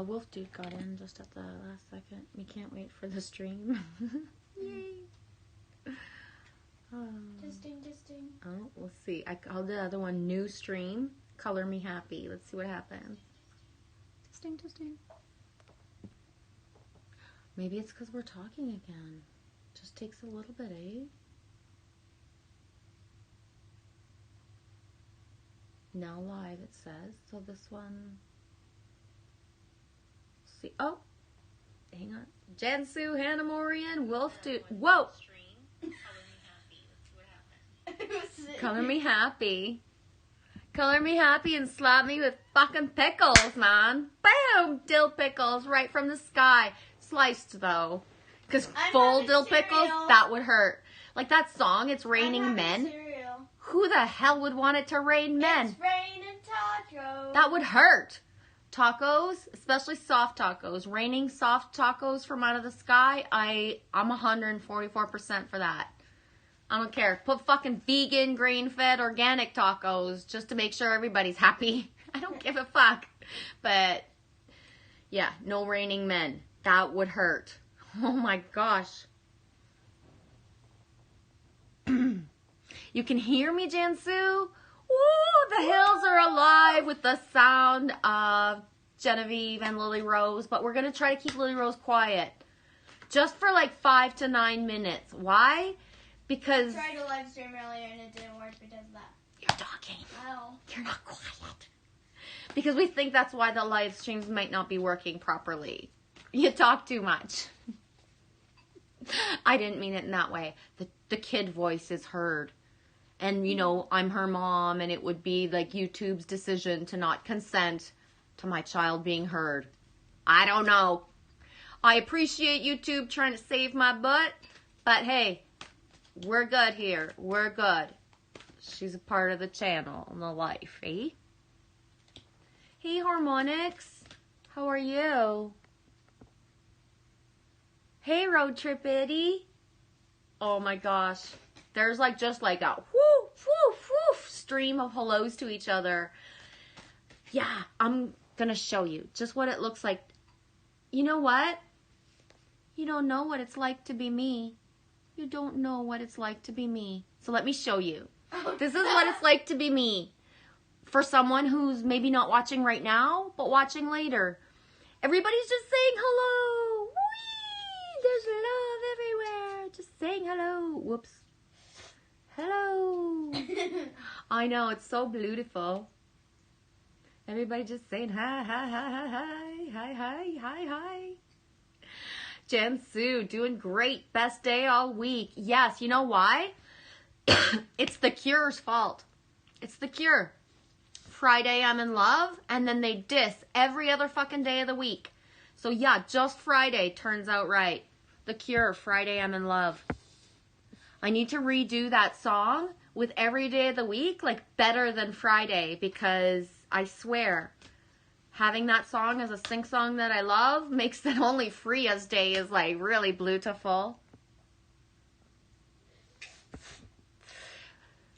Wolf Dude got in just at the last second. We can't wait for the stream. Yay. Testing. Oh, we'll see. I called the other one KnewStReaM. Color Me Happy. Let's see what happens. Testing. Maybe it's because we're talking again. Just takes a little bit, eh? Now live, it says. So this one... See. Oh! Hang on. Jansu, Hannah Morian, Wolf Dude. Whoa! Color me happy. Color me happy and slap me with fucking pickles, man. Boom! Dill pickles right from the sky. Sliced, though. Because full dill pickles, that would hurt. Like that song, It's Raining Men. Cereal. Who the hell would want it to rain men? It's raining tacos. That would hurt. Tacos, especially soft tacos. Raining soft tacos from out of the sky, I'm 144% for that. I don't care. Put fucking vegan, grain-fed, organic tacos just to make sure everybody's happy. I don't give a fuck. But, yeah, no raining men. That would hurt. Oh my gosh. You can hear me, Jansu? Woo! The hills are alive with the sound of Genevieve and Lily Rose. But we're going to try to keep Lily Rose quiet. Just for like 5 to 9 minutes. Why? Because... I tried to live stream earlier and it didn't work because of that. You're talking. Oh. You're not quiet. Because we think that's why the live streams might not be working properly. You talk too much. I didn't mean it in that way. The kid voice is heard. And, you know, I'm her mom, and it would be like YouTube's decision to not consent to my child being heard. I don't know. I appreciate YouTube trying to save my butt, but hey, we're good here. We're good. She's a part of the channel and the life, eh? Hey, Harmonics. How are you? Hey, Road Trip Itty. Oh my gosh. There's like just like a whoo, whoo, whoo stream of hellos to each other. Yeah, I'm gonna show you just what it looks like. You know what? You don't know what it's like to be me. You don't know what it's like to be me. So let me show you. This is what it's like to be me. For someone who's maybe not watching right now, but watching later. Everybody's just saying hello. Whee! There's love everywhere. Just saying hello. Whoops. Hello. I know, it's so beautiful. Everybody just saying hi, hi, hi, hi, hi, hi, hi, hi, hi. Jansu, doing great. Best day all week. Yes, you know why? It's the Cure's fault. It's the Cure. Friday I'm in love, and then they diss every other fucking day of the week. So yeah, just Friday turns out right. The Cure, Friday I'm in love. I need to redo that song with every day of the week, like better than Friday, because I swear, having that song as a sing song that I love makes that only Freya's day is like really beautiful.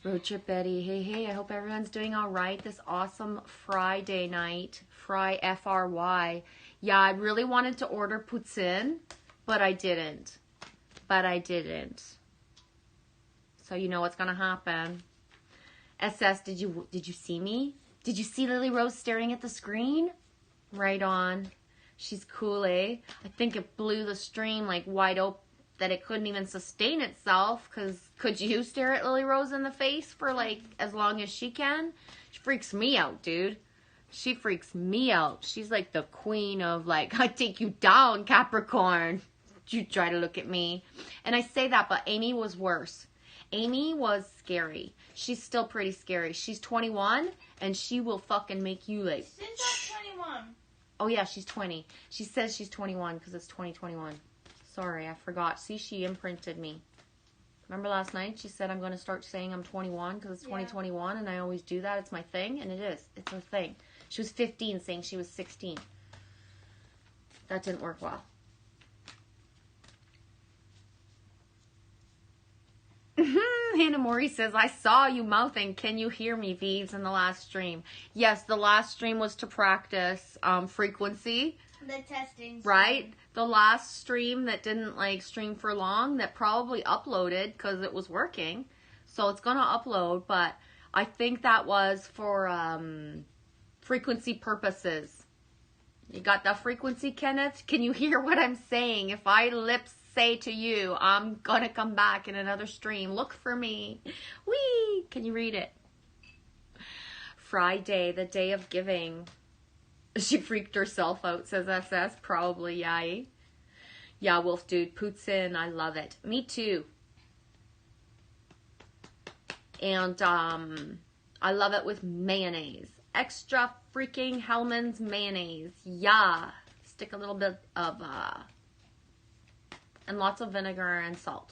Road Trip Betty, hey, I hope everyone's doing all right this awesome Friday night. F-R-Y. Yeah, I really wanted to order poutine, but I didn't. So you know what's gonna happen. SS, did you see me? Did you see Lily Rose staring at the screen? Right on. She's cool, eh? I think it blew the stream like wide open, that it couldn't even sustain itself, because could you stare at Lily Rose in the face for like as long as she can? She freaks me out, dude. She freaks me out. She's like the queen of like, I take you down, Capricorn. You try to look at me. And I say that, but Amy was worse. Amy was scary. She's still pretty scary. She's 21, and she will fucking make you like... She's not 21. Oh, yeah, she's 20. She says she's 21 because it's 2021. Sorry, I forgot. See, she imprinted me. Remember last night? She said I'm going to start saying I'm 21 because it's 2021, and I always do that. It's my thing, and it is. It's her thing. She was 15 saying she was 16. That didn't work well. Hannah Mori says, I saw you mouthing, can you hear me, Vives, in the last stream? Yes, the last stream was to practice frequency. The testing. Right? The last stream that didn't like stream for long, that probably uploaded because it was working. So it's going to upload, but I think that was for frequency purposes. You got that frequency, Kenneth? Can you hear what I'm saying? If I lips say to you, I'm going to come back in another stream. Look for me. Whee! Can you read it? Friday, the day of giving. She freaked herself out, says SS. Probably, yeah. Yeah, Wolf Dude. Poots in. I love it. Me too. And I love it with mayonnaise. Extra freaking Hellman's mayonnaise. Yeah. Stick a little bit of, and lots of vinegar and salt.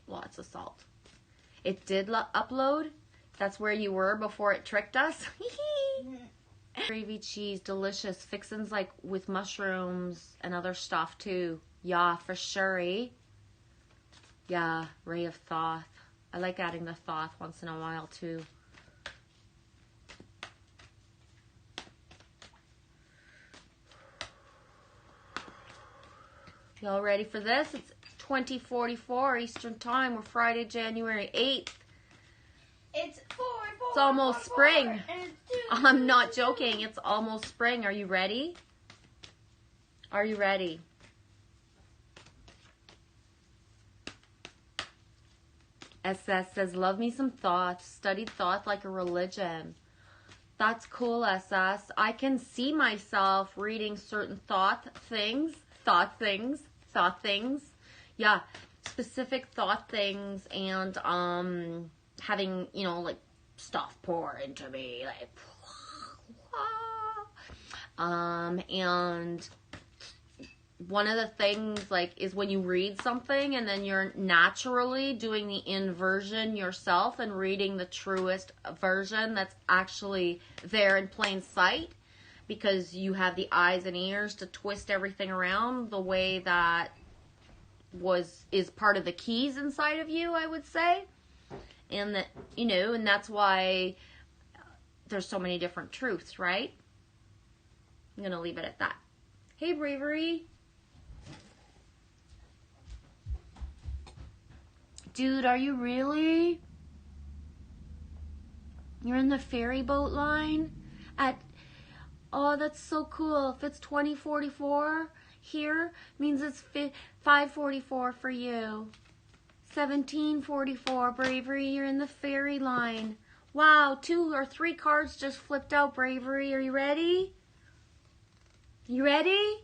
Lots of salt. It did upload. That's where you were before it tricked us. Gravy cheese, delicious. Fixins like with mushrooms and other stuff too. Yeah, for sure, eh? Yeah, Ray of Thoth. I like adding the Thoth once in a while too. Y'all ready for this? It's 20:44 Eastern Time. We're Friday, January 8th. It's 4. It's almost spring. And it's 2. I'm not joking. It's almost spring. Are you ready? Are you ready? SS says, love me some Thoth. Studied Thoth like a religion. That's cool, SS. I can see myself reading certain thought things. Yeah, specific thought things and having, you know, like stuff pour into me, like and one of the things like is when you read something and then you're naturally doing the inversion yourself and reading the truest version that's actually there in plain sight, because you have the eyes and ears to twist everything around the way that is part of the keys inside of you, I would say. And that, you know, and that's why there's so many different truths, right? I'm going to leave it at that. Hey, Bravery. Dude, are you really? You're in the ferry boat line at, oh, that's so cool. If it's 20:44 here, means it's 5:44 for you. 17:44, Bravery, you're in the ferry line. Wow, 2 or 3 cards just flipped out, Bravery. Are you ready? You ready?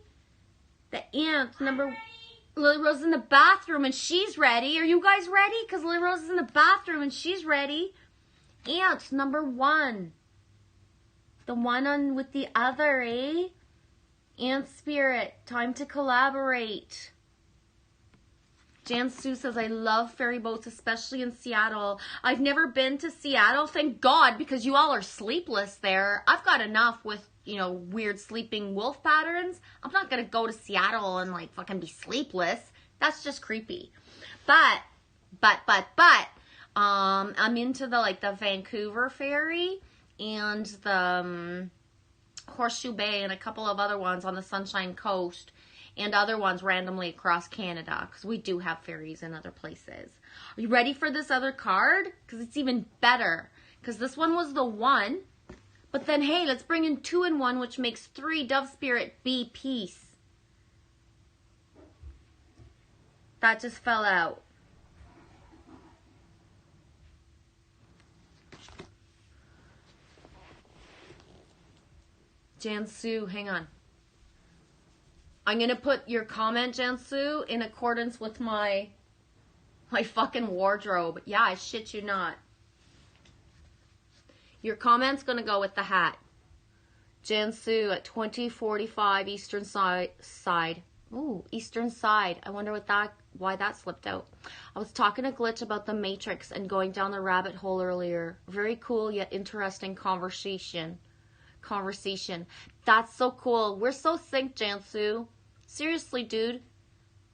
The ant, number... Lily Rose is in the bathroom and she's ready. Are you guys ready? Because Lily Rose is in the bathroom and she's ready. Ant, number 1. The one on with the other, eh? Ant Spirit, time to collaborate. Jan Sue says, I love ferry boats, especially in Seattle. I've never been to Seattle, thank God, because you all are sleepless there. I've got enough with, you know, weird sleeping wolf patterns. I'm not going to go to Seattle and, like, fucking be sleepless. That's just creepy. But, I'm into the, like, the Vancouver ferry and the Horseshoe Bay and a couple of other ones on the Sunshine Coast. And other ones randomly across Canada, because we do have ferries in other places. Are you ready for this other card? Because it's even better. Because this one was the 1. But then, hey, let's bring in 2 in 1, which makes 3. Dove Spirit, be peace. That just fell out. Jansu, hang on. I'm going to put your comment, Jansu, in accordance with my fucking wardrobe. Yeah, I shit you not. Your comment's going to go with the hat. Jansu at 20:45 Eastern side. Ooh, Eastern side. I wonder why that slipped out. I was talking to Glitch about the Matrix and going down the rabbit hole earlier. Very cool yet interesting conversation. That's so cool. We're so synced, Jansu. Seriously, dude.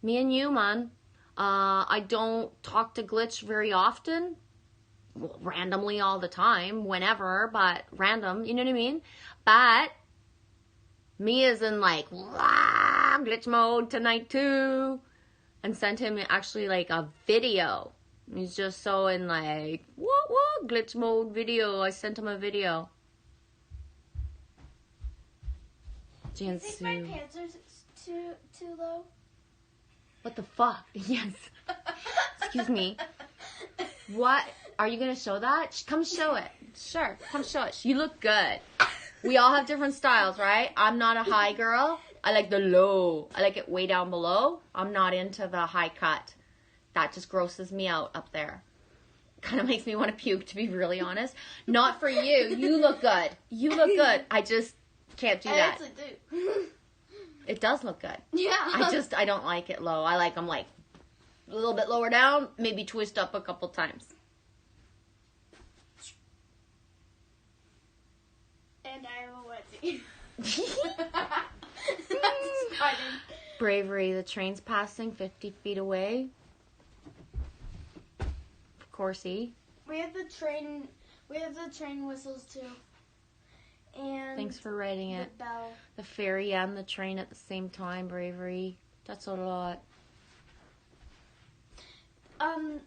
Me and you, man. I don't talk to Glitch very often, randomly all the time, whenever, but random, you know what I mean? But me is in like, "Wah, glitch mode tonight too," and sent him actually like a video. He's just so in like, what, glitch mode video. I sent him a video. Do you think my pants are too low? What the fuck? Yes. Excuse me. What? Are you going to show that? Come show it. Sure. Come show it. You look good. We all have different styles, right? I'm not a high girl. I like the low. I like it way down below. I'm not into the high cut. That just grosses me out up there. Kind of makes me want to puke, to be really honest. Not for you. You look good. You look good. I just can't do that. I actually do. It does look good. Yeah. I don't like it low. I like them like a little bit lower down, maybe twist up a couple times. And I have a onesie. I'm starting. Bravery. The train's passing 50 feet away. Of coursey. We have the train whistles too. And Thanks for writing it. the bell. The ferry and the train at the same time, Bravery. That's a lot.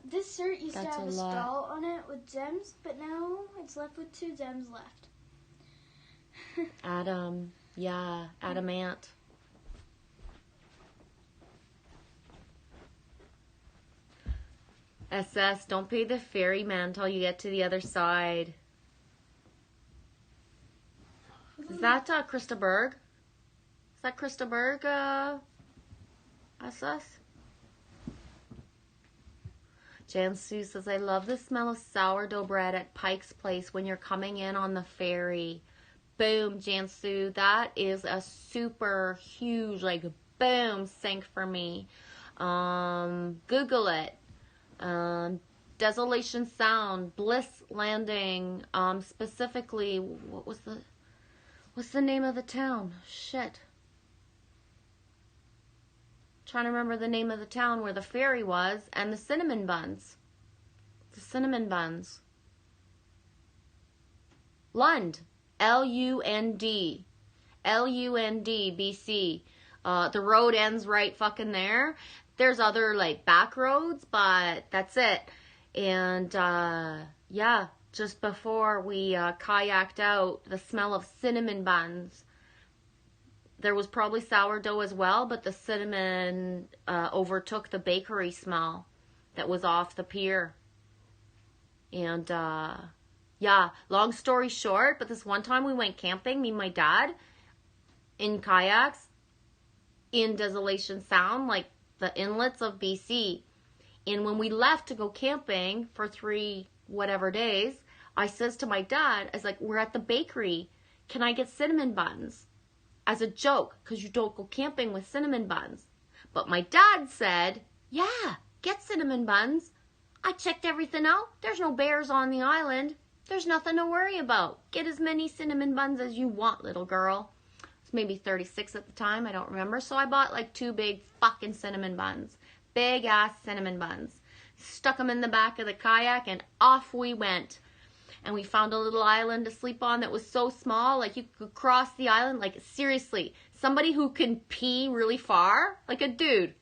This shirt used to That's have a a lot. skull on it with gems, but now it's left with 2 gems left. Adam. Yeah, adamant. SS, don't pay the ferryman until you get to the other side. Is that Krista Berg? Is that Krista Berg, SS? Jansu says, I love the smell of sourdough bread at Pike's Place when you're coming in on the ferry. Boom, Jansu. That is a super huge, like, boom, sync for me. Google it. Desolation Sound, Bliss Landing, specifically, what's the name of the town? Shit. Trying to remember the name of the town where the ferry was, and the cinnamon buns. The cinnamon buns. Lund. L-U-N-D. L-U-N-D, BC. The road ends right fucking there. There's other, like, back roads, but that's it. And, yeah, just before we kayaked out, the smell of cinnamon buns. There was probably sourdough as well, but the cinnamon overtook the bakery smell that was off the pier. And, yeah, long story short, but this one time we went camping, me and my dad, in kayaks, in Desolation Sound, like the inlets of BC. And when we left to go camping for 3 whatever days, I says to my dad, I was like, we're at the bakery. Can I get cinnamon buns? As a joke, because you don't go camping with cinnamon buns. But my dad said, yeah, get cinnamon buns. I checked everything out. There's no bears on the island. There's nothing to worry about. Get as many cinnamon buns as you want, little girl. I was maybe 36 at the time. I don't remember. So I bought like 2 big fucking cinnamon buns. Big ass cinnamon buns. Stuck them in the back of the kayak and off we went. And we found a little island to sleep on that was so small, like you could cross the island, like seriously, somebody who can pee really far, like a dude,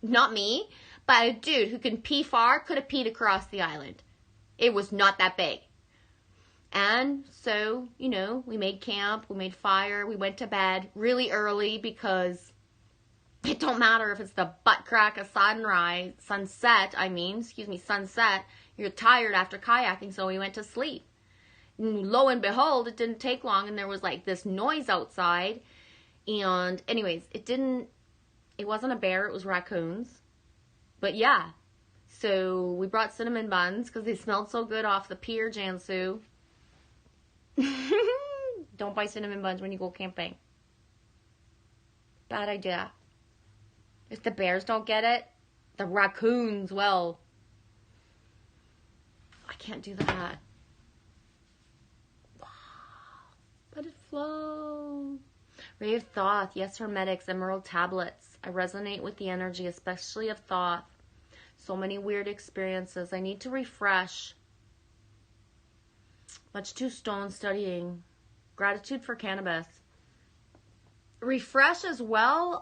not me, but a dude who can pee far could have peed across the island. It was not that big. And so, you know, we made camp, we made fire, we went to bed really early because it don't matter if it's the butt crack of sunset, you're tired after kayaking, so we went to sleep. And lo and behold, it didn't take long, and there was like this noise outside. And anyways, it wasn't a bear, it was raccoons. But yeah, so we brought cinnamon buns because they smelled so good off the pier, Jansu. Don't buy cinnamon buns when you go camping. Bad idea. If the bears don't get it, the raccoons will. I can't do that. Wow. Let it flow. Ray of Thoth. Yes, Hermetics. Emerald tablets. I resonate with the energy, especially of Thoth. So many weird experiences. I need to refresh. Much too stoned studying. Gratitude for cannabis. Refresh as well,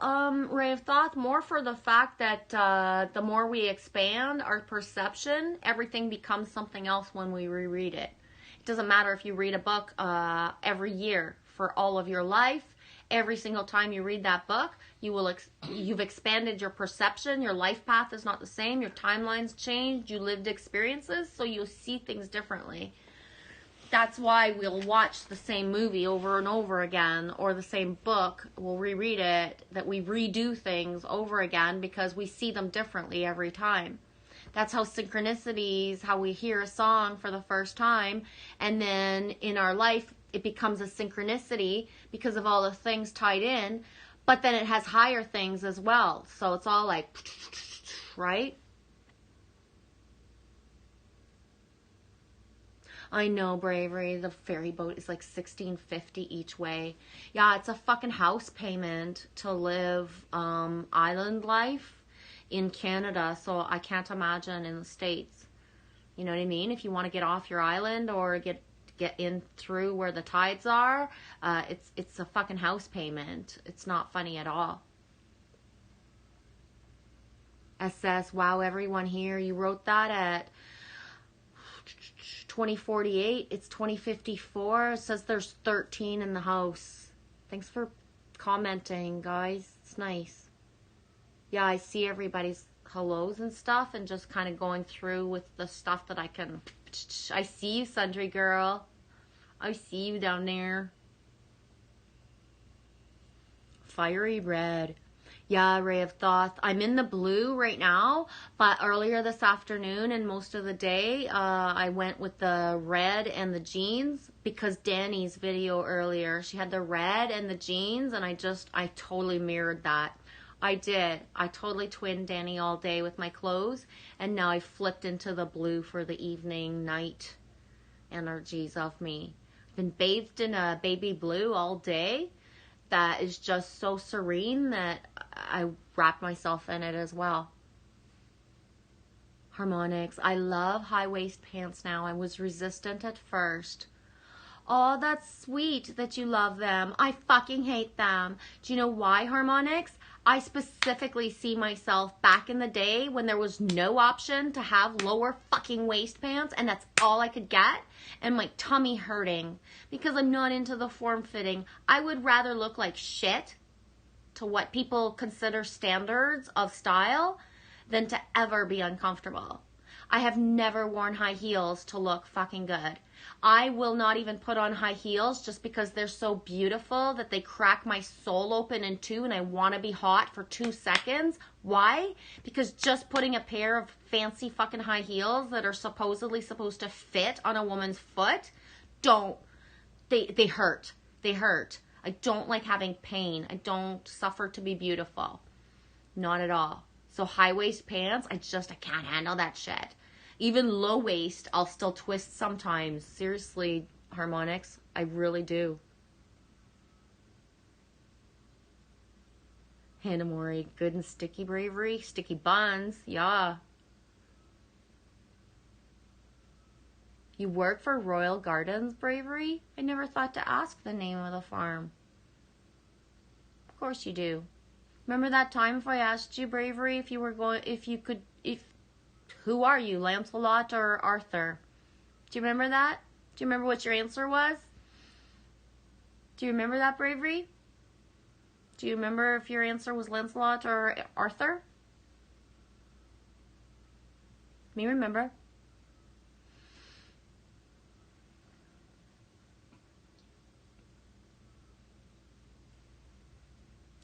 ray of thought, more for the fact that the more we expand our perception, everything becomes something else when we reread it. It doesn't matter if you read a book every year for all of your life. Every single time you read that book, you've expanded your perception. Your life path is not the same. Your timeline's changed. You lived experiences, so you'll see things differently. That's why we'll watch the same movie over and over again, or the same book, we'll reread it, that we redo things over again because we see them differently every time. That's how synchronicities, how we hear a song for the first time, and then in our life, it becomes a synchronicity because of all the things tied in, but then it has higher things as well. So it's all like, right? I know, Bravery. The ferry boat is like $16.50 each way. Yeah, it's a fucking house payment to live island life in Canada. So I can't imagine in the States. You know what I mean? If you want to get off your island or get in through where the tides are, it's a fucking house payment. It's not funny at all. SS, wow, everyone here. You wrote that at 2048. It's 2054. It says there's 13 in the house. Thanks for commenting, guys. It's nice. Yeah, I see everybody's hellos and stuff and just kind of going through with the stuff that I can. I see you, Sundry Girl. I see you down there. Fiery red. Yeah, ray of thought. I'm in the blue right now, but earlier this afternoon and most of the day, I went with the red and the jeans because Danny's video earlier, she had the red and the jeans, and I totally mirrored that. I did. I totally twinned Danny all day with my clothes, and now I flipped into the blue for the evening, night energies of me. I've been bathed in a baby blue all day. That is just so serene that I wrap myself in it as well. Harmonics. I love high waist pants now. I was resistant at first. Oh, that's sweet that you love them. I fucking hate them. Do you know why, Harmonics? I specifically see myself back in the day when there was no option to have lower fucking waist pants, and that's all I could get, and my tummy hurting because I'm not into the form fitting. I would rather look like shit to what people consider standards of style than to ever be uncomfortable. I have never worn high heels to look fucking good. I will not even put on high heels just because they're so beautiful that they crack my soul open in two and I want to be hot for 2 seconds. Why? Because just putting a pair of fancy fucking high heels that are supposedly supposed to fit on a woman's foot, they hurt. They hurt. I don't like having pain. I don't suffer to be beautiful. Not at all. So high waist pants, I can't handle that shit. Even low waist, I'll still twist sometimes. Seriously, Harmonics, I really do. Hannah Mori, good and sticky bravery. Sticky buns, yeah. You work for Royal Gardens, Bravery? I never thought to ask the name of the farm. Of course you do. Remember that time if I asked you, Bravery, who are you, Lancelot or Arthur? Do you remember that? Do you remember what your answer was? Do you remember that, Bravery? Do you remember if your answer was Lancelot or Arthur? Me remember.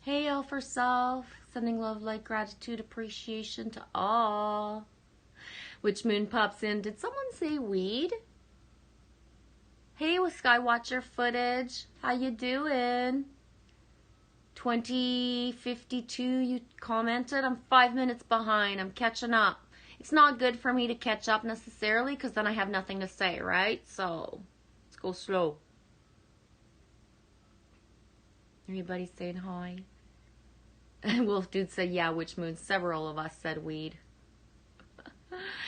Hey, all for self. Sending love, light, gratitude, appreciation to all. Witch Moon pops in. Did someone say weed? Hey, with Skywatcher footage. How you doing? 2052, you commented. I'm 5 minutes behind. I'm catching up. It's not good for me to catch up necessarily because then I have nothing to say, right? So, let's go slow. Everybody saying hi. Wolf Dude said, yeah, Witch Moon. Several of us said weed.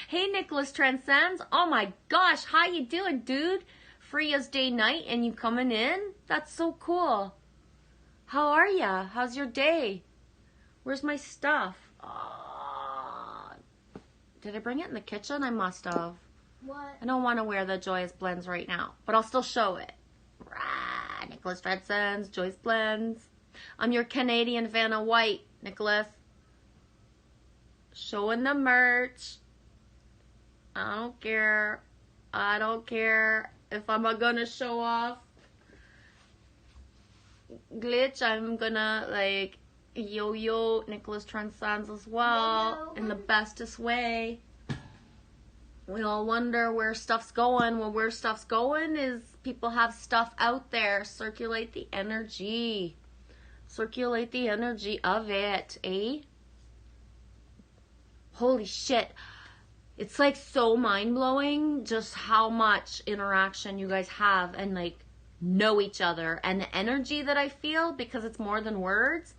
Hey, Nicholas Transcends. Oh my gosh, how you doing, dude? free as day night and you coming in? That's so cool. How are ya? How's your day? Where's my stuff? Did I bring it in the kitchen? I must have. What? I don't want to wear the Joyous Blends right now, but I'll still show it. Rah, Nicholas Dredson's Joyous Blends. I'm your Canadian Vanna White, Nicholas. Showing the merch. I don't care. I don't care if I'm gonna show off glitch. I'm gonna like yo Nicholas Transcends as well in the bestest way. We all wonder where stuff's going. Well, where stuff's going is people have stuff out there. Circulate the energy. Circulate the energy of it, eh? Holy shit. It's like so mind-blowing just how much interaction you guys have and like know each other. And the energy that I feel, because it's more than words.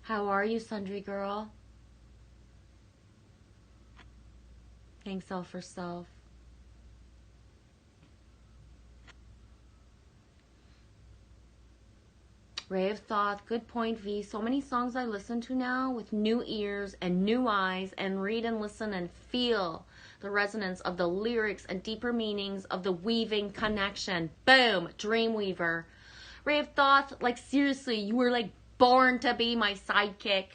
How are you, Sundry Girl? Thanks, Self for Self. Ray of Thought, good point, V. So many songs I listen to now with new ears and new eyes and read and listen and feel the resonance of the lyrics and deeper meanings of the weaving connection. Boom, Dreamweaver. Ray of Thought, like seriously, you were like born to be my sidekick.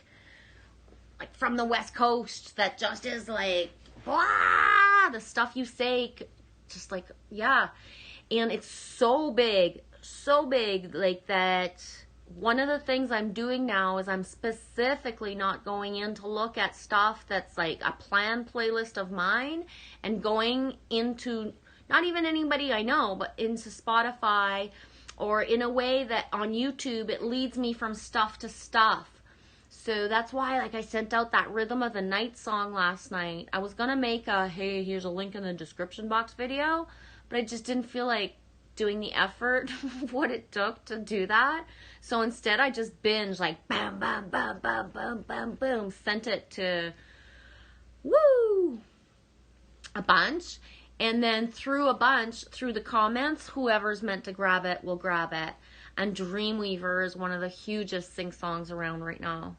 Like from the West Coast that just is like, blah, the stuff you say, just like, yeah. And it's so big, like that. One of the things I'm doing now is I'm specifically not going in to look at stuff that's like a planned playlist of mine and going into not even anybody I know, but into Spotify or in a way that on YouTube it leads me from stuff to stuff. So that's why, like, I sent out that Rhythm of the Night song last night. I was going to make a, hey, here's a link in the description box video, but I just didn't feel like doing the effort of what it took to do that. So instead, I just binged, like, bam, bam, bam, bam, bam, bam, boom, sent it to, woo, a bunch. And then through the comments, whoever's meant to grab it will grab it. And Dreamweaver is one of the hugest sing songs around right now.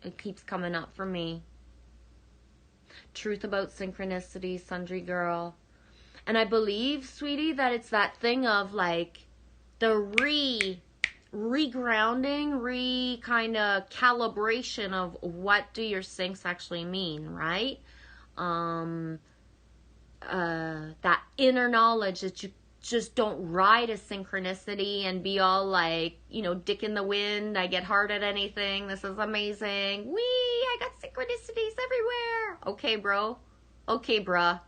It keeps coming up for me. Truth about synchronicity, Sundry Girl. And I believe, sweetie, that it's that thing of like the regrounding, kind of calibration of what do your syncs actually mean, right? That inner knowledge that you just don't ride a synchronicity and be all like, you know, dick in the wind, I get hard at anything, this is amazing, wee, I got synchronicities everywhere. Okay, bro. Okay, bruh.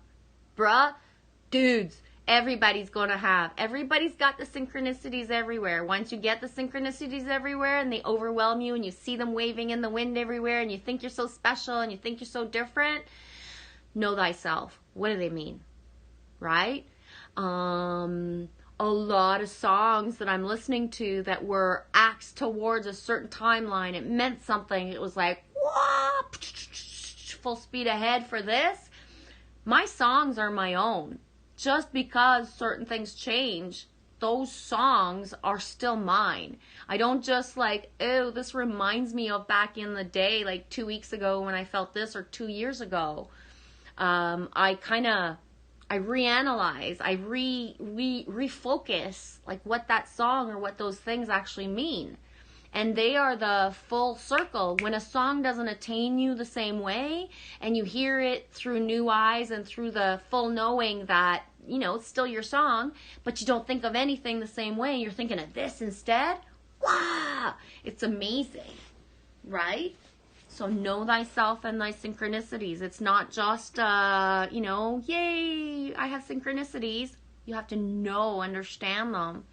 Dudes, everybody's got the synchronicities everywhere. Once you get the synchronicities everywhere and they overwhelm you and you see them waving in the wind everywhere and you think you're so special and you think you're so different, know thyself. What do they mean? Right? A lot of songs that I'm listening to that were acts towards a certain timeline, it meant something. It was like, whoa, full speed ahead for this. My songs are my own. Just because certain things change, those songs are still mine. I don't just like, oh, this reminds me of back in the day, like 2 weeks ago when I felt this, or 2 years ago. I reanalyze, I refocus like what that song or what those things actually mean. And they are the full circle. When a song doesn't attain you the same way and you hear it through new eyes and through the full knowing that, you know, it's still your song, but you don't think of anything the same way, you're thinking of this instead. Wow! It's amazing, right? So know thyself and thy synchronicities. It's not just, you know, yay, I have synchronicities. You have to know, understand them.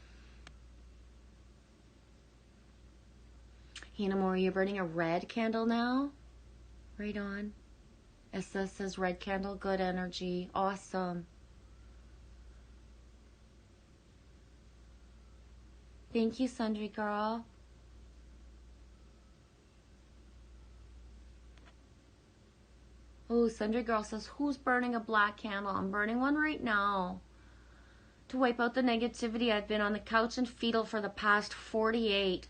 Hannah Moore, you're burning a red candle now? Right on. Essa says red candle, good energy. Awesome. Thank you, Sundry Girl. Oh, Oh, Sundry Girl says, who's burning a black candle? I'm burning one right now. To wipe out the negativity. I've been on the couch and fetal for the past 48.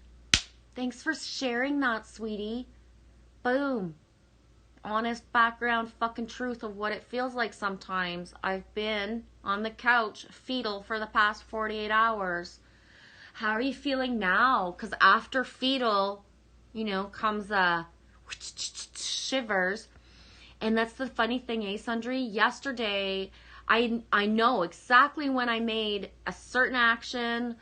Thanks for sharing that, sweetie. Boom. Honest background fucking truth of what it feels like sometimes. I've been on the couch fetal for the past 48 hours. How are you feeling now? Because after fetal, you know, comes shivers. And that's the funny thing, Sundry? Yesterday, I know exactly when I made a certain action,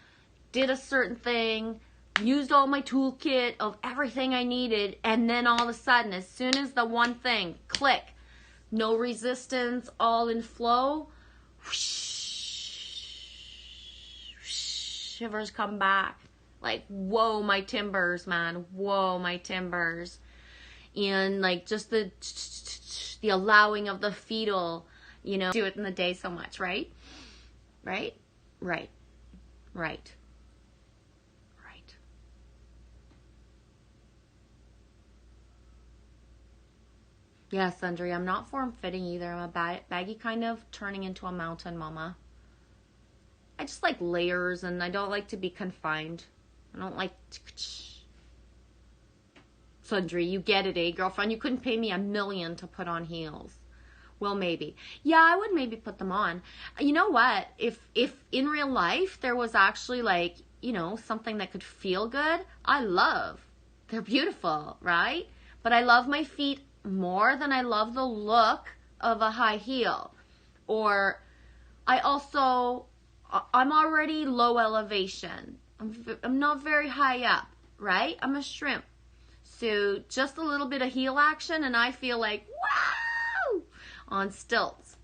did a certain thing, used all my toolkit of everything I needed, and then all of a sudden, as soon as the one thing, click, no resistance, all in flow, shivers come back. Like, whoa, my timbers, man. Whoa, my timbers. And like just the allowing of the fetal, you know, do it in the day so much, right? Right? Right. Right. Right. Yes, Andre, I'm not form-fitting either. I'm a baggy kind of turning into a mountain mama. I just like layers and I don't like to be confined. I don't like... Sundry, you get it, eh, girlfriend? You couldn't pay me $1 million to put on heels. Well, maybe. Yeah, I would maybe put them on. You know what? If in real life there was actually like, you know, something that could feel good, I love. They're beautiful, right? But I love my feet more than I love the look of a high heel. Or I'm already low elevation. I'm not very high up, right? I'm a shrimp. So just a little bit of heel action and I feel like, wow, on stilts.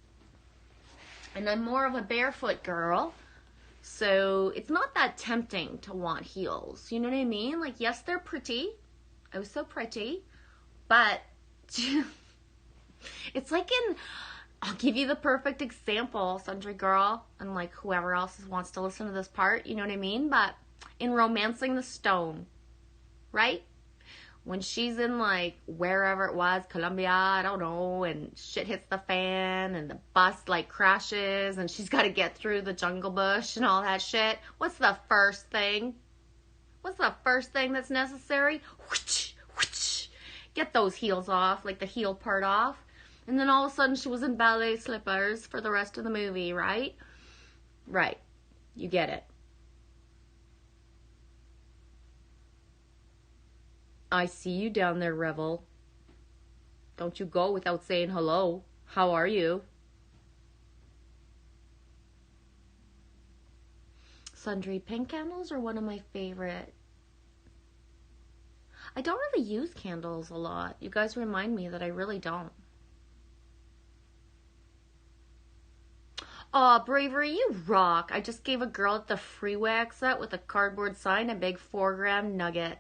And I'm more of a barefoot girl. So it's not that tempting to want heels. You know what I mean? Like, yes, they're pretty. Oh, so pretty. But it's like I'll give you the perfect example, Sundry Girl, and like whoever else wants to listen to this part, you know what I mean? But in Romancing the Stone, right? When she's in like wherever it was, Colombia, I don't know, and shit hits the fan and the bus like crashes and she's got to get through the jungle bush and all that shit. What's the first thing? What's the first thing that's necessary? Whoosh, whoosh. Get those heels off, like the heel part off. And then all of a sudden she was in ballet slippers for the rest of the movie, right? Right. You get it. I see you down there, Revel. Don't you go without saying hello. How are you? Sundry, pink candles are one of my favorite. I don't really use candles a lot. You guys remind me that I really don't. Aw, Bravery, you rock. I just gave a girl at the freeway exit with a cardboard sign a big 4-gram nugget.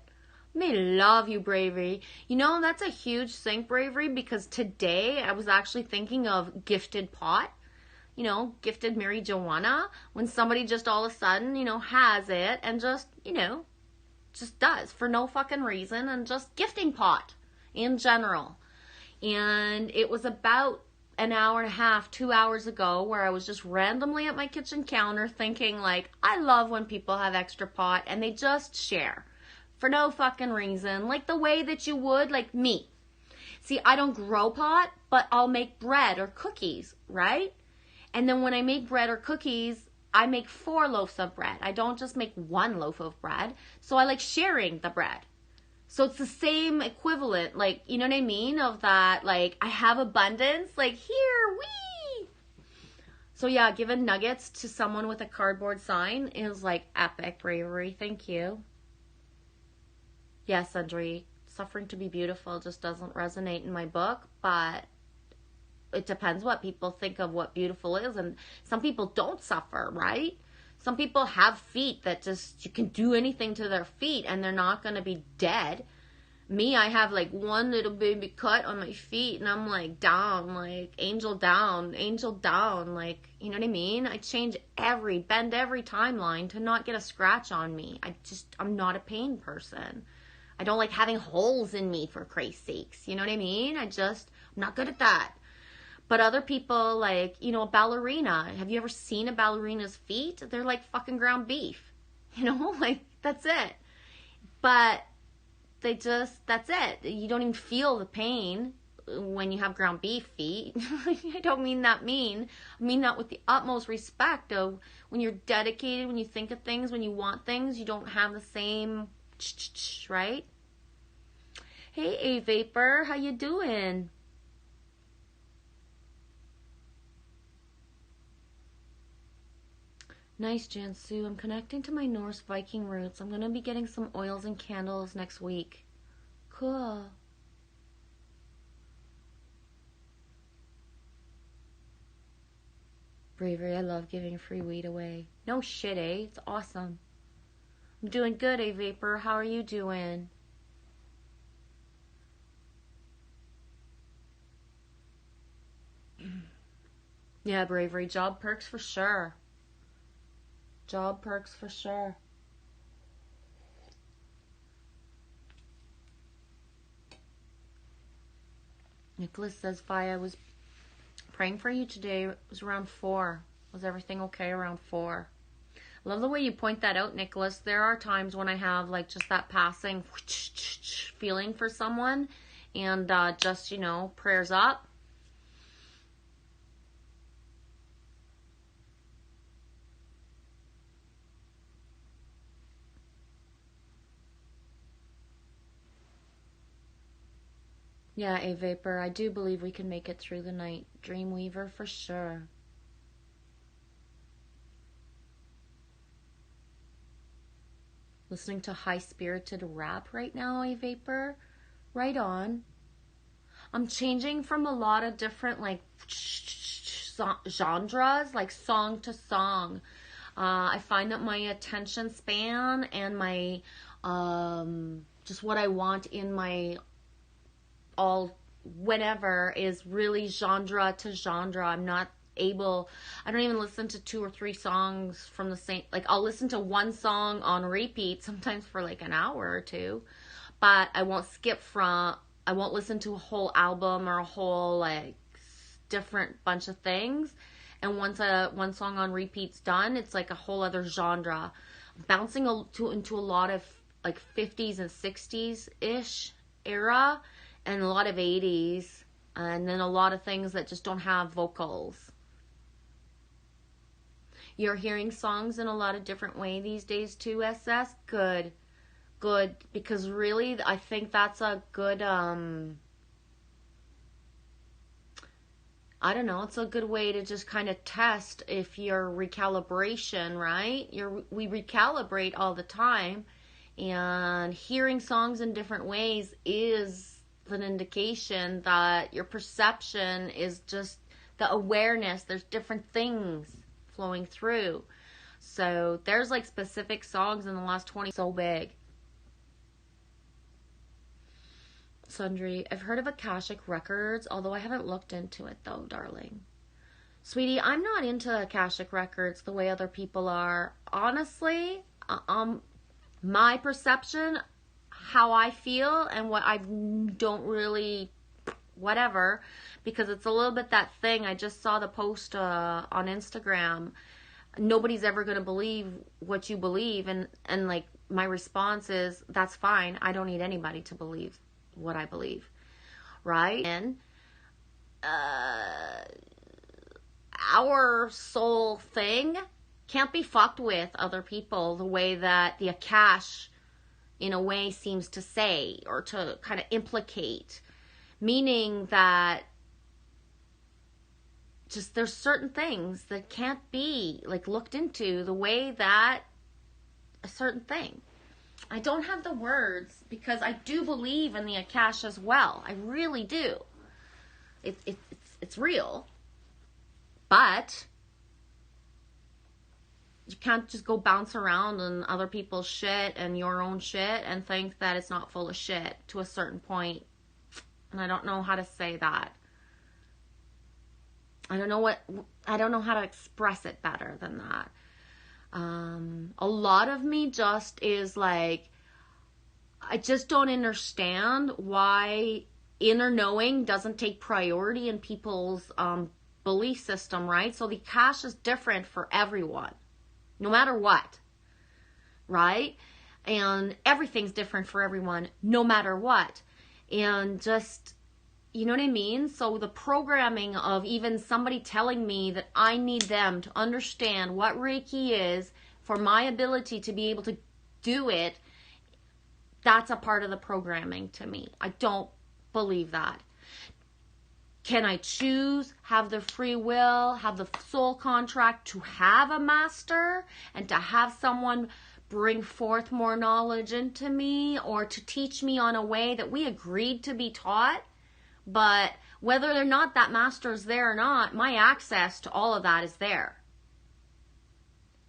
May love you, Bravery. You know, that's a huge thing, Bravery, because today I was actually thinking of gifted pot. You know, gifted Mary Joanna. When somebody just all of a sudden, you know, has it and just, you know, just does for no fucking reason and just gifting pot in general. And it was about an hour and a half, 2 hours ago where I was just randomly at my kitchen counter thinking like, I love when people have extra pot and they just share. For no fucking reason, like the way that you would, like me. See, I don't grow pot, but I'll make bread or cookies, right? And then when I make bread or cookies, I make 4 loaves of bread. I don't just make 1 loaf of bread. So I like sharing the bread. So it's the same equivalent, like, you know what I mean? Of that, like, I have abundance, like, here, wee! So yeah, giving nuggets to someone with a cardboard sign is like epic bravery. Thank you. Yes, Andre, suffering to be beautiful just doesn't resonate in my book, but it depends what people think of what beautiful is. And some people don't suffer, right? Some people have feet that just, you can do anything to their feet and they're not going to be dead. Me, I have like one little baby cut on my feet and I'm like down, like angel down, like, you know what I mean? I bend every timeline to not get a scratch on me. I'm not a pain person. I don't like having holes in me, for Christ's sakes. You know what I mean? I'm not good at that. But other people, like, you know, a ballerina. Have you ever seen a ballerina's feet? They're like fucking ground beef. You know, like, that's it. But that's it. You don't even feel the pain when you have ground beef feet. I don't mean that mean. I mean that with the utmost respect of when you're dedicated, when you think of things, when you want things, you don't have the same, right? Hey, A-Vapor, how you doing? Nice, Jansu. I'm connecting to my Norse Viking roots. I'm going to be getting some oils and candles next week. Cool. Bravery, I love giving free weed away. No shit, eh? It's awesome. I'm doing good, A-Vapor. How are you doing? Yeah, Bravery. Job perks for sure. Job perks for sure. Nicholas says, Fi, I was praying for you today. It was around 4. Was everything okay around 4? I love the way you point that out, Nicholas. There are times when I have like just that passing feeling for someone and just, you know, prayers up. Yeah, A-Vapor, I do believe we can make it through the night. Dreamweaver for sure. Listening to high-spirited rap right now, A-Vapor. Right on. I'm changing from a lot of different, like, genres, like song to song. I find that my attention span and my, just what I want in my whenever is really genre to genre. I'm not able, I don't even listen to 2 or 3 songs from the same, like I'll listen to one song on repeat sometimes for like an hour or 2, but I won't I won't listen to a whole album or a whole like different bunch of things. And once one song on repeat's done, it's like a whole other genre. Bouncing into a lot of like 50s and 60s ish era, and a lot of 80s, and then a lot of things that just don't have vocals. You're hearing songs in a lot of different ways these days too, SS? Good. Good, because really, I think that's a good, I don't know, it's a good way to just kind of test if your recalibration, right? We recalibrate all the time, and hearing songs in different ways is an indication that your perception is just the awareness. There's different things flowing through. So there's like specific songs in the last 20 so big. Sundry, I've heard of Akashic Records, although I haven't looked into it though, darling. Sweetie, I'm not into Akashic Records the way other people are. Honestly, my perception, how I feel, and what I don't really, whatever, because it's a little bit that thing. I just saw the post on Instagram. Nobody's ever going to believe what you believe, and like my response is, that's fine. I don't need anybody to believe what I believe, right? And our soul thing can't be fucked with other people the way that the Akash in a way seems to say, or to kind of implicate, meaning that just there's certain things that can't be like looked into the way that a certain thing. I don't have the words because I do believe in the Akash as well. I really do. It's real. But you can't just go bounce around on other people's shit and your own shit and think that it's not full of shit to a certain point. And I don't know how to say that. I don't know how to express it better than that. A lot of me just is like, I just don't understand why inner knowing doesn't take priority in people's belief system, right? So the cash is different for everyone, no matter what, right? And everything's different for everyone, no matter what. And just, you know what I mean? So the programming of even somebody telling me that I need them to understand what Reiki is for my ability to be able to do it, that's a part of the programming to me. I don't believe that. Can I choose, have the free will, have the soul contract to have a master and to have someone bring forth more knowledge into me or to teach me on a way that we agreed to be taught? But whether or not that master is there or not, my access to all of that is there.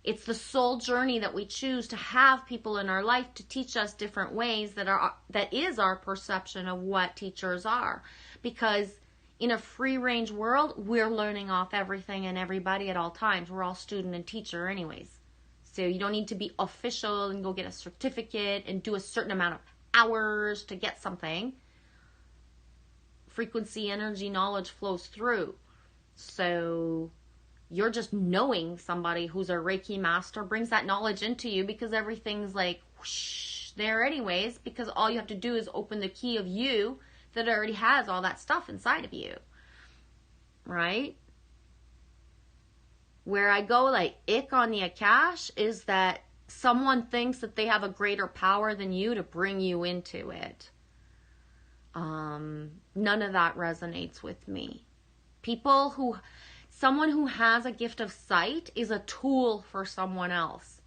It's the soul journey that we choose to have people in our life to teach us different ways that is our perception of what teachers are. Because in a free range world, we're learning off everything and everybody at all times. We're all student and teacher anyways. So you don't need to be official and go get a certificate and do a certain amount of hours to get something. Frequency, energy, knowledge flows through. So you're just knowing somebody who's a Reiki master brings that knowledge into you because everything's like whoosh, there anyways, because all you have to do is open the key of you that already has all that stuff inside of you, right? Where I go like ick on the Akash is that someone thinks that they have a greater power than you to bring you into it. None of that resonates with me. Someone who has a gift of sight is a tool for someone else.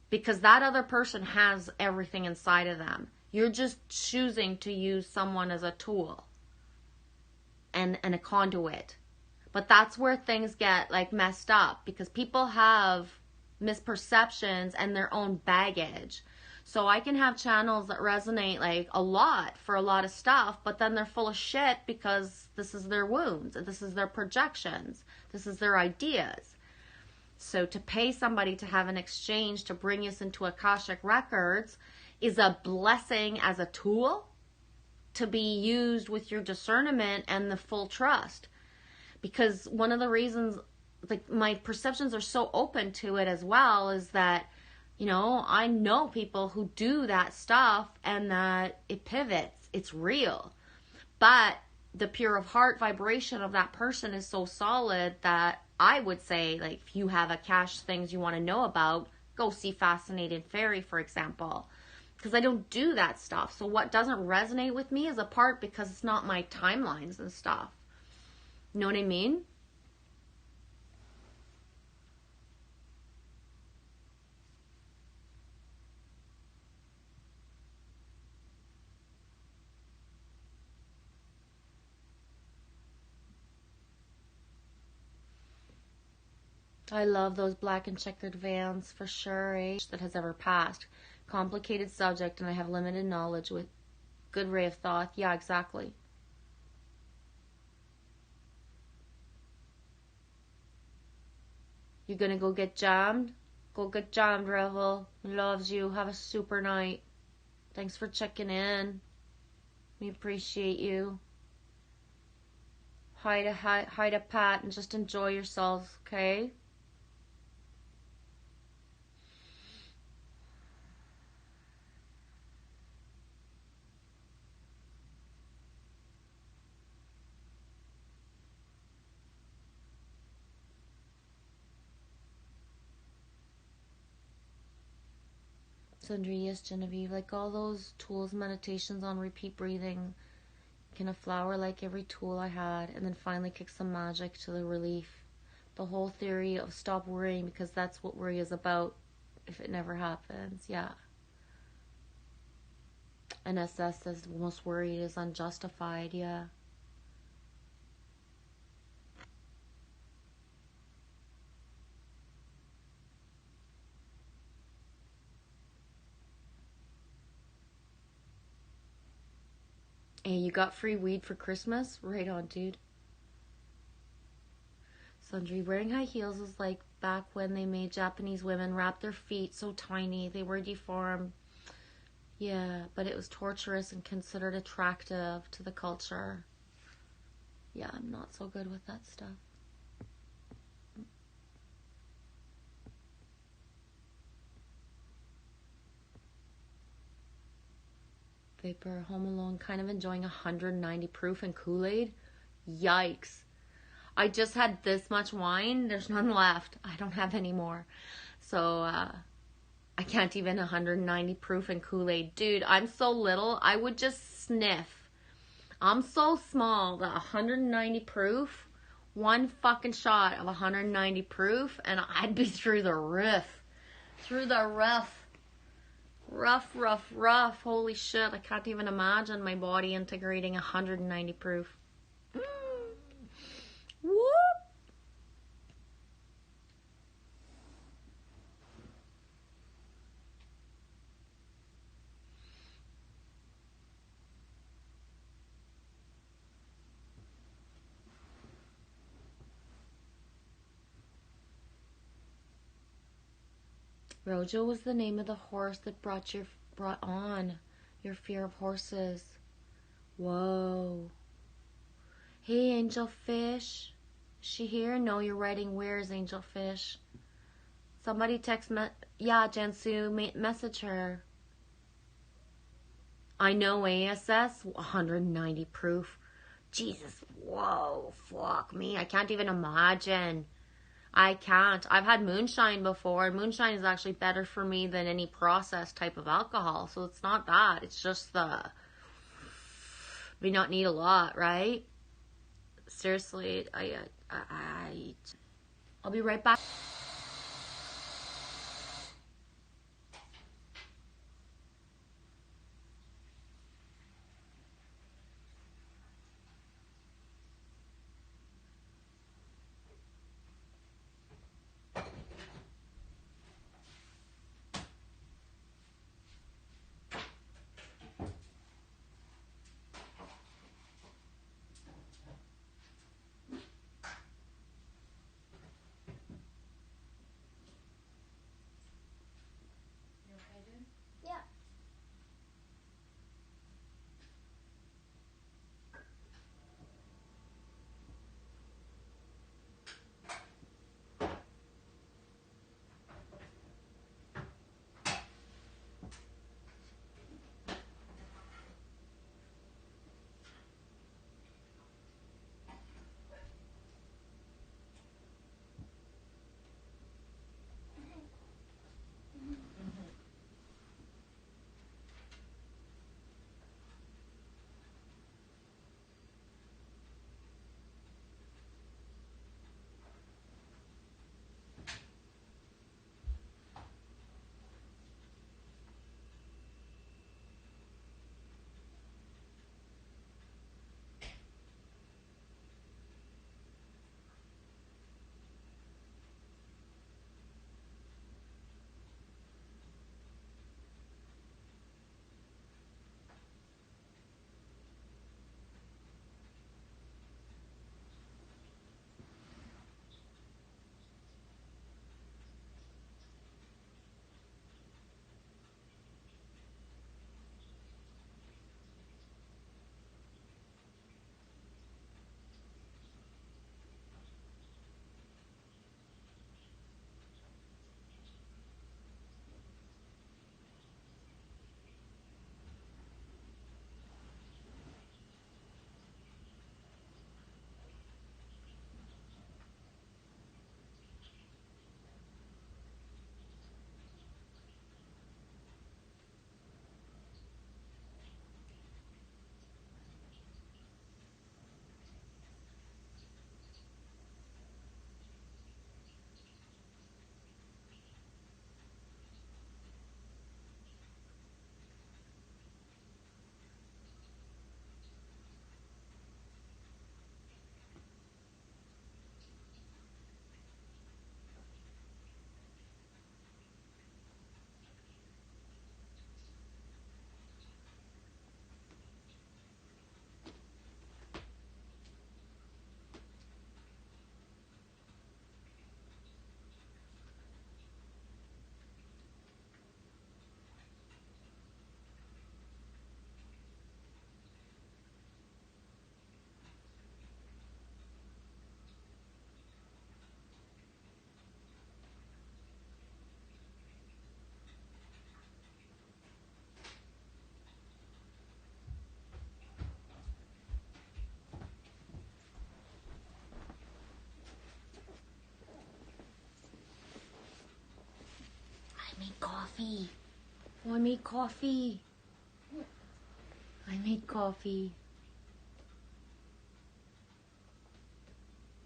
Because that other person has everything inside of them. You're just choosing to use someone as a tool. And a conduit. But that's where things get like messed up. Because people have misperceptions and their own baggage. So I can have channels that resonate like a lot for a lot of stuff, but then they're full of shit because this is their wounds, and this is their projections, this is their ideas. So to pay somebody to have an exchange to bring us into Akashic Records is a blessing as a tool to be used with your discernment and the full trust. Because one of the reasons like my perceptions are so open to it as well is that, you know, I know people who do that stuff and that it pivots. It's real. But the pure of heart vibration of that person is so solid that I would say, like, if you have Akash things you want to know about, go see Fascinated Fairy, for example. Because I don't do that stuff. So what doesn't resonate with me is a part because it's not my timelines and stuff. You know what I mean? I love those black and checkered vans for sure, eh? That has ever passed. Complicated subject and I have limited knowledge with good ray of thought. Yeah, exactly. You gonna go get jammed? Go get jammed, Revel. Loves you. Have a super night. Thanks for checking in. We appreciate you. Hi to Pat and just enjoy yourselves, okay? Sundry, yes, Genevieve. Like all those tools, meditations on repeat breathing. Can a flower like every tool I had and then finally kick some magic to the relief. The whole theory of stop worrying because that's what worry is about if it never happens. Yeah. And SS says most worried is unjustified. Yeah. Hey, you got free weed for Christmas? Right on, dude. Sundry, wearing high heels is like back when they made Japanese women wrap their feet so tiny they were deformed. Yeah, but it was torturous and considered attractive to the culture. Yeah, I'm not so good with that stuff. Vapor, Home Alone, kind of enjoying 190 proof and Kool-Aid. Yikes. I just had this much wine. There's none left. I don't have any more. So, I can't even 190 proof and Kool-Aid. Dude, I'm so little. I would just sniff. I'm so small that 190 proof, one fucking shot of 190 proof, and I'd be through the roof. Through the roof. Rough. Holy shit. I can't even imagine my body integrating 190 proof. Whoop. Rojo was the name of the horse that brought on your fear of horses. Whoa. Hey, Angelfish. Is she here? No, you're writing where's Angelfish. Somebody text me. Yeah, Jansu, message her. I know ASS, 190 proof. Jesus, whoa, fuck me. I can't even imagine. I can't. I've had moonshine before, and moonshine is actually better for me than any processed type of alcohol. So it's not that. It's just we not need a lot, right? Seriously, I'll be right back. coffee. Oh, I made coffee. I made coffee.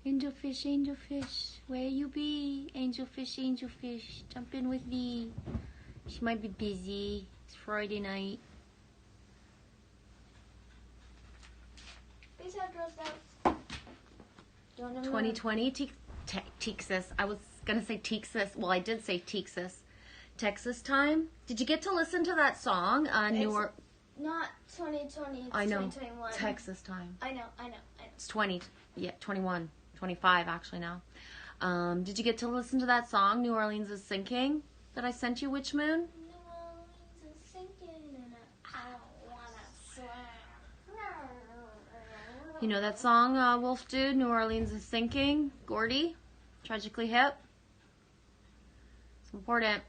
Angelfish, where you be? Angelfish, jump in with me. She might be busy. It's Friday night. These are girls out. 2020 Texas. I was gonna say Texas. Well, I did say Texas. Texas time. Did you get to listen to that song? Not 2020. It's I know. 2021. Texas time. I know. It's 20. Yeah, 21. 25 actually now. Did you get to listen to that song, New Orleans is Sinking, that I sent you, Witch Moon? New Orleans is sinking and I don't wanna swim. You know that song, Wolf Dude, New Orleans is Sinking? Gordy, Tragically Hip. It's important.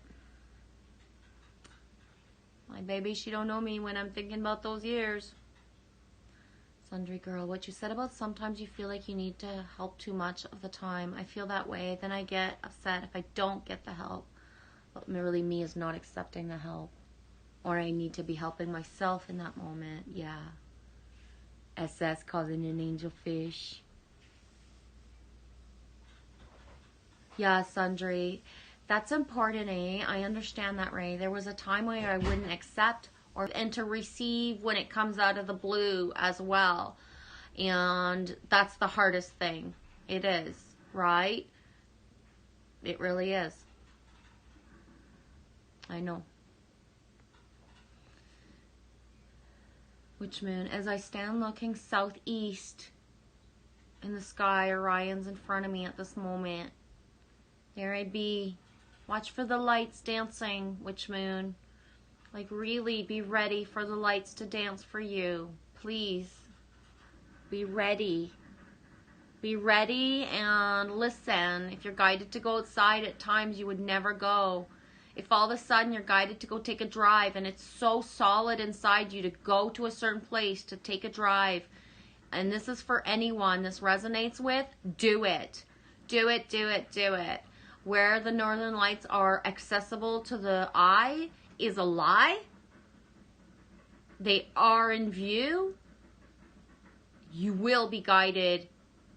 My baby, she don't know me when I'm thinking about those years. Sundry Girl, what you said about sometimes you feel like you need to help too much of the time. I feel that way. Then I get upset if I don't get the help. But really me is not accepting the help. Or I need to be helping myself in that moment. Yeah. SS causing an angelfish. Yeah, Sundry. That's important, eh? I understand that, Ray. There was a time where I wouldn't accept and to receive when it comes out of the blue as well. And that's the hardest thing. It is, right? It really is. I know. Witch Moon, as I stand looking southeast in the sky, Orion's in front of me at this moment. There I be. Watch for the lights dancing, Witch Moon. Like, really be ready for the lights to dance for you. Please. Be ready. Be ready and listen. If you're guided to go outside at times you would never go. If all of a sudden you're guided to go take a drive and it's so solid inside you to go to a certain place to take a drive, and this is for anyone this resonates with, do it. Do it, do it, do it. Where the northern lights are accessible to the eye is a lie. They are in view. You will be guided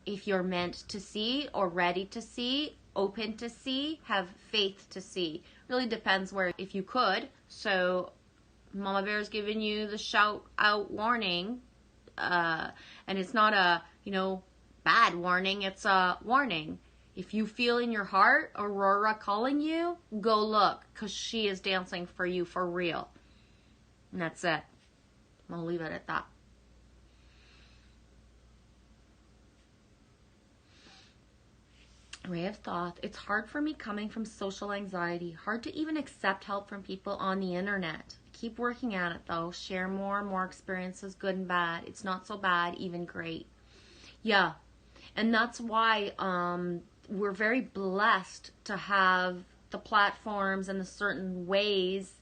if you're meant to see or ready to see, open to see, have faith to see. Really depends where, if you could. So Mama Bear's giving you the shout out warning. And it's not a, bad warning. It's a warning. If you feel in your heart Aurora calling you, go look, because she is dancing for you for real. And that's it. I'll leave it at that. Ray of Thought. It's hard for me coming from social anxiety. Hard to even accept help from people on the internet. Keep working at it though. Share more and more experiences, good and bad. It's not so bad, even great. Yeah. And that's why we're very blessed to have the platforms and the certain ways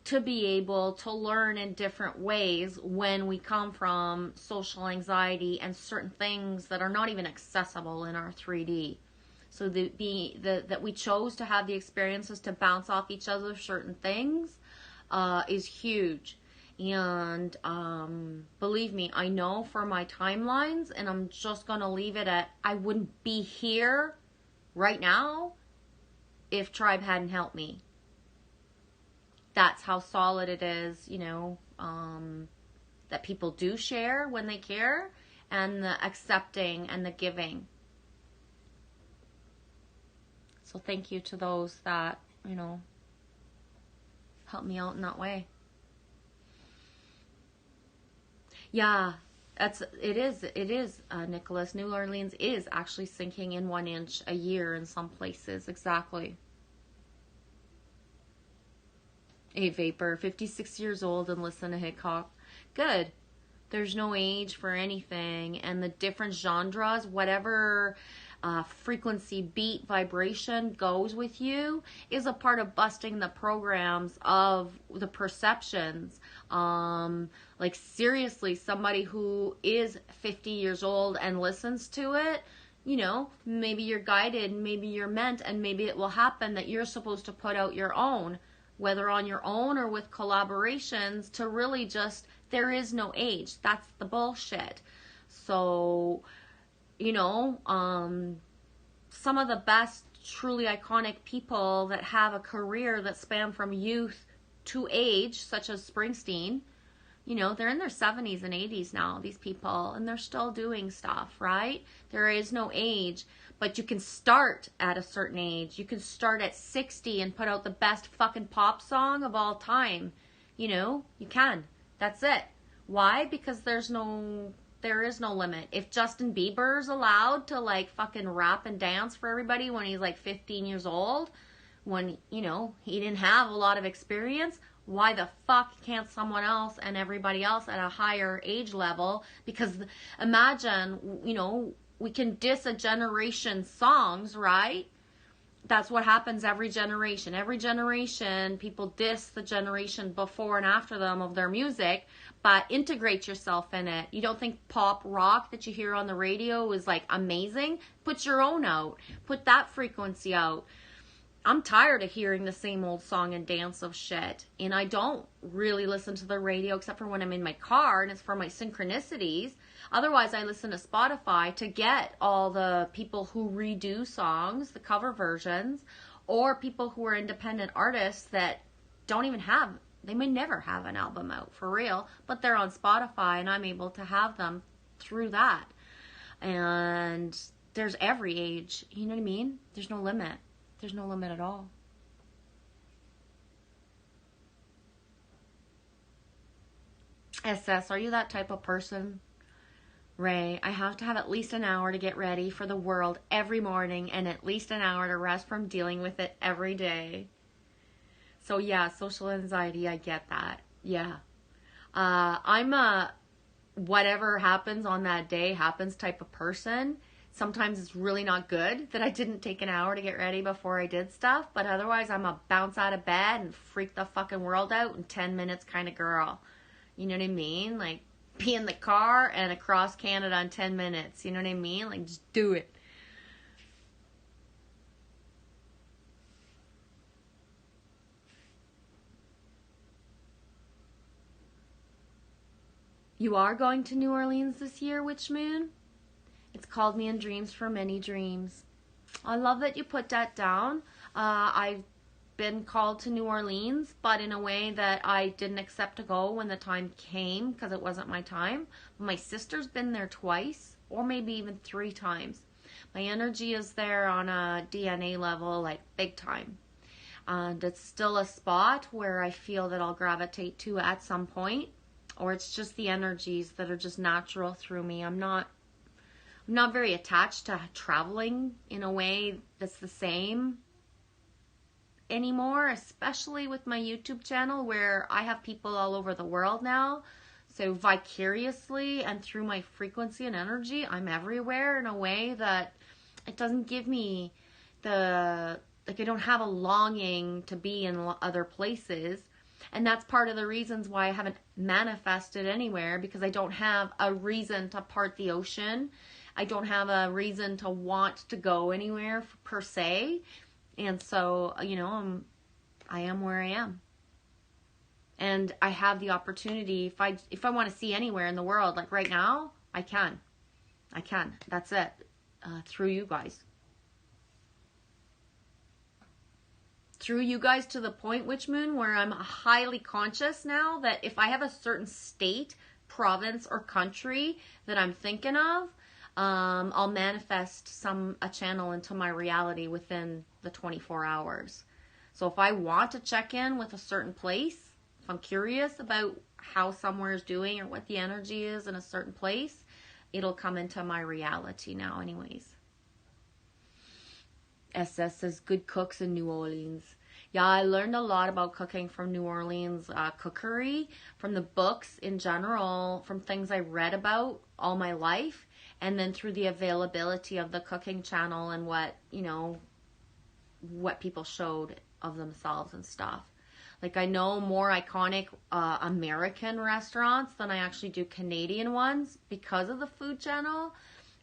to be able to learn in different ways when we come from social anxiety and certain things that are not even accessible in our 3D. So that we chose to have the experiences to bounce off each other certain things is huge. And believe me, I know for my timelines, and I'm just going to leave it at, I wouldn't be here right now if Tribe hadn't helped me. That's how solid it is, that people do share when they care, and the accepting and the giving. So thank you to those that, help me out in that way. Yeah, it is, Nicholas. New Orleans is actually sinking in 1 inch a year in some places. Exactly. A Vapor, 56 years old and listen to Hickok. Good. There's no age for anything. And the different genres, whatever frequency, beat, vibration goes with you, is a part of busting the programs of the perceptions. Like seriously, somebody who is 50 years old and listens to it, maybe you're guided, maybe you're meant, and maybe it will happen that you're supposed to put out your own. whether on your own or with collaborations, to really just, there is no age. That's the bullshit. So, you know, some of the best truly iconic people that have a career that span from youth to age, such as Springsteen, you know, they're in their 70s and 80s now, these people, and they're still doing stuff, right? There is no age, but you can start at a certain age. You can start at 60 and put out the best fucking pop song of all time. You know, you can. That's it. Why? Because there is no limit. If Justin Bieber's allowed to like fucking rap and dance for everybody when he's like 15 years old, when, you know, he didn't have a lot of experience, why the fuck can't someone else and everybody else at a higher age level? Because imagine, you know, we can diss a generation's songs, right? That's what happens every generation. Every generation, people diss the generation before and after them of their music, but integrate yourself in it. You don't think pop rock that you hear on the radio is like amazing? Put your own out. Put that frequency out. I'm tired of hearing the same old song and dance of shit. And I don't really listen to the radio except for when I'm in my car and it's for my synchronicities. Otherwise, I listen to Spotify to get all the people who redo songs, the cover versions, or people who are independent artists that don't even have, they may never have an album out for real, but they're on Spotify and I'm able to have them through that. And there's every age, you know what I mean? There's no limit. There's no limit at all. SS, are you that type of person? Ray, I have to have at least an hour to get ready for the world every morning and at least an hour to rest from dealing with it every day. So yeah, social anxiety, I get that. Yeah. I'm a whatever happens on that day happens type of person. Sometimes it's really not good that I didn't take an hour to get ready before I did stuff, but otherwise I'm a bounce out of bed and freak the fucking world out in 10 minutes kind of girl. You know what I mean? Like, be in the car and across Canada in 10 minutes. You know what I mean? Like, just do it. You are going to New Orleans this year, Witch Moon? It's called Me in Dreams for Many Dreams. I love that you put that down. I've been called to New Orleans, but in a way that I didn't accept to go when the time came because it wasn't my time. My sister's been there twice, or maybe even 3 times. My energy is there on a DNA level, like big time. And it's still a spot where I feel that I'll gravitate to at some point, or it's just the energies that are just natural through me. I'm not very attached to traveling in a way that's the same anymore, especially with my YouTube channel where I have people all over the world now. So vicariously and through my frequency and energy, I'm everywhere in a way that it doesn't give me I don't have a longing to be in other places. And that's part of the reasons why I haven't manifested anywhere, because I don't have a reason to part the ocean. I don't have a reason to want to go anywhere per se. And so, you know, I am where I am. And I have the opportunity, if I want to see anywhere in the world, like right now, I can. That's it. Through you guys. Through you guys, to the point, Witch Moon, where I'm highly conscious now that if I have a certain state, province, or country that I'm thinking of, I'll manifest a channel into my reality within the 24 hours. So if I want to check in with a certain place, if I'm curious about how somewhere is doing or what the energy is in a certain place, it'll come into my reality now anyways. SS says, good cooks in New Orleans. Yeah, I learned a lot about cooking from New Orleans cookery, from the books in general, from things I read about all my life, and then through the availability of the cooking channel and what people showed of themselves and stuff. Like, I know more iconic American restaurants than I actually do Canadian ones because of the food channel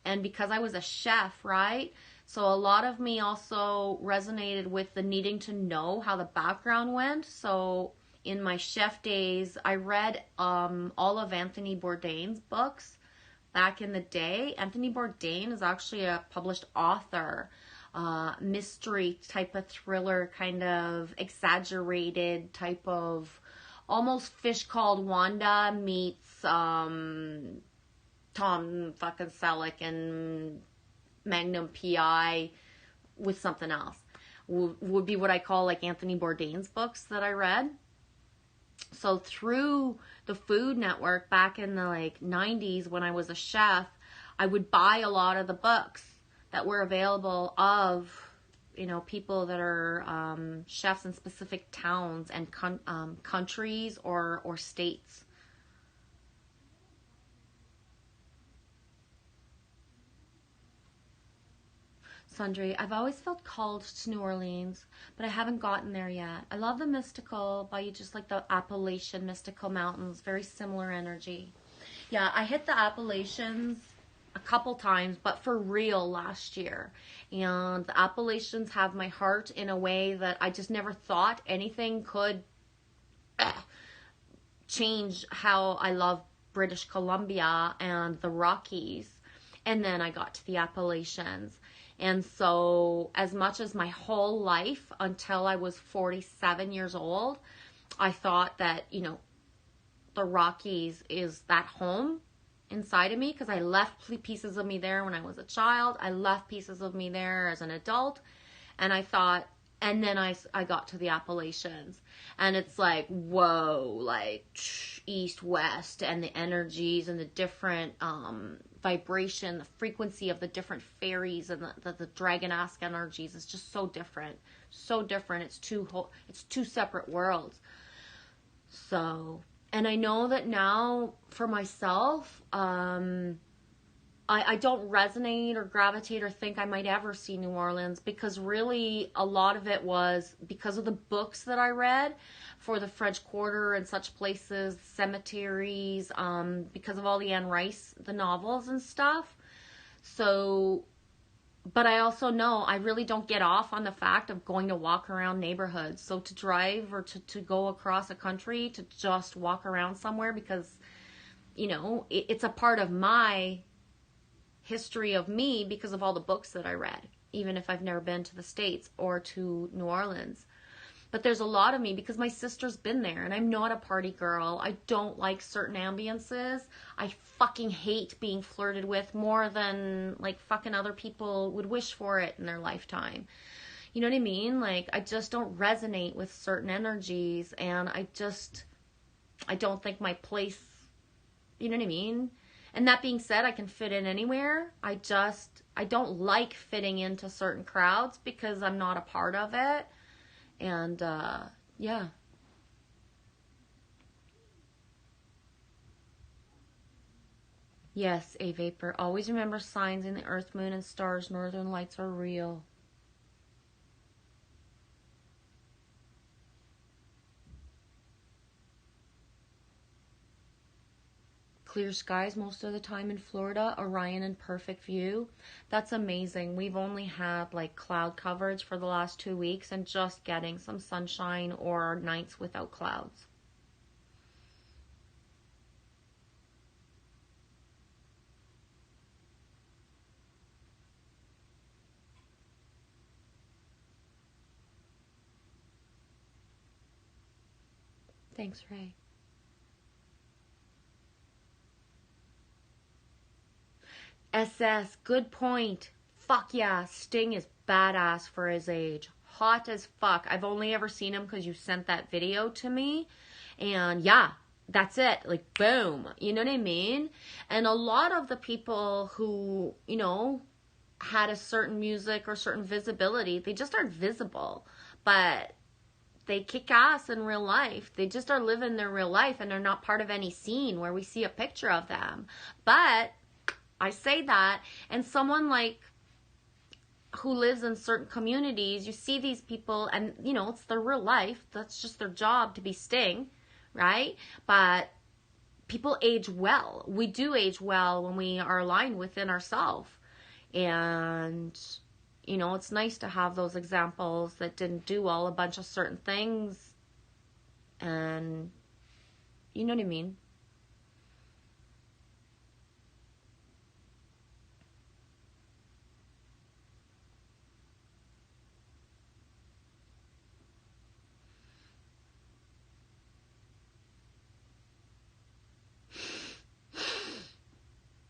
and because I was a chef, right? So a lot of me also resonated with the needing to know how the background went. So in my chef days, I read all of Anthony Bourdain's books back in the day. Anthony Bourdain is actually a published author, mystery type of thriller, kind of exaggerated type of almost Fish Called Wanda meets Tom fucking Selleck and Magnum PI with something else. Would be what I call like Anthony Bourdain's books that I read. So through the Food Network back in the like 90s when I was a chef, I would buy a lot of the books that were available of, you know, people that are chefs in specific towns and countries or states. Sundry, I've always felt called to New Orleans, but I haven't gotten there yet. I love the mystical, but you just like the Appalachian mystical mountains, very similar energy. Yeah, I hit the Appalachians a couple times, but for real last year. And the Appalachians have my heart in a way that I just never thought anything could change how I love British Columbia and the Rockies. And then I got to the Appalachians. And so as much as my whole life until I was 47 years old, I thought that, you know, the Rockies is that home inside of me because I left pieces of me there when I was a child. I left pieces of me there as an adult. And I thought, and then I got to the Appalachians and it's like, whoa, like east, west, and the energies and the different vibration, the frequency of the different fairies and the dragon-esque energies is just so different. So different. It's two separate worlds. So, and I know that now for myself, I don't resonate or gravitate or think I might ever see New Orleans because really a lot of it was because of the books that I read for the French Quarter and such places, cemeteries, because of all the Anne Rice, the novels and stuff. So, but I also know I really don't get off on the fact of going to walk around neighborhoods. So to drive or to go across a country to just walk around somewhere because, you know, it's a part of my history of me because of all the books that I read, even if I've never been to the States or to New Orleans. But there's a lot of me because my sister's been there and I'm not a party girl. I don't like certain ambiances. I fucking hate being flirted with more than like fucking other people would wish for it in their lifetime. You know what I mean? Like I just don't resonate with certain energies and I don't think my place, you know what I mean? And that being said, I can fit in anywhere. I don't like fitting into certain crowds because I'm not a part of it. And, yeah. Yes, A Vapor. Always remember signs in the earth, moon, and stars. Northern lights are real. Clear skies most of the time in Florida. Orion in perfect view. That's amazing. We've only had like cloud coverage for the last 2 weeks and just getting some sunshine or nights without clouds. Thanks, Ray. SS, good point. Fuck yeah, Sting is badass for his age. Hot as fuck. I've only ever seen him because you sent that video to me. And yeah, that's it. Like, boom. You know what I mean? And a lot of the people who, you know, had a certain music or certain visibility, they just aren't visible. But they kick ass in real life. They just are living their real life and they're not part of any scene where we see a picture of them. But I say that, and someone like who lives in certain communities, you see these people and, you know, it's their real life. That's just their job to be Sting, right? But people age well. We do age well when we are aligned within ourselves. And you know, it's nice to have those examples that didn't do all a bunch of certain things, and you know what I mean.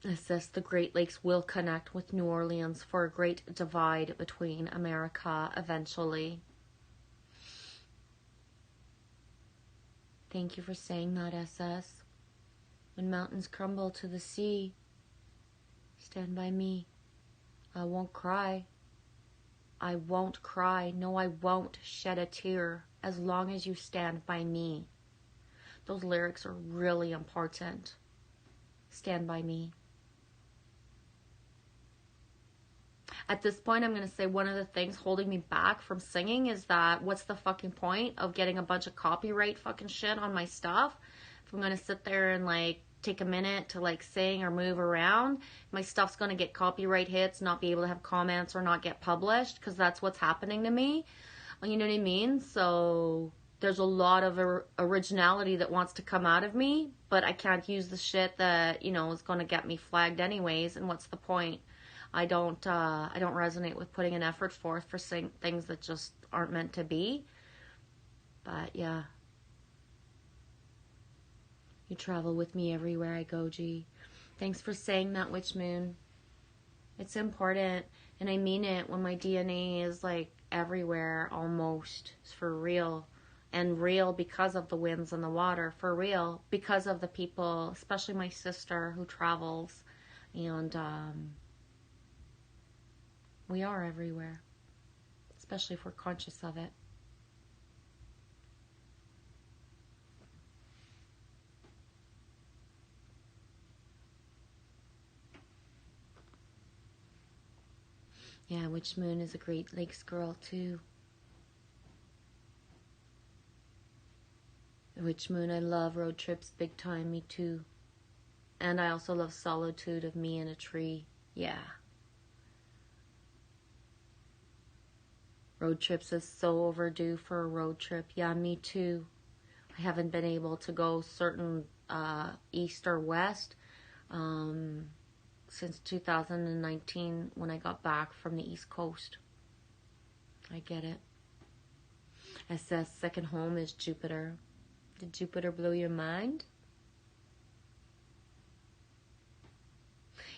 It says the Great Lakes will connect with New Orleans for a great divide between America eventually. Thank you for saying that, SS. When mountains crumble to the sea, stand by me. I won't cry. I won't cry. No, I won't shed a tear as long as you stand by me. Those lyrics are really important. Stand by me. At this point, I'm going to say one of the things holding me back from singing is that what's the fucking point of getting a bunch of copyright fucking shit on my stuff? If I'm going to sit there and like take a minute to like sing or move around, my stuff's going to get copyright hits, not be able to have comments or not get published, because that's what's happening to me. You know what I mean? So there's a lot of originality that wants to come out of me, but I can't use the shit that, you know, is going to get me flagged anyways. And what's the point? I don't resonate with putting an effort forth for things that just aren't meant to be. But yeah. You travel with me everywhere I go, G. Thanks for saying that, Witch Moon. It's important, and I mean it when my DNA is like everywhere almost. It's for real. And real because of the winds and the water. For real. Because of the people, especially my sister who travels. And we are everywhere, especially if we're conscious of it. Yeah, Witch Moon is a Great Lakes girl too. Witch Moon, I love road trips big time, me too. And I also love solitude of me in a tree. Yeah. Road trips is so overdue for a road trip. Yeah, me too. I haven't been able to go certain east or west since 2019 when I got back from the East Coast. I get it. It says second home is Jupiter. Did Jupiter blow your mind?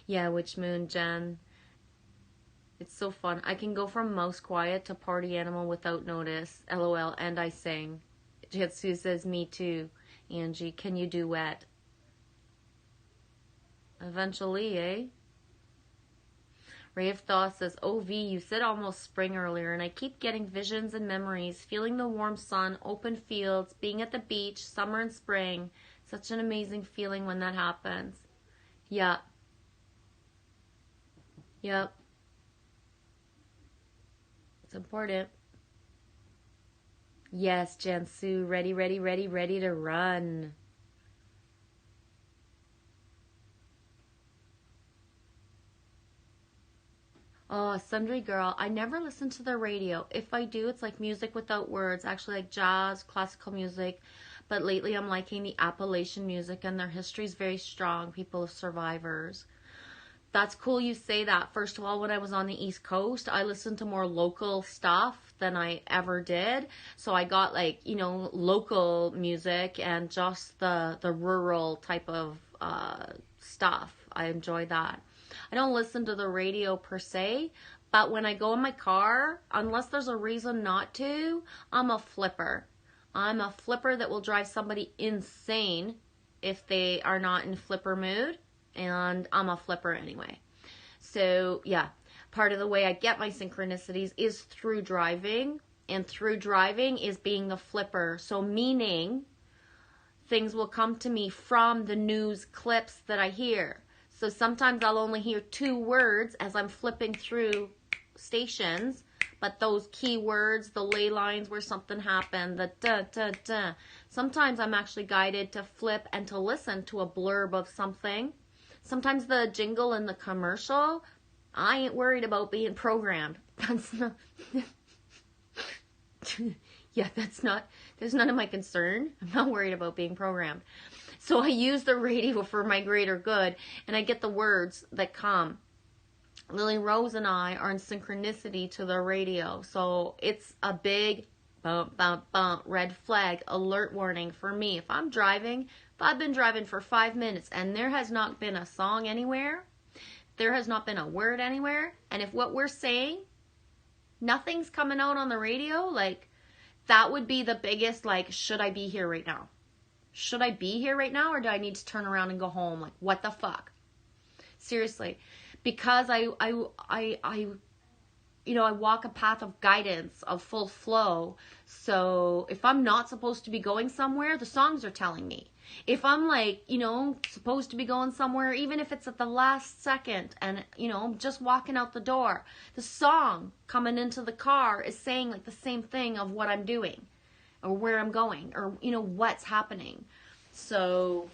Yeah, Witch Moon, Jen. It's so fun. I can go from mouse quiet to party animal without notice. LOL. And I sing. Jitsu says, me too. Angie, can you duet? Eventually, eh? Ray of Thought says, oh, V, you said almost spring earlier, and I keep getting visions and memories, feeling the warm sun, open fields, being at the beach, summer and spring. Such an amazing feeling when that happens. Yep. Yep. It's important. Yes, Jansu, ready, ready, ready, ready to run. Oh, Sundry Girl, I never listen to the radio. If I do, it's like music without words, actually like jazz, classical music. But lately I'm liking the Appalachian music, and their history is very strong, people of survivors. That's cool you say that. First of all, when I was on the East Coast, I listened to more local stuff than I ever did. So I got like, you know, local music and just the rural type of stuff. I enjoy that. I don't listen to the radio per se, but when I go in my car, unless there's a reason not to, I'm a flipper. I'm a flipper that will drive somebody insane if they are not in flipper mood. And I'm a flipper anyway. So yeah, part of the way I get my synchronicities is through driving, and through driving is being the flipper. So meaning things will come to me from the news clips that I hear. So sometimes I'll only hear 2 words as I'm flipping through stations, but those key words, the ley lines where something happened, the da. Sometimes I'm actually guided to flip and to listen to a blurb of something. Sometimes the jingle in the commercial, I ain't worried about being programmed. That's not, yeah, that's none of my concern. I'm not worried about being programmed. So I use the radio for my greater good, and I get the words that come. Lily Rose and I are in synchronicity to the radio. So it's a big bump, bump, bump, red flag, alert warning for me. If I'm driving, if I've been driving for 5 minutes and there has not been a song anywhere, there has not been a word anywhere, and if what we're saying, nothing's coming out on the radio, like, that would be the biggest, like, should I be here right now? Should I be here right now, or do I need to turn around and go home? Like, what the fuck? Seriously. Because I walk a path of guidance, of full flow. So if I'm not supposed to be going somewhere, the songs are telling me. If I'm like, supposed to be going somewhere, even if it's at the last second and, I'm just walking out the door, the song coming into the car is saying like the same thing of what I'm doing or where I'm going or, what's happening. So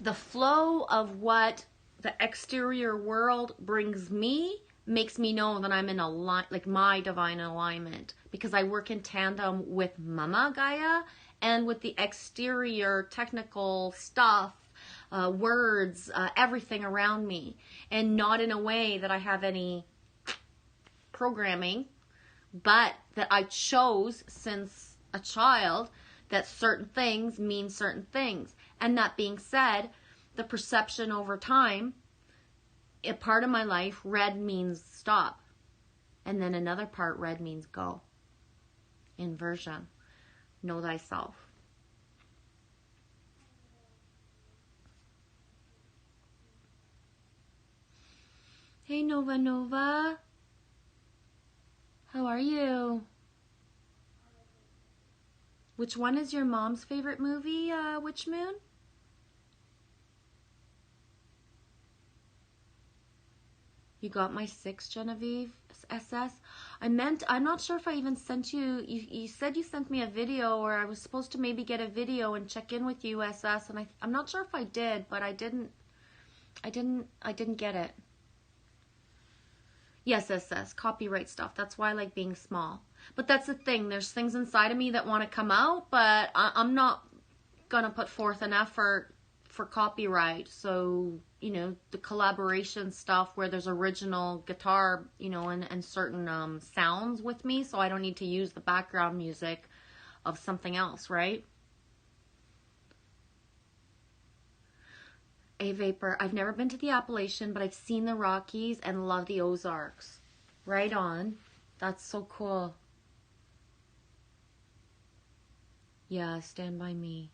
the flow of what the exterior world brings me makes me know that I'm in my divine alignment, because I work in tandem with Mama Gaia and with the exterior technical stuff, words, everything around me, and not in a way that I have any programming, but that I chose since a child that certain things mean certain things. And that being said, the perception over time, a part of my life, red means stop. And then another part, red means go. Inversion. Know thyself. Hey, Nova Nova. How are you? Which one is your mom's favorite movie, Witch Moon? You got my 6, Genevieve SS. I'm not sure if I even sent you, you said you sent me a video, or I was supposed to maybe get a video and check in with you, SS, and I'm not sure if I did, but I didn't get it. Yes, SS, copyright stuff. That's why I like being small. But that's the thing. There's things inside of me that want to come out, but I'm not going to put forth an effort for copyright. So, the collaboration stuff where there's original guitar, and certain sounds with me, so I don't need to use the background music of something else, right? A Vapor, I've never been to the Appalachian, but I've seen the Rockies and love the Ozarks. Right on. That's so cool. Yeah, Stand By Me.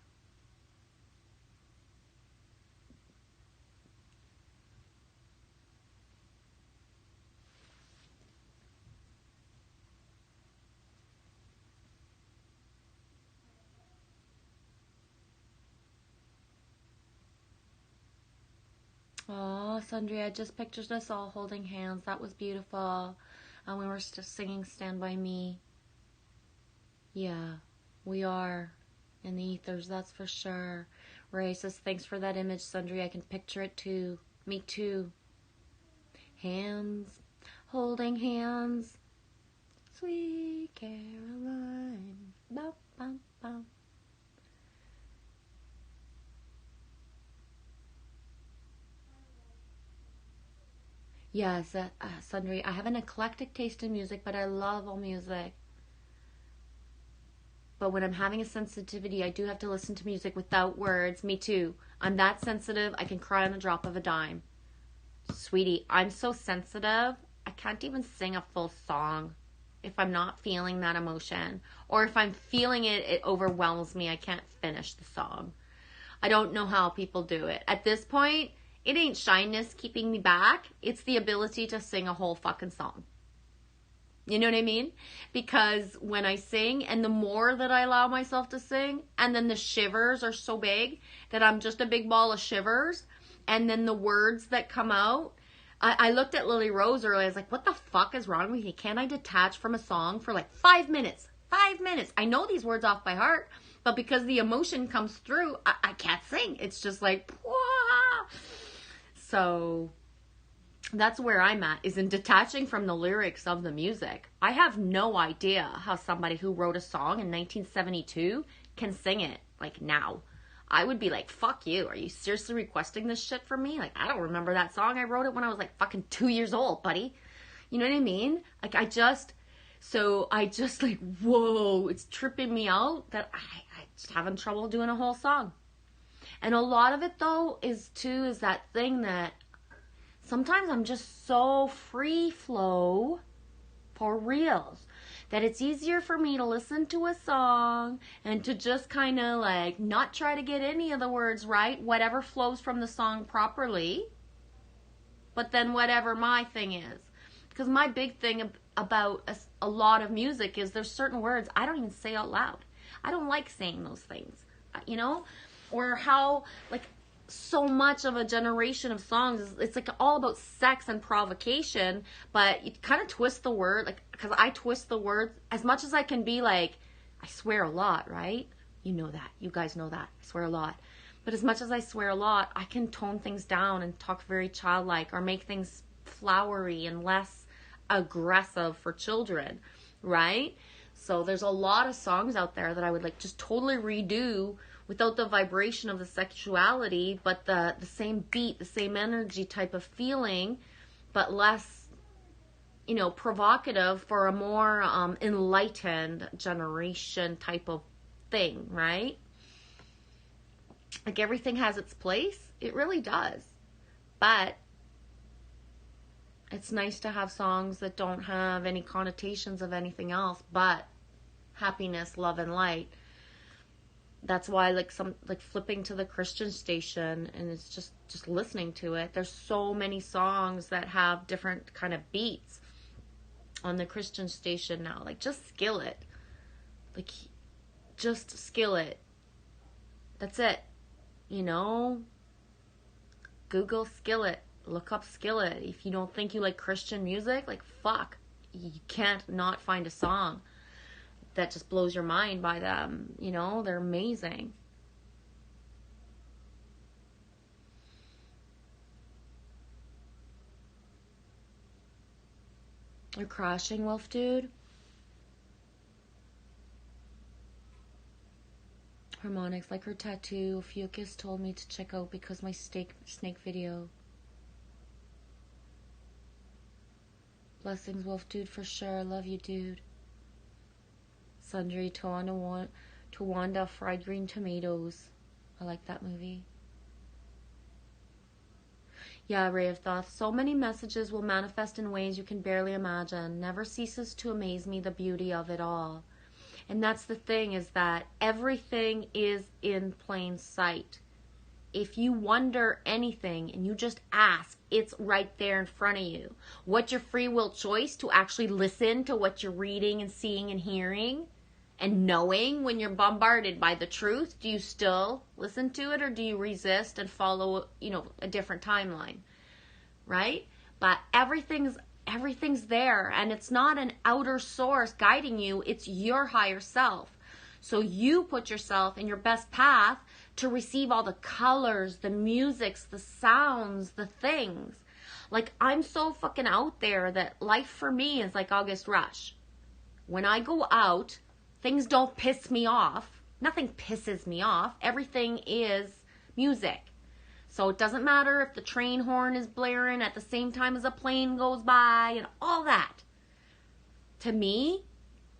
Oh, Sundry, I just pictured us all holding hands. That was beautiful. And we were just singing Stand By Me. Yeah, we are in the ethers, that's for sure. Ray says, thanks for that image, Sundry. I can picture it too. Me too. Hands, holding hands. Sweet Caroline. Bow, bow, bow. Yes, Sundry, I have an eclectic taste in music, but I love all music. But when I'm having a sensitivity, I do have to listen to music without words. Me too. I'm that sensitive, I can cry on the drop of a dime. Sweetie, I'm so sensitive, I can't even sing a full song if I'm not feeling that emotion. Or if I'm feeling it, it overwhelms me. I can't finish the song. I don't know how people do it. At this point, it ain't shyness keeping me back. It's the ability to sing a whole fucking song. You know what I mean? Because when I sing, and the more that I allow myself to sing, and then the shivers are so big that I'm just a big ball of shivers, and then the words that come out, I looked at Lily Rose earlier. I was like, what the fuck is wrong with me? Can't I detach from a song for like 5 minutes? 5 minutes. I know these words off by heart, but because the emotion comes through, I can't sing. It's just like, wah! So That's where I'm at, is in detaching from the lyrics of the music. I have no idea how somebody who wrote a song in 1972 can sing it like now. I would be like, fuck you. Are you seriously requesting this shit from me? Like, I don't remember that song. I wrote it when I was like fucking 2 years old, buddy. You know what I mean? Like, I just like, whoa, it's tripping me out that I just having trouble doing a whole song. And a lot of it though is that thing that sometimes I'm just so free flow for reals that it's easier for me to listen to a song and to just kind of like not try to get any of the words right, whatever flows from the song properly, but then whatever my thing is. Because my big thing about a lot of music is there's certain words I don't even say out loud. I don't like saying those things, you know? Or how, like, so much of a generation of songs, it's like all about sex and provocation, but you kind of twist the word, like, because I twist the words as much as I can be like, I swear a lot, right? You know that. You guys know that. I swear a lot. But as much as I swear a lot, I can tone things down and talk very childlike or make things flowery and less aggressive for children, right? So there's a lot of songs out there that I would like just totally redo without the vibration of the sexuality, but the same beat, the same energy type of feeling, but less, you know, provocative for a more enlightened generation type of thing, right? Like, everything has its place. It really does. But it's nice to have songs that don't have any connotations of anything else but happiness, love, and light. That's why, like, flipping to the Christian station and it's just listening to it. There's so many songs that have different kind of beats on the Christian station now. Like, just skill it. Like, just skill it. That's it. You know? Google Skillet. Look up Skillet. If you don't think you like Christian music, like, fuck. You can't not find a song that just blows your mind by them. You know, they're amazing. You're crashing, Wolf Dude. Harmonics, like her tattoo. Fucus told me to check out because my snake video. Blessings, Wolf Dude, for sure. Love you, dude. Sundry Tawanda fried green tomatoes. I like that movie. Yeah, Ray of Thoth. So many messages will manifest in ways you can barely imagine. Never ceases to amaze me the beauty of it all. And that's the thing, is that everything is in plain sight. If you wonder anything and you just ask, it's right there in front of you. What's your free will choice? To actually listen to what you're reading and seeing and hearing and knowing when you're bombarded by the truth? Do you still listen to it, or do you resist and follow, you know, a different timeline? Right? But everything's there, and it's not an outer source guiding you. It's your higher self. So you put yourself in your best path to receive all the colors, the musics, the sounds, the things. Like, I'm so fucking out there that life for me is like August Rush. When I go out, things don't piss me off. Nothing pisses me off. Everything is music. So it doesn't matter if the train horn is blaring at the same time as a plane goes by and all that. To me,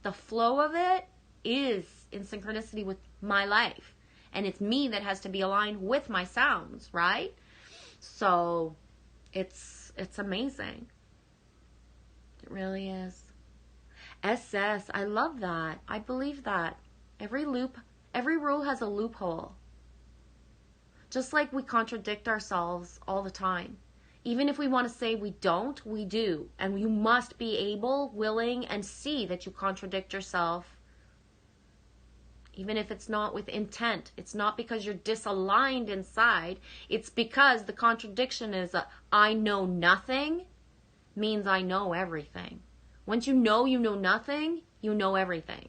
the flow of it is in synchronicity with my life. And it's me that has to be aligned with my sounds, right? So it's amazing. It really is. SS, I love that. I believe that. Every rule has a loophole. Just like we contradict ourselves all the time. Even if we want to say we don't, we do. And you must be able, willing, and see that you contradict yourself. Even if it's not with intent. It's not because you're disaligned inside. It's because the contradiction is I know nothing means I know everything. Once you know nothing, you know everything.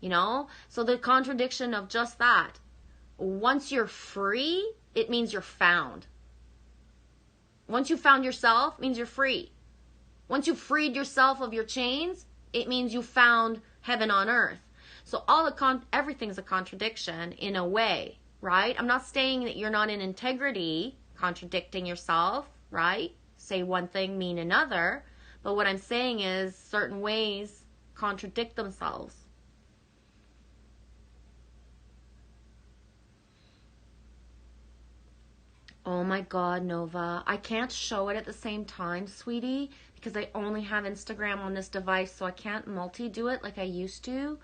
You know? So the contradiction of just that. Once you're free, it means you're found. Once you found yourself, it means you're free. Once you freed yourself of your chains, it means you found heaven on earth. So everything's a contradiction in a way, right? I'm not saying that you're not in integrity, contradicting yourself, right? Say one thing, mean another. But what I'm saying is certain ways contradict themselves. Oh my God, Nova. I can't show it at the same time, sweetie, because I only have Instagram on this device, so I can't multi-do it like I used to.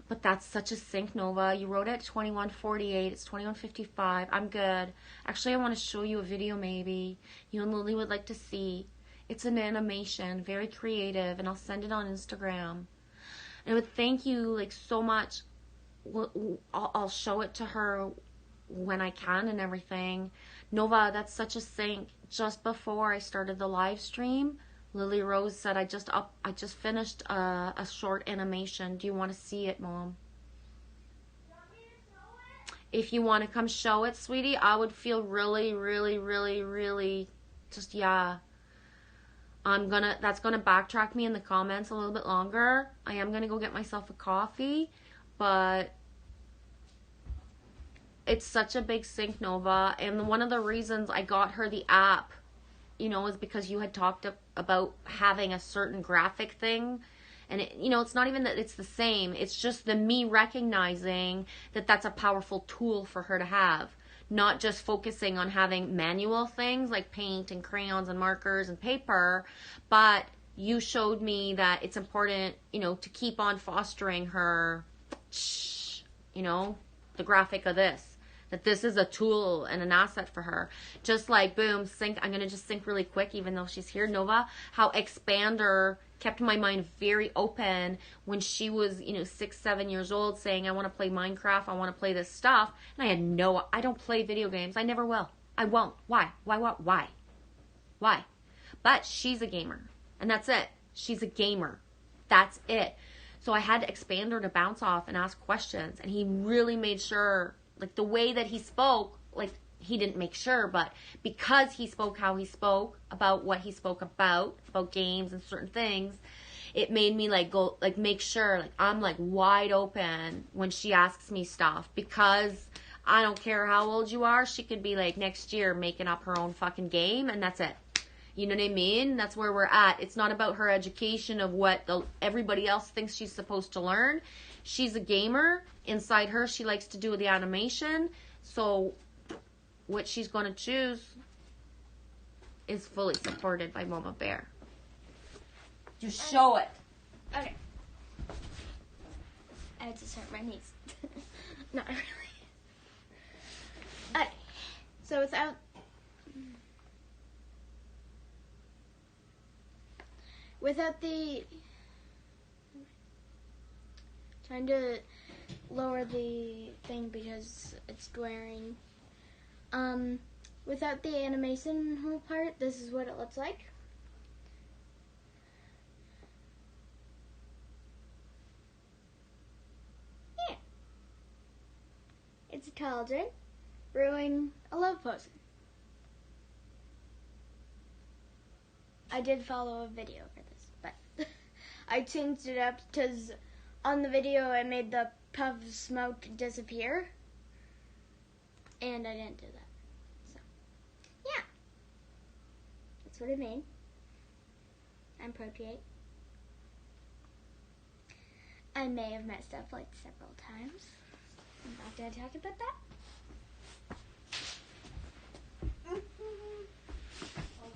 But that's such a sync, Nova. You wrote it at 21:48. It's 21:55. I'm good. Actually, I want to show you a video maybe you and Lily would like to see. It's an animation, very creative, and I'll send it on Instagram. And I would thank you like so much. I'll show it to her when I can and everything. Nova, that's such a sync. Just before I started the live stream, Lily Rose said, I just finished a short animation. Do you want to see it, Mom? If you want to come show it, sweetie, I would feel really, really, really, really just, yeah. That's gonna backtrack me in the comments a little bit longer. I am gonna go get myself a coffee, but it's such a big sync, Nova. And one of the reasons I got her the app, is because you had talked about having a certain graphic thing. And, it's not even that it's the same. It's just me recognizing that that's a powerful tool for her to have. Not just focusing on having manual things like paint and crayons and markers and paper, but you showed me that it's important, to keep on fostering her, the graphic of this. That this is a tool and an asset for her. Just like, boom, sync. I'm going to just sync really quick, even though she's here. Nova, how Expander kept my mind very open when she was, 6, 7 years old saying, I want to play Minecraft. I want to play this stuff. And I don't play video games. I never will. I won't. Why? Why? But she's a gamer. And that's it. She's a gamer. That's it. So I had Expander to bounce off and ask questions. And he really made sure, like the way that he spoke, like he didn't make sure, but because he spoke how he spoke, about what he spoke about games and certain things, it made me make sure, I'm wide open when she asks me stuff, because I don't care how old you are, she could be next year making up her own fucking game, and that's it. You know what I mean? That's where we're at. It's not about her education of what everybody else thinks she's supposed to learn. She's a gamer. Inside her, she likes to do the animation. So what she's going to choose is fully supported by Mama Bear. Just show it. Okay. I had to start my knees. Not really. Okay. So without the... Trying to lower the thing because it's glaring. Without the animation whole part, this is what it looks like. Yeah. It's a cauldron brewing a love potion. I did follow a video for this, but I changed it up because on the video I made the puff of smoke disappear, and I didn't do that. So, yeah. That's what I made. I'm Procreate. I may have messed up several times. I'm not going to talk about that. Well,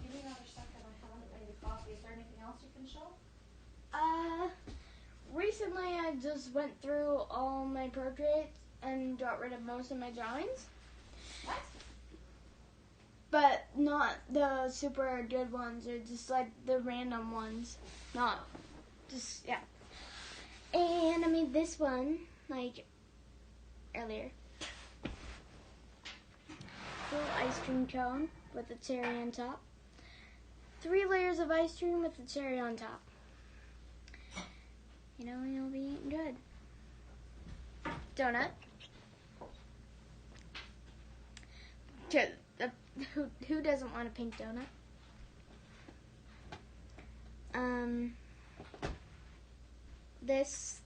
give me another second. I haven't made a coffee. Is there anything else you can show? Recently I just went through all my Procreates and got rid of most of my drawings. What? But not the super good ones, or just the random ones. Not just, yeah. And I made this one, earlier. Little ice cream cone with a cherry on top. 3 layers of ice cream with a cherry on top. You'll be eating good. Donut. Who doesn't want a pink donut? This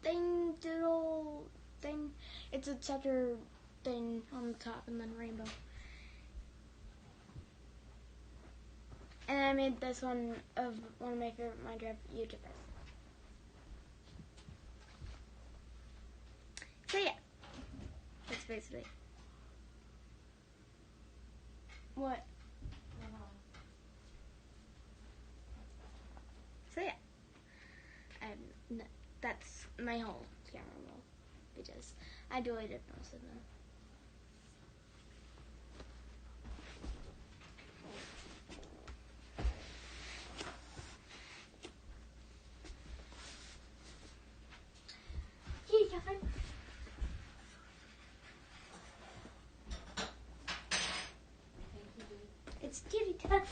doodle thing. It's a scepter thing on the top and then rainbow. And I made this one of one of my favorite Minecraft YouTubers. So yeah, that's basically what. So yeah, that's my whole camera roll because I deleted most of them. Kitty time. It's kitty time.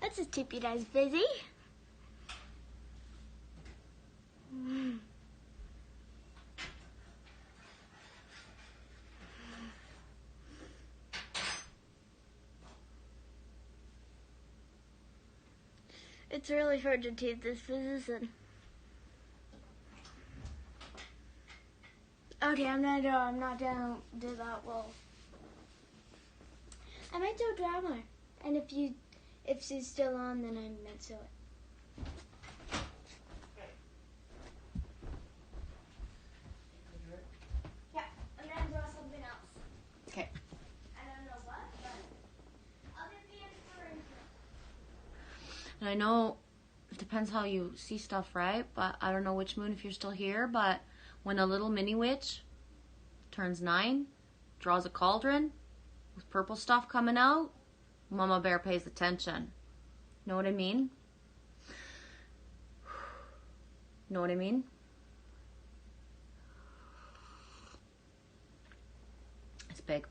That's a tippy that's busy. It's really hard to take this position. Okay, I'm not gonna do that well. I might do a drama, and if she's still on, then I might do it. Yeah, I'm gonna draw something else. Okay. I don't know what, but I'll get the inspiration. And I know it depends how you see stuff, right? But I don't know which moon if you're still here, but when a little mini witch turns 9, draws a cauldron with purple stuff coming out, Mama Bear pays attention. Know what I mean? Know what I mean? It's big.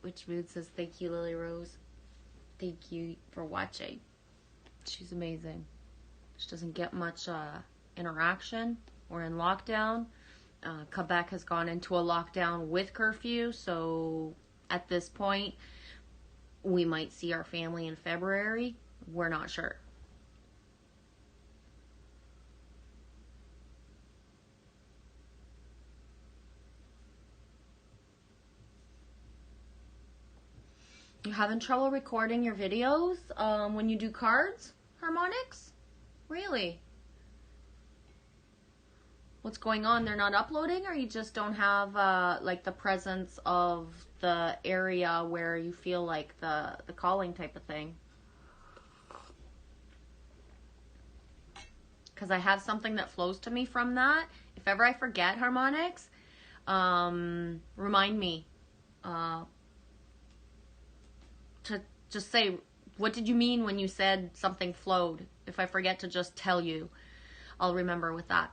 Which Mood says, thank you, Lily Rose. Thank you for watching. She's amazing. She doesn't get much interaction. We're in lockdown. Quebec has gone into a lockdown with curfew, so at this point, we might see our family in February. We're not sure. You having trouble recording your videos when you do cards, Harmonics? Really? What's going on? They're not uploading, or you just don't have like the presence of the area where you feel like the calling type of thing? Because I have something that flows to me from that. If ever I forget, Harmonics, remind me to just say, what did you mean when you said something flowed? If I forget to just tell you, I'll remember with that.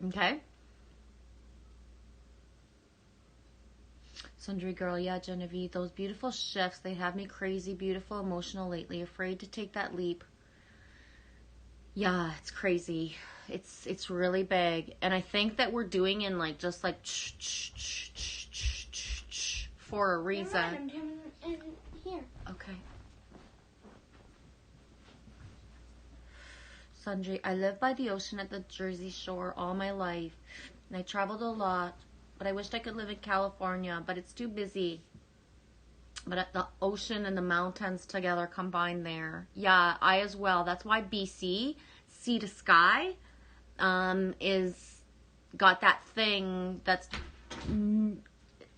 Okay? Sundry Girl, yeah, Genevieve, those beautiful shifts, they have me crazy, beautiful, emotional lately, afraid to take that leap. Yeah, it's crazy. It's really big. And I think that we're doing in like, just like, for a reason. I'm in here. Okay. Sundry, I live by the ocean at the Jersey Shore all my life, and I traveled a lot, but I wished I could live in California, but it's too busy. But at the ocean and the mountains together combined there. Yeah, I as well. That's why BC, sea to sky, is got that thing that's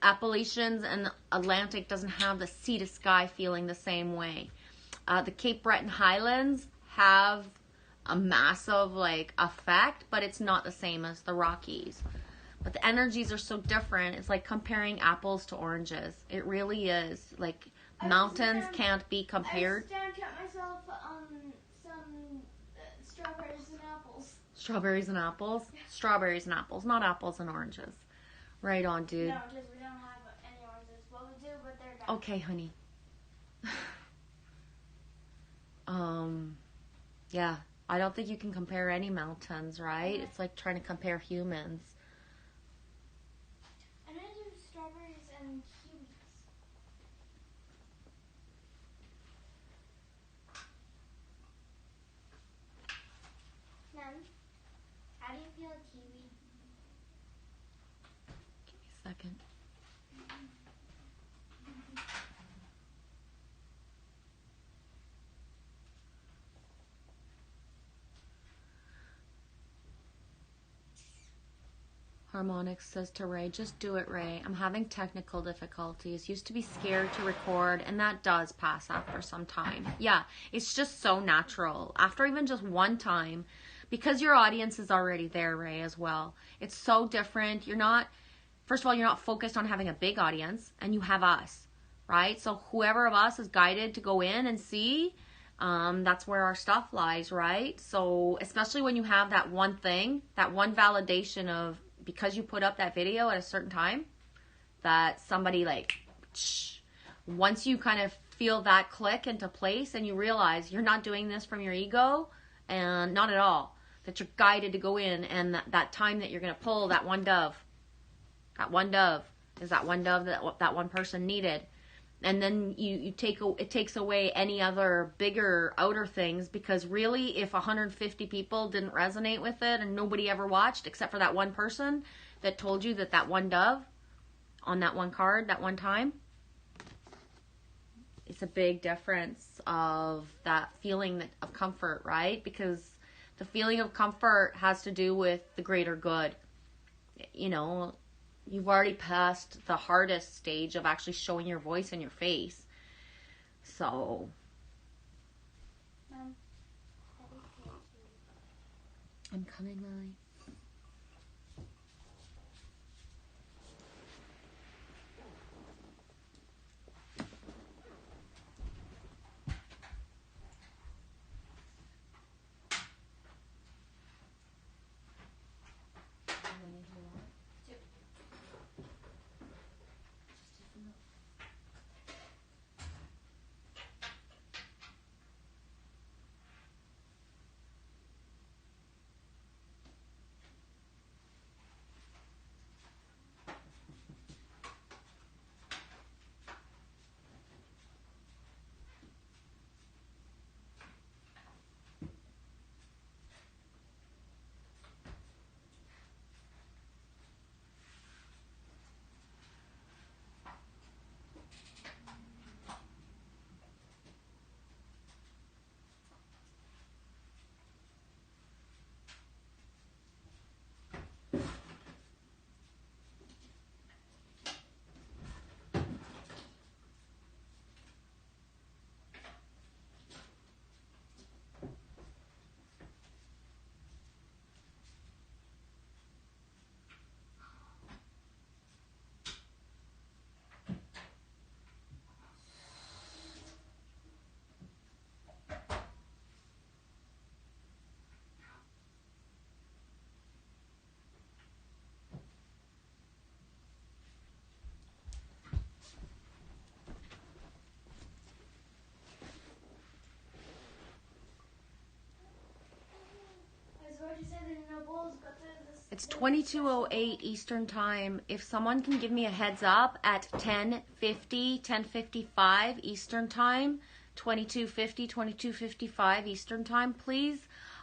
Appalachians and Atlantic doesn't have the sea to sky feeling the same way. The Cape Breton Highlands have a massive like effect, but it's not the same as the Rockies. But the energies are so different. It's like comparing apples to oranges. It really is. Like mountains can't be compared. I just got myself some strawberries and apples. Strawberries and apples? Strawberries and apples, not apples and oranges. Right on, dude. No, because we don't have any oranges. Well, we do, but they're Okay, honey. Yeah, I don't think you can compare any mountains, right? It's like trying to compare humans. I'm gonna do strawberries and kiwis. Mom, how do you peel a kiwi? Give me a second. Harmonics says to Ray, just do it, Ray. I'm having technical difficulties. Used to be scared to record, and that does pass after some time. Yeah, it's just so natural. After even just one time, because your audience is already there, Ray, as well. It's so different. First of all, you're not focused on having a big audience, and you have us, right? So whoever of us is guided to go in and see, that's where our stuff lies, right? So especially when you have that one thing, that one validation of, because you put up that video at a certain time, that somebody once you kind of feel that click into place and you realize you're not doing this from your ego, and not at all, that you're guided to go in, and that time that you're going to pull that one dove is that one dove that one person needed. And then it takes away any other bigger outer things, because really, if 150 people didn't resonate with it and nobody ever watched except for that one person that told you that one dove on that one card that one time, it's a big difference of that feeling of comfort, right? Because the feeling of comfort has to do with the greater good. You know, you've already passed the hardest stage of actually showing your voice and your face. So, Mom, I'm coming, Lily. It's 22:08 Eastern Time. If someone can give me a heads up at 10:50, 10:55 Eastern Time, 22:50, 22:55 Eastern Time, please.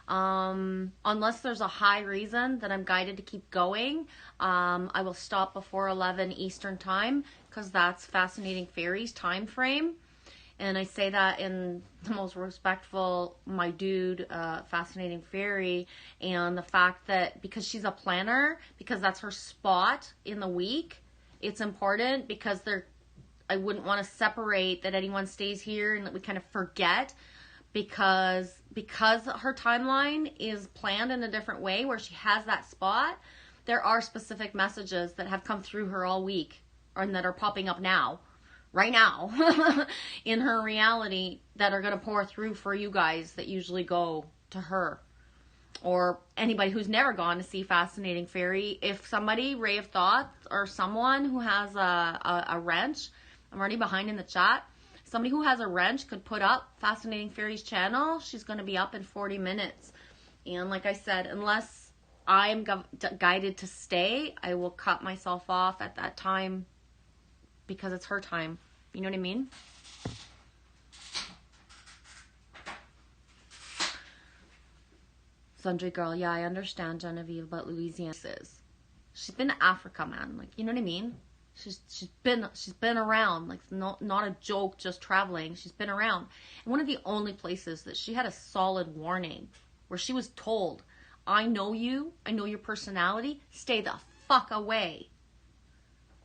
Unless there's a high reason that I'm guided to keep going, I will stop before 11 Eastern Time, because that's Fascinating Fairies time frame. And I say that in the most respectful, my dude, Fascinating Fairy, and the fact that because she's a planner, because that's her spot in the week, it's important, because I wouldn't want to separate that anyone stays here and that we kind of forget, because her timeline is planned in a different way where she has that spot. There are specific messages that have come through her all week, and that are popping up now. Right now in her reality, that are going to pour through for you guys that usually go to her, or anybody who's never gone to see Fascinating Fairy. If somebody, Ray of Thought, or someone who has a wrench I'm already behind in the chat. Somebody who has a wrench could put up Fascinating Fairies channel. She's going to be up in 40 minutes. And like I said, unless I am guided to stay, I will cut myself off at that time because it's her time. You know what I mean? Sundry girl, yeah, I understand, Genevieve, about Louisiana. She's been to Africa, man. Like, you know what I mean? She's been around. Like, not a joke, just traveling. She's been around. And one of the only places that she had a solid warning, where she was told, I know you, I know your personality, stay the fuck away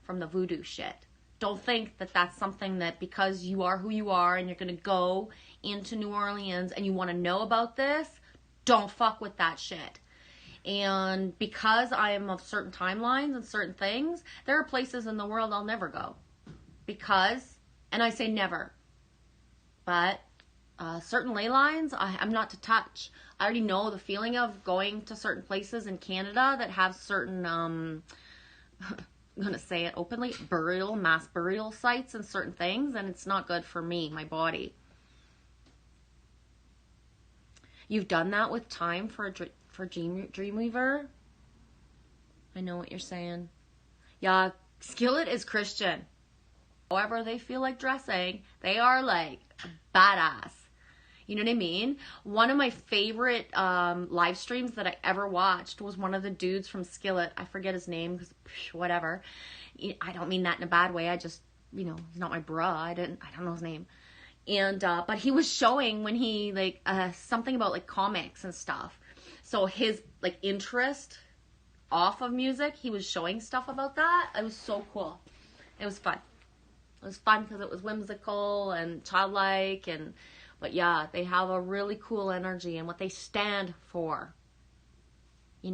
from the voodoo shit. Don't think that that's something that because you are who you are and you're going to go into New Orleans and you want to know about this, don't fuck with that shit. And because I am of certain timelines and certain things, there are places in the world I'll never go. Because, and I say never, but certain ley lines I'm not to touch. I already know the feeling of going to certain places in Canada that have certain, I'm going to say it openly, mass burial sites and certain things, and it's not good for me, my body. You've done that with time for Dreamweaver? I know what you're saying. Yeah, Skillet is Christian. However they feel like dressing, they are like badass. You know what I mean? One of my favorite live streams that I ever watched was one of the dudes from Skillet. I forget his name because whatever. I don't mean that in a bad way. I just, he's not my bruh. I don't know his name. And but he was showing when he like something about like comics and stuff. So his like interest off of music, he was showing stuff about that. It was so cool. It was fun. It was fun because it was whimsical and childlike, but yeah, they have a really cool energy and what they stand for. You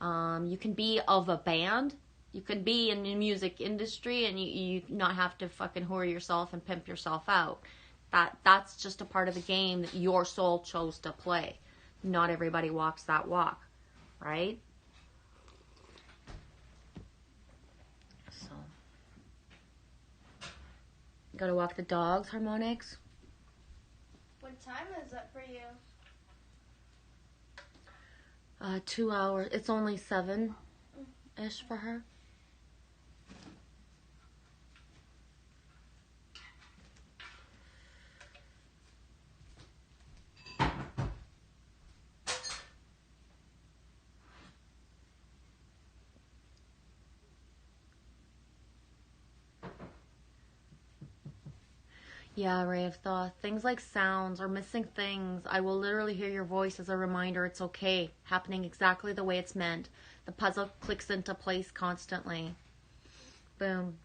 can be of a band. You can be in the music industry and you not have to fucking whore yourself and pimp yourself out. That's just a part of the game that your soul chose to play. Not everybody walks that walk, right? So, gotta walk the dogs, Harmonics. What time is it for you? 2 hours. It's only 7-ish for her. Yeah, Ray of Thought. Things like sounds or missing things. I will literally hear your voice as a reminder it's okay. Happening exactly the way it's meant. The puzzle clicks into place constantly. Boom.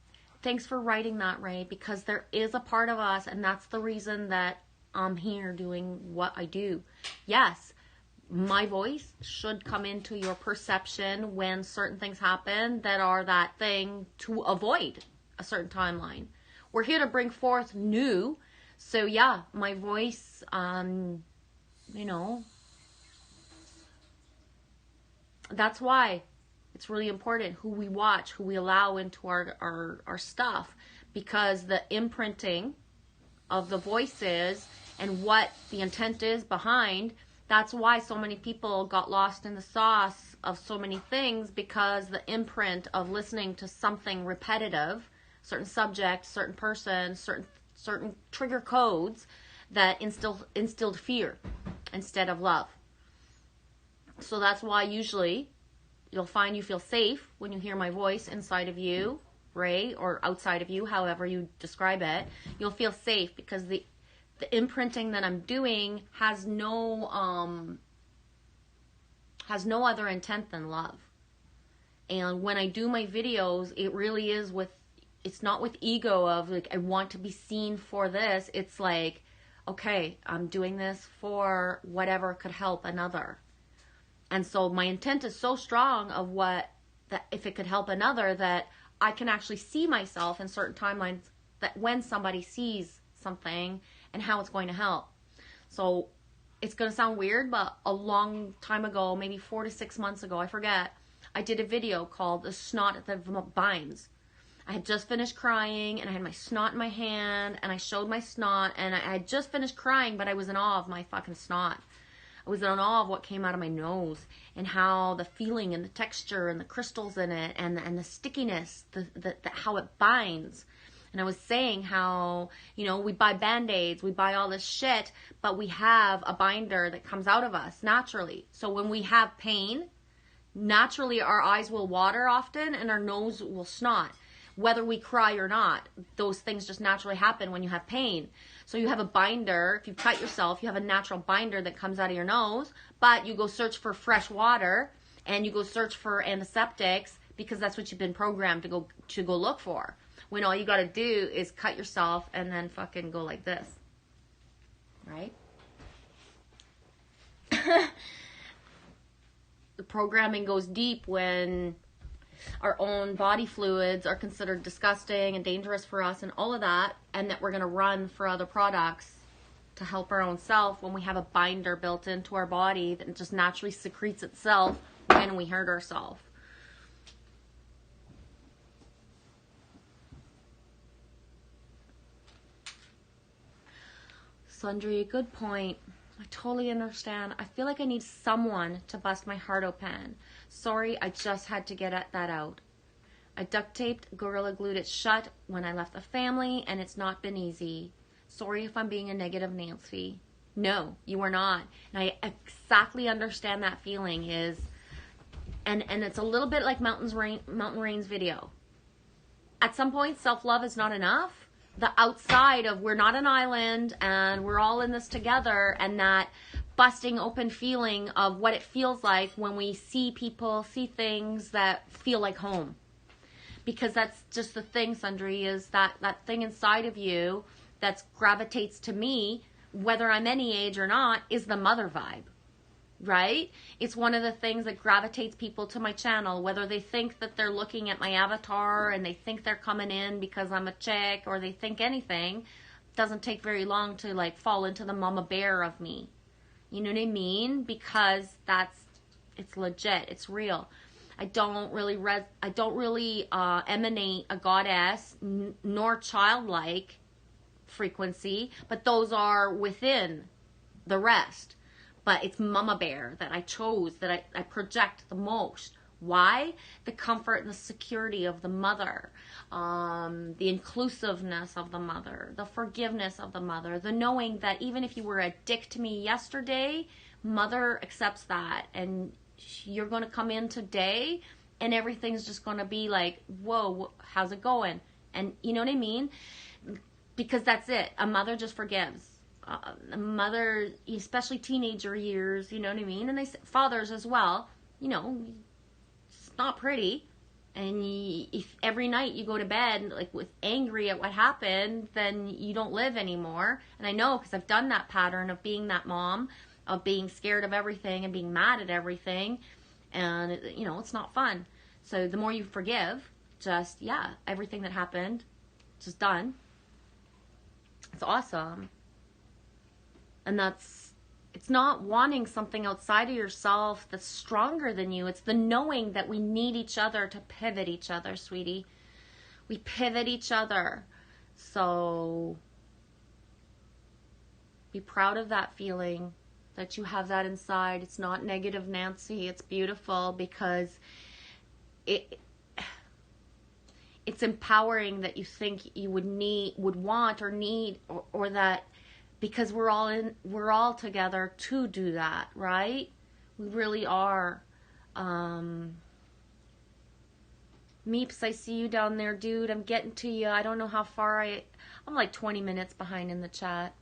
Thanks for writing that, Ray, because there is a part of us, and that's the reason that I'm here doing what I do. Yes, my voice should come into your perception when certain things happen that are that thing to avoid a certain timeline. We're here to bring forth new. So yeah, my voice, that's why it's really important who we watch, who we allow into our stuff, because the imprinting of the voices and what the intent is behind, that's why so many people got lost in the sauce of so many things, because the imprint of listening to something repetitive, certain subject, certain person, certain trigger codes that instilled fear instead of love. So that's why usually you'll find you feel safe when you hear my voice inside of you, Ray, or outside of you, however you describe it. You'll feel safe because the imprinting that I'm doing has no other intent than love. And when I do my videos, it really is it's not with ego of like, I want to be seen for this. It's like, okay, I'm doing this for whatever could help another. And so my intent is so strong of that if it could help another, that I can actually see myself in certain timelines, that when somebody sees something and how it's going to help. So it's going to sound weird, but a long time ago, maybe 4 to 6 months ago, I forget, I did a video called The Snot That Binds. I had just finished crying, and I had my snot in my hand, and I showed my snot, and I had just finished crying, but I was in awe of my fucking snot. I was in awe of what came out of my nose, and how the feeling and the texture and the crystals in it, and the stickiness, how it binds. And I was saying how, you know, we buy Band-Aids, we buy all this shit, but we have a binder that comes out of us naturally. So when we have pain, naturally our eyes will water often and our nose will snot. Whether we cry or not, those things just naturally happen when you have pain. So you have a binder. If you cut yourself, you have a natural binder that comes out of your nose, but you go search for fresh water and you go search for antiseptics because that's what you've been programmed to go look for. When all you got to do is cut yourself and then fucking go like this. Right? The programming goes deep when our own body fluids are considered disgusting and dangerous for us and all of that, and that we're going to run for other products to help our own self when we have a binder built into our body that just naturally secretes itself when we hurt ourselves. Sundry, good point. I totally understand. I feel like I need someone to bust my heart open. Sorry, I just had to get that out. I duct taped, Gorilla Glued it shut when I left the family, and it's not been easy. Sorry if I'm being a negative Nancy. No, you are not. And I exactly understand that feeling and it's a little bit like Mountain Rain's video. At some point, self-love is not enough. The outside of we're not an island and we're all in this together, and that busting open feeling of what it feels like when we see people, see things that feel like home. Because that's just the thing, Sundry, is that thing inside of you that gravitates to me, whether I'm any age or not, is the mother vibe. Right? It's one of the things that gravitates people to my channel, whether they think that they're looking at my avatar and they think they're coming in because I'm a chick, or they think anything. Doesn't take very long to like fall into the mama bear of me. You know what I mean? Because it's legit. It's real. I don't really emanate a goddess nor childlike frequency, but those are within the rest. But it's mama bear that I chose, that I project the most. Why? The comfort and the security of the mother, the inclusiveness of the mother, the forgiveness of the mother, the knowing that even if you were a dick to me yesterday, mother accepts that, and you're going to come in today and everything's just going to be like, whoa, how's it going? And you know what I mean? Because that's it. A mother just forgives. A mother, especially teenager years, you know what I mean? And fathers as well, you know, it's not pretty. And if every night you go to bed like with angry at what happened, then you don't live anymore. And I know, because I've done that pattern of being that mom, of being scared of everything and being mad at everything. And, you know, it's not fun. So the more you forgive, just, yeah, everything that happened, just done. It's awesome. And it's not wanting something outside of yourself that's stronger than you. It's the knowing that we need each other to pivot each other, sweetie. We pivot each other. So be proud of that feeling, that you have that inside. It's not negative Nancy. It's beautiful, because it's empowering that you think you would want or need, or that, because we're all together to do that, right? We really are. Meeps, I see you down there, dude. I'm getting to you. I don't know how far I'm like 20 minutes behind in the chat.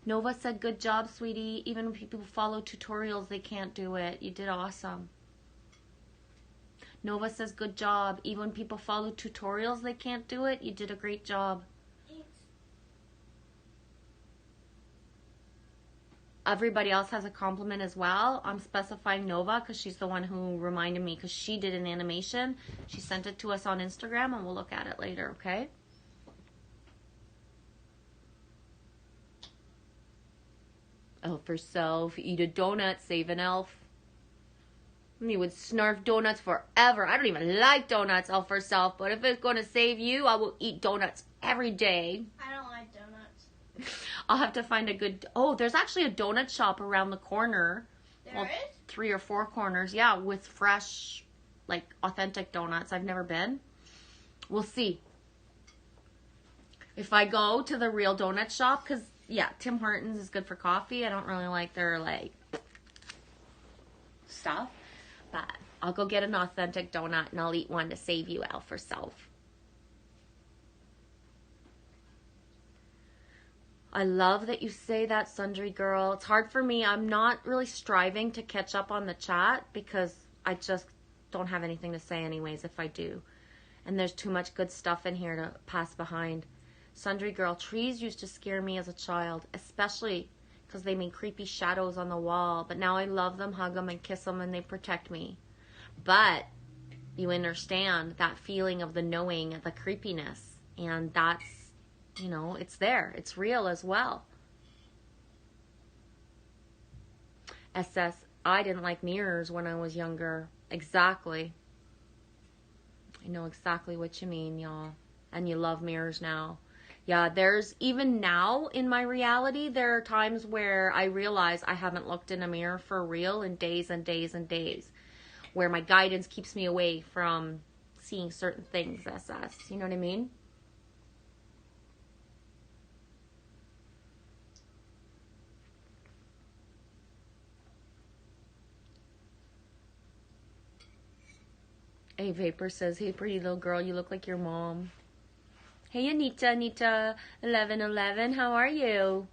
Nova said, good job, sweetie. Even when people follow tutorials, they can't do it. You did awesome. Nova says, good job. Even when people follow tutorials, they can't do it. You did a great job. Thanks. Everybody else has a compliment as well. I'm specifying Nova because she's the one who reminded me, because she did an animation. She sent it to us on Instagram, and we'll look at it later, okay? Elf herself, eat a donut, save an elf. You would snarf donuts forever. I don't even like donuts, elf herself, but if it's going to save you, I will eat donuts every day. I don't like donuts. I'll have to find a good... Oh, there's actually a donut shop around the corner. There is? 3 or 4 corners, yeah, with fresh, like, authentic donuts. I've never been. We'll see. If I go to the real donut shop, because, yeah, Tim Hortons is good for coffee. I don't really like their, like, stuff. But I'll go get an authentic donut, and I'll eat one to save you, Elf herself. I love that you say that, Sundry Girl. It's hard for me. I'm not really striving to catch up on the chat because I just don't have anything to say anyways if I do. And there's too much good stuff in here to pass behind. Sundry Girl, trees used to scare me as a child, especially because they made creepy shadows on the wall. But now I love them, hug them, and kiss them, and they protect me. But you understand that feeling of the knowing, the creepiness. And that's, you know, it's there. It's real as well. SS, I didn't like mirrors when I was younger. Exactly. I know exactly what you mean, y'all. And you love mirrors now. Yeah, there's, even now in my reality, there are times where I realize I haven't looked in a mirror for real in days and days and days. Where my guidance keeps me away from seeing certain things, SS. You know what I mean? Hey, Vapor says, hey, pretty little girl, you look like your mom. Hey, Anita, 1111, how are you?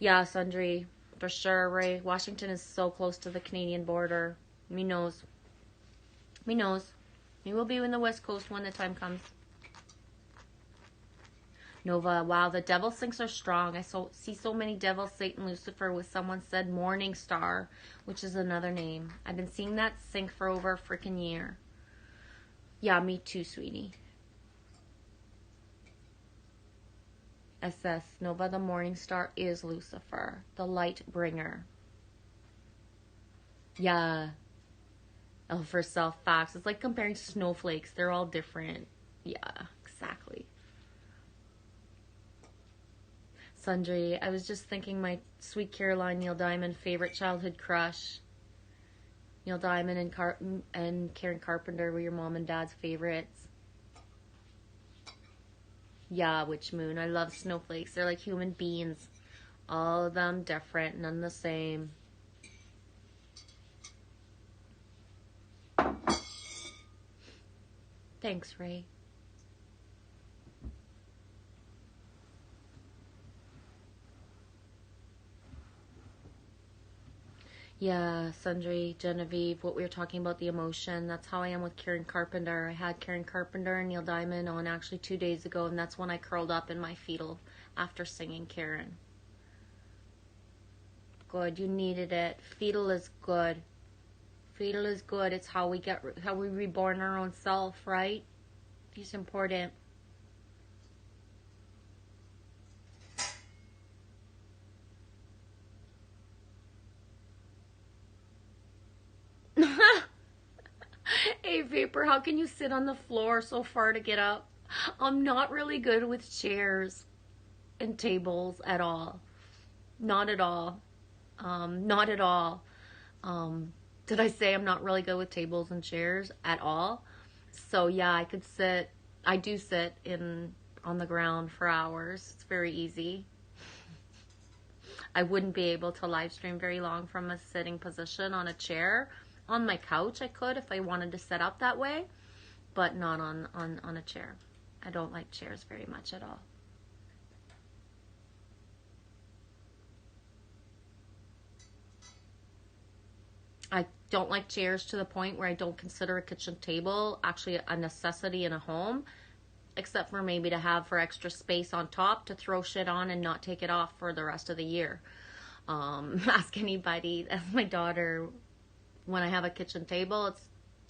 Yeah, Sundry, for sure, Ray. Washington is so close to the Canadian border. Me knows. Me knows. Me will be in the West Coast when the time comes. Nova, wow, the devil syncs are strong. I see so many devils, Satan, Lucifer, with someone said Morning Star, which is another name. I've been seeing that sync for over a freaking year. Yeah, me too, sweetie. SS, Nova, the Morning Star is Lucifer, the light bringer. Yeah. Elf herself, facts. It's like comparing snowflakes. They're all different. Yeah, exactly. Sundry, I was just thinking my sweet Caroline Neil Diamond favorite childhood crush. Neil Diamond and Karen Carpenter were your mom and dad's favorites. Yeah, Witch Moon. I love snowflakes. They're like human beings. All of them different, none the same. Thanks, Ray. Yeah, Sundry, Genevieve, what we were talking about, the emotion. That's how I am with Karen Carpenter. I had Karen Carpenter and Neil Diamond on actually 2 days ago, and that's when I curled up in my fetal after singing Karen. Good, you needed it. Fetal is good. Fetal is good. It's how we reborn our own self, right? It's important. Hey, Vapor, how can you sit on the floor so far to get up? I'm not really good with chairs and tables at all. Not at all. Not at all. Did I say I'm not really good with tables and chairs at all? So yeah, I do sit on the ground for hours. It's very easy. I wouldn't be able to live stream very long from a sitting position on a chair. On my couch I could if I wanted to set up that way, but not on a chair. I don't like chairs very much at all. I don't like chairs to the point where I don't consider a kitchen table actually a necessity in a home, except for maybe to have for extra space on top to throw shit on and not take it off for the rest of the year. Ask anybody. That's my daughter. When I have a kitchen table, it's,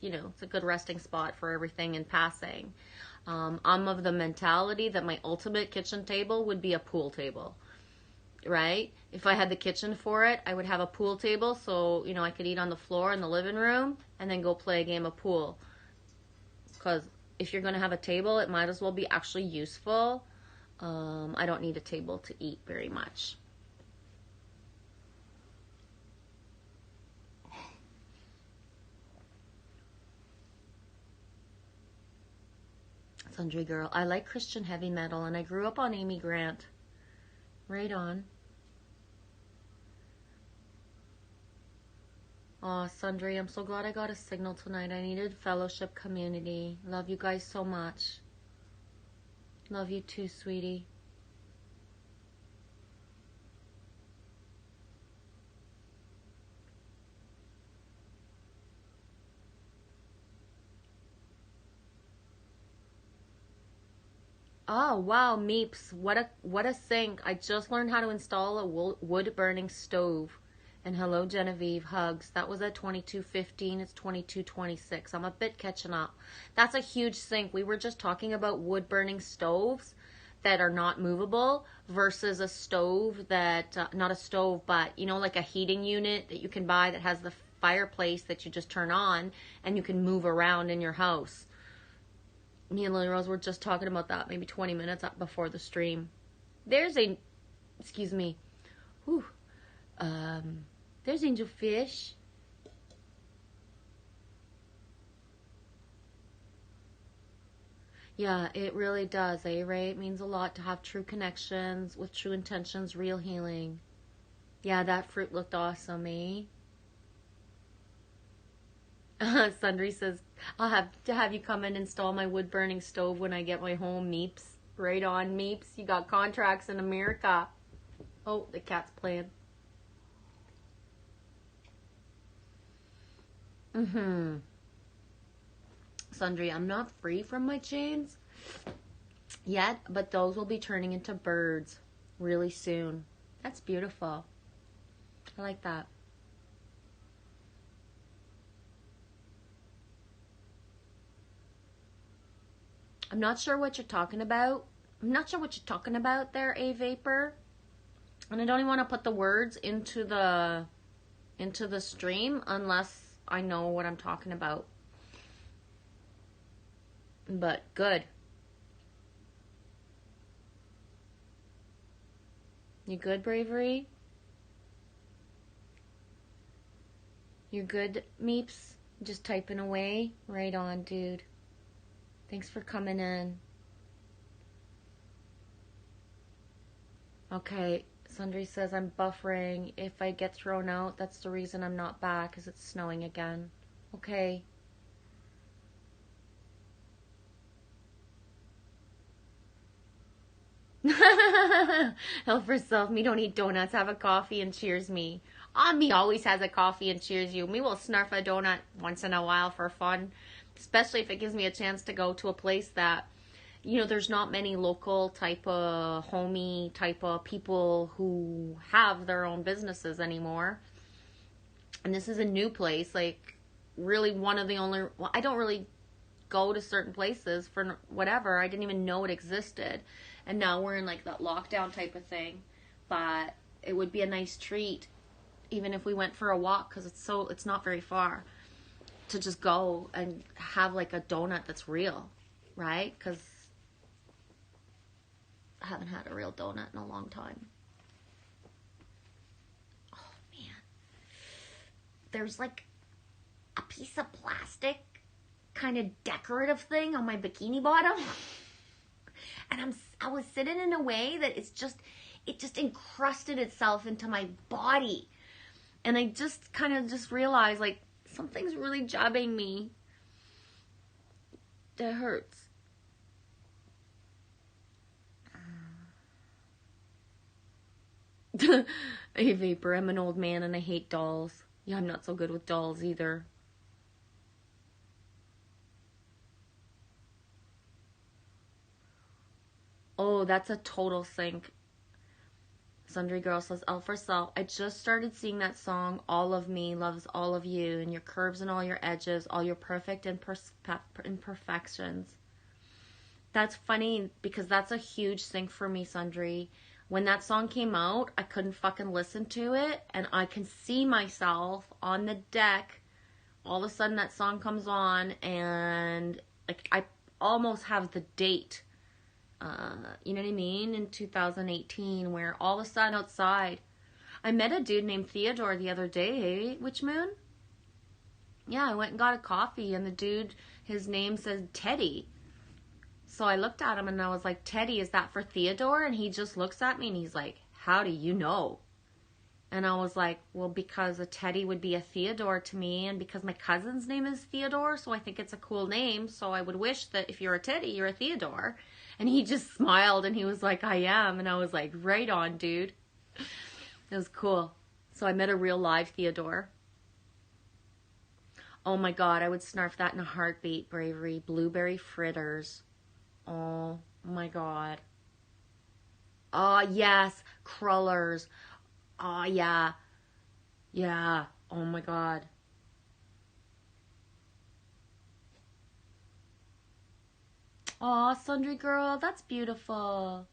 you know, it's a good resting spot for everything in passing. I'm of the mentality that my ultimate kitchen table would be a pool table. right? If I had the kitchen for it, I would have a pool table so, I could eat on the floor in the living room and then go play a game of pool. Because if you're going to have a table, it might as well be actually useful. I don't need a table to eat very much. Sundry girl, I like Christian heavy metal and I grew up on Amy Grant. Right on. Aw, Sundry, I'm so glad I got a signal tonight. I needed fellowship community. Love you guys so much. Love you too, sweetie. Oh, wow, Meeps. What a sink. I just learned how to install a wood-burning stove. And hello, Genevieve. Hugs. That was at 22:15. It's 22:26. I'm a bit catching up. That's a huge sink. We were just talking about wood-burning stoves that are not movable versus a stove that, not a stove, but, like a heating unit that you can buy that has the fireplace that you just turn on and you can move around in your house. Me and Lily Rose were just talking about that maybe 20 minutes before the stream. There's excuse me. Whew. There's Angel Fish. Yeah, it really does, Ray? It means a lot to have true connections with true intentions, real healing. Yeah, that fruit looked awesome, eh? Sundry says, I'll have to have you come and install my wood-burning stove when I get my home, Meeps. Right on, Meeps. You got contracts in America. Oh, the cat's playing. Sundry, I'm not free from my chains yet, but those will be turning into birds really soon. That's beautiful. I like that. I'm not sure what you're talking about. I'm not sure what you're talking about there, A Vapor. And I don't even want to put the words into the stream unless I know what I'm talking about. But good. You good, Bravery? You're good, Meeps? Just typing away? Right on, dude. Thanks for coming in. Okay, Sundry says I'm buffering. If I get thrown out, that's the reason I'm not back, because it's snowing again. Okay. Help herself. Me don't eat donuts. Have a coffee and cheers me. Me always has a coffee and cheers you. Me will snarf a donut once in a while for fun. Especially if it gives me a chance to go to a place that, there's not many local type of homey type of people who have their own businesses anymore. And this is a new place, like really one of the only, well, I don't really go to certain places for whatever. I didn't even know it existed. And now we're in like that lockdown type of thing. But it would be a nice treat, even if we went for a walk, because it's not very far, to just go and have like a donut that's real, right? Because I haven't had a real donut in a long time. Oh man, there's like a piece of plastic kind of decorative thing on my bikini bottom, and I was sitting in a way that it just encrusted itself into my body, and I just kind of just realized like something's really jabbing me. That hurts. Hey Vapor, I'm an old man and I hate dolls. Yeah, I'm not so good with dolls either. Oh, that's a total sync. Sundry Girl says, Alpha Self, I just started seeing that song, All of Me Loves All of You, and your curves and all your edges, all your perfect imperfections. That's funny because that's a huge sync for me, Sundry. when that song came out, I couldn't fucking listen to it. And I can see myself on the deck. All of a sudden that song comes on, and like I almost have the date. You know what I mean? In 2018, where all of a sudden outside, I met a dude named Theodore the other day. Hey, Witch Moon? Yeah, I went and got a coffee, and the dude, his name says Teddy. So I looked at him and I was like, Teddy, is that for Theodore? And he just looks at me and he's like, how do you know? And I was like, well, because a Teddy would be a Theodore to me, and because my cousin's name is Theodore, so I think it's a cool name. So I would wish that if you're a Teddy, you're a Theodore. And he just smiled and he was like, I am. And I was like, right on, dude. It was cool. So I met a real live Theodore. Oh my God, I would snarf that in a heartbeat, Bravery. Blueberry fritters. Oh my God. Oh, yes. Crullers. Oh, yeah. Yeah. Oh my God. Oh, Sundry Girl, that's beautiful.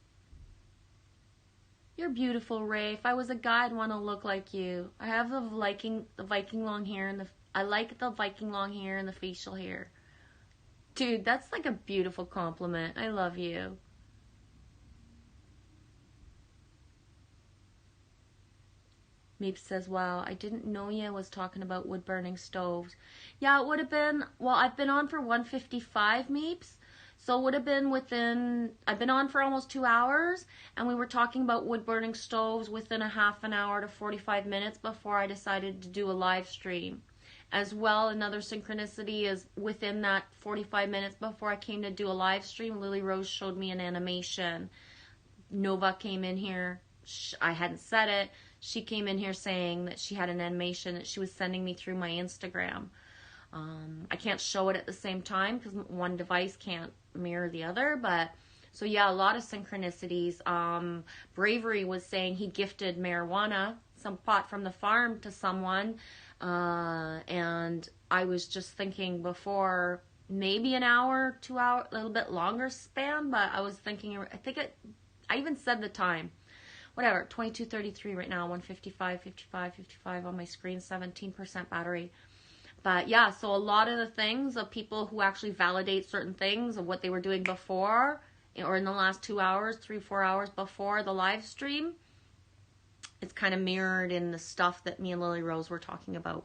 You're beautiful, Ray. If I was a guy, I'd want to look like you. I have the Viking long hair, and I like the Viking long hair and the facial hair. Dude, that's like a beautiful compliment. I love you. Meep says, wow, I didn't know you was talking about wood burning stoves. Yeah, it would have been, well, I've been on for 155, Meeps. So it would have been I've been on for almost 2 hours, and we were talking about wood burning stoves within a half an hour to 45 minutes before I decided to do a live stream. As well, another synchronicity is within that 45 minutes before I came to do a live stream, Lily Rose showed me an animation. Nova came in here. I hadn't said it. She came in here saying that she had an animation that she was sending me through my Instagram. I can't show it at the same time because one device can't mirror the other, but so yeah, a lot of synchronicities. Bravery was saying he gifted marijuana, some pot from the farm, to someone, and I was just thinking before, maybe an hour, 2 hour, a little bit longer span, but I was thinking, I even said the time. Whatever, 22:33 right now, 155, 55, 55 on my screen, 17% battery. But yeah, so a lot of the things of people who actually validate certain things of what they were doing before, or in the last 2 hours, 3-4 hours before the live stream, it's kind of mirrored in the stuff that me and Lily Rose were talking about.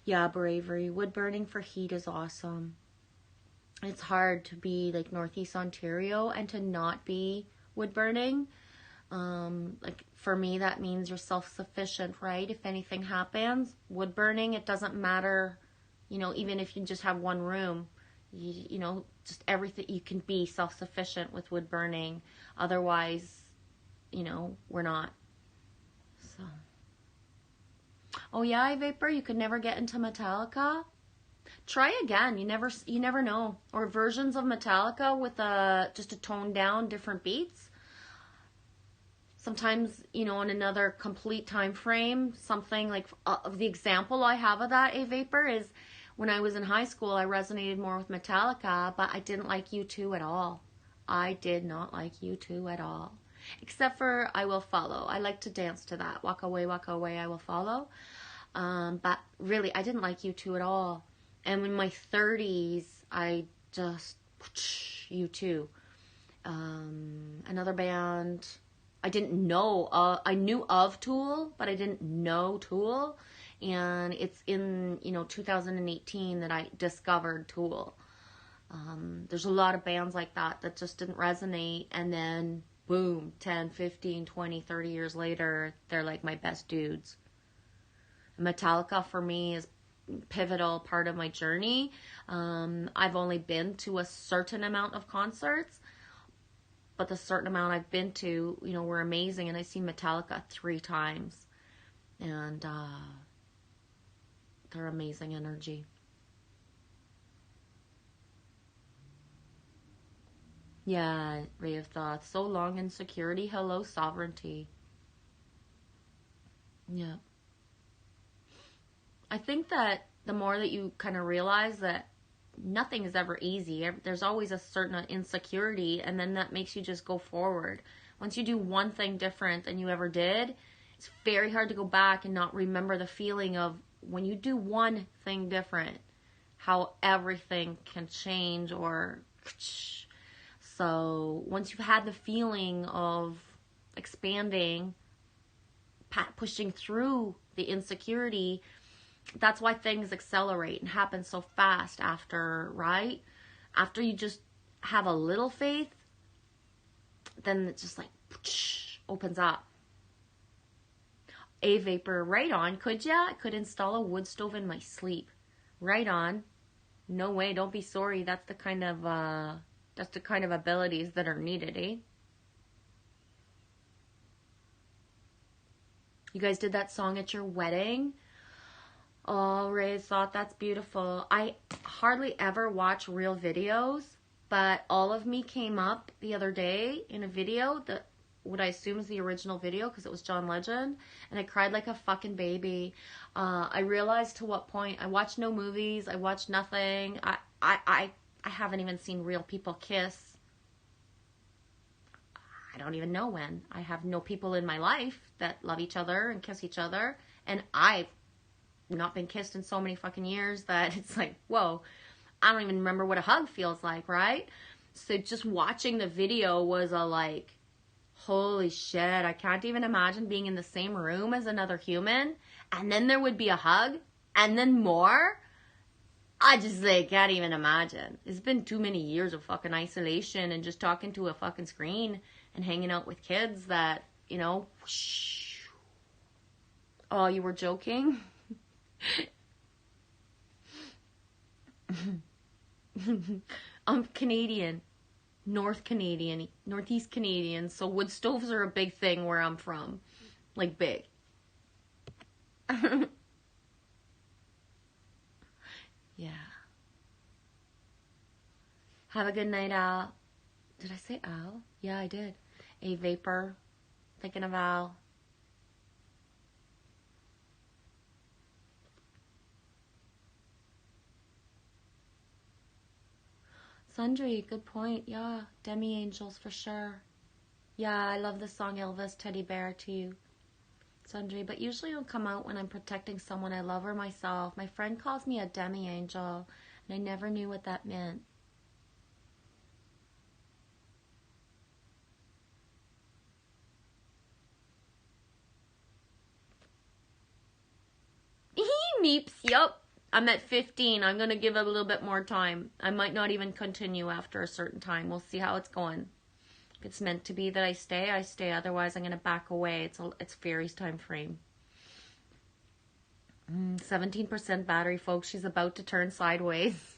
Yeah, Bravery. Wood burning for heat is awesome. It's hard to be like Northeast Ontario and to not be wood burning. Like for me, that means you're self-sufficient, right? If anything happens, wood burning, it doesn't matter, you know, even if you just have one room, you know, just everything, you can be self-sufficient with wood burning. Otherwise, you know, we're not. So, oh yeah, iVapor, you could never get into Metallica. Try again. You never know. Or versions of Metallica with just a toned down different beats. Sometimes, you know, in another complete time frame, something like the example I have of that, iVapor, is when I was in high school, I resonated more with Metallica, but I didn't like U2 at all. I did not like U2 at all. Except for I Will Follow. I like to dance to that. Walk away, I will follow. But really, I didn't like U2 at all. And in my 30s, I just, U2. Another band, I didn't know, I knew of Tool, but I didn't know Tool. And it's in, 2018 that I discovered Tool. There's a lot of bands like that just didn't resonate. And then, boom, 10, 15, 20, 30 years later, they're like my best dudes. Metallica for me is pivotal part of my journey. I've only been to a certain amount of concerts, but the certain amount I've been to, were amazing. And I seen Metallica 3 times, and they're amazing energy. Yeah, Ray of Thoughts. So long insecurity. Hello, sovereignty. Yeah. I think that the more that you kind of realize that nothing is ever easy. There's always a certain insecurity, and then that makes you just go forward. Once you do one thing different than you ever did, it's very hard to go back and not remember the feeling of when you do one thing different, how everything can change. Or so once you've had the feeling of expanding, pushing through the insecurity, that's why things accelerate and happen so fast after, right? After you just have a little faith, then it just like opens up. A vapor, right on. Could ya? I could install a wood stove in my sleep. Right on. No way, don't be sorry. That's the kind of abilities that are needed, eh? You guys did that song at your wedding? Oh, Ray thought that's beautiful. I hardly ever watch real videos, but All of Me came up the other day in a video that what I assume is the original video because it was John Legend, and I cried like a fucking baby. I realized to what point I watch no movies, I watch nothing. I haven't even seen real people kiss. I don't even know when. I have no people in my life that love each other and kiss each other, and I've not been kissed in so many fucking years that it's like, whoa, I don't even remember what a hug feels like, right? So just watching the video was a like, holy shit, I can't even imagine being in the same room as another human, and then there would be a hug, and then more. I just like can't even imagine. It's been too many years of fucking isolation and just talking to a fucking screen and hanging out with kids that, you know, whoosh. Oh, you were joking? I'm Canadian. Northeast Canadian, so wood stoves are a big thing where I'm from. Like, big. Yeah. Have a good night, Al. Did I say Al? Yeah, I did. A vapor. Thinking of Al. Sundry, good point. Yeah, Demi Angels for sure. Yeah, I love the song Elvis Teddy Bear too. Sundry, but usually it'll come out when I'm protecting someone I love or myself. My friend calls me a Demi Angel, and I never knew what that meant. Meeps, yup. I'm at 15. I'm going to give it a little bit more time. I might not even continue after a certain time. We'll see how it's going. If it's meant to be that I stay, I stay. Otherwise, I'm going to back away. It's Fairy's time frame. 17% battery, folks. She's about to turn sideways.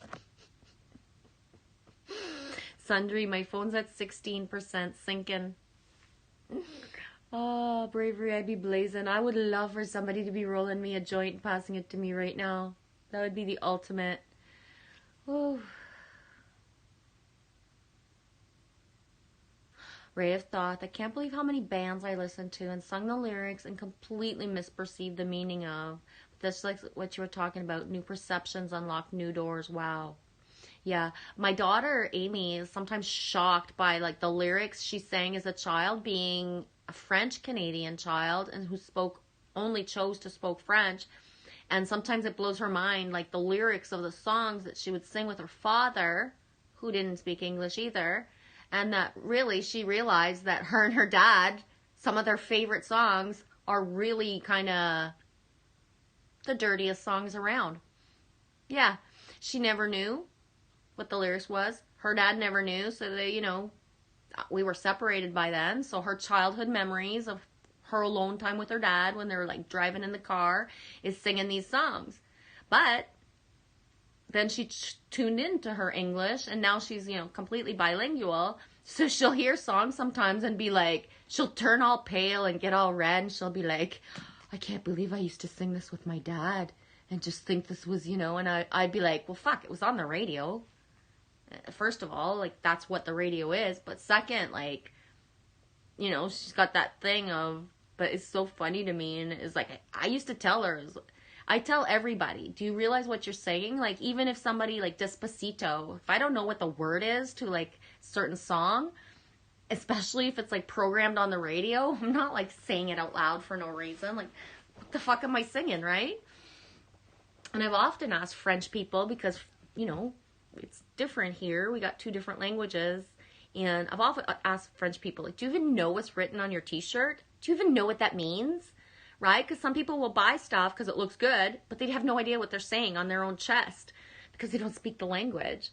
Sundry, my phone's at 16%, sinking. Oh, bravery, I'd be blazing. I would love for somebody to be rolling me a joint and passing it to me right now. That would be the ultimate. Whew. Ray of Thought. I can't believe how many bands I listened to and sung the lyrics and completely misperceived the meaning of. That's like what you were talking about. New perceptions unlock new doors. Wow. Yeah. My daughter, Amy, is sometimes shocked by like the lyrics she sang as a child, being a French-Canadian child and who only chose to spoke French. And sometimes it blows her mind, like the lyrics of the songs that she would sing with her father, who didn't speak English either. And that really she realized that her and her dad, some of their favorite songs are really kind of the dirtiest songs around. Yeah, she never knew what the lyrics was. Her dad never knew, so they, you know, we were separated by then. So her childhood memories of her alone time with her dad when they were like driving in the car is singing these songs. But then she tuned into her English, and now she's, you know, completely bilingual. So she'll hear songs sometimes and be like, she'll turn all pale and get all red, and she'll be like, I can't believe I used to sing this with my dad and just think this was, you know, and I'd be like, well, fuck, it was on the radio. First of all, like, that's what the radio is. But second, like, you know, she's got that thing of, but it's so funny to me. And it's like, I used to tell her, I tell everybody, do you realize what you're saying? Like, even if somebody, like, Despacito, if I don't know what the word is to, like, certain song, especially if it's, like, programmed on the radio, I'm not, like, saying it out loud for no reason. Like, what the fuck am I singing, right? And I've often asked French people because, you know, it's different here. We got 2 different languages. And I've often asked French people, like, do you even know what's written on your t-shirt? Do you even know what that means? Right? Because some people will buy stuff because it looks good, but they have no idea what they're saying on their own chest because they don't speak the language.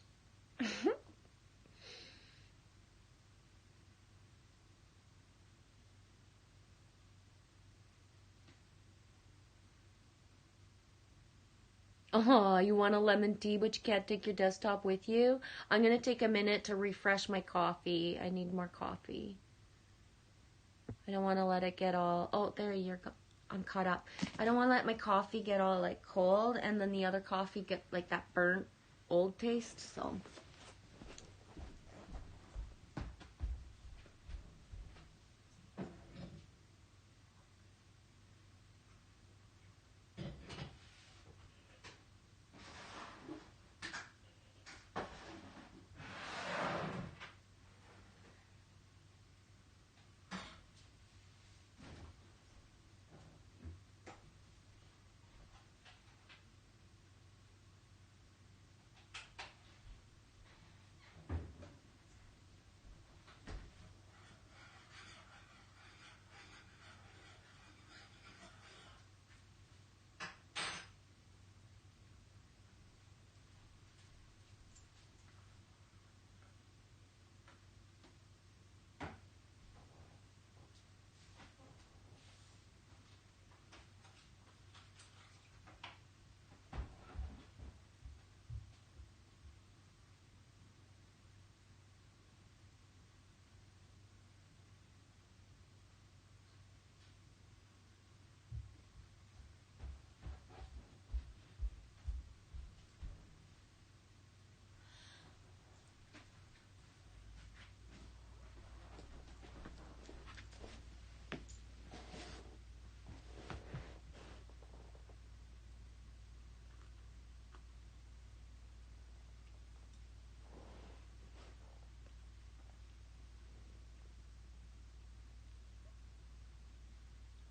Oh, you want a lemon tea, but you can't take your desktop with you? I'm going to take a minute to refresh my coffee. I need more coffee. I don't want to let it get all... Oh, there you're... I'm caught up. I don't want to let my coffee get all, like, cold, and then the other coffee get, like, that burnt old taste, so...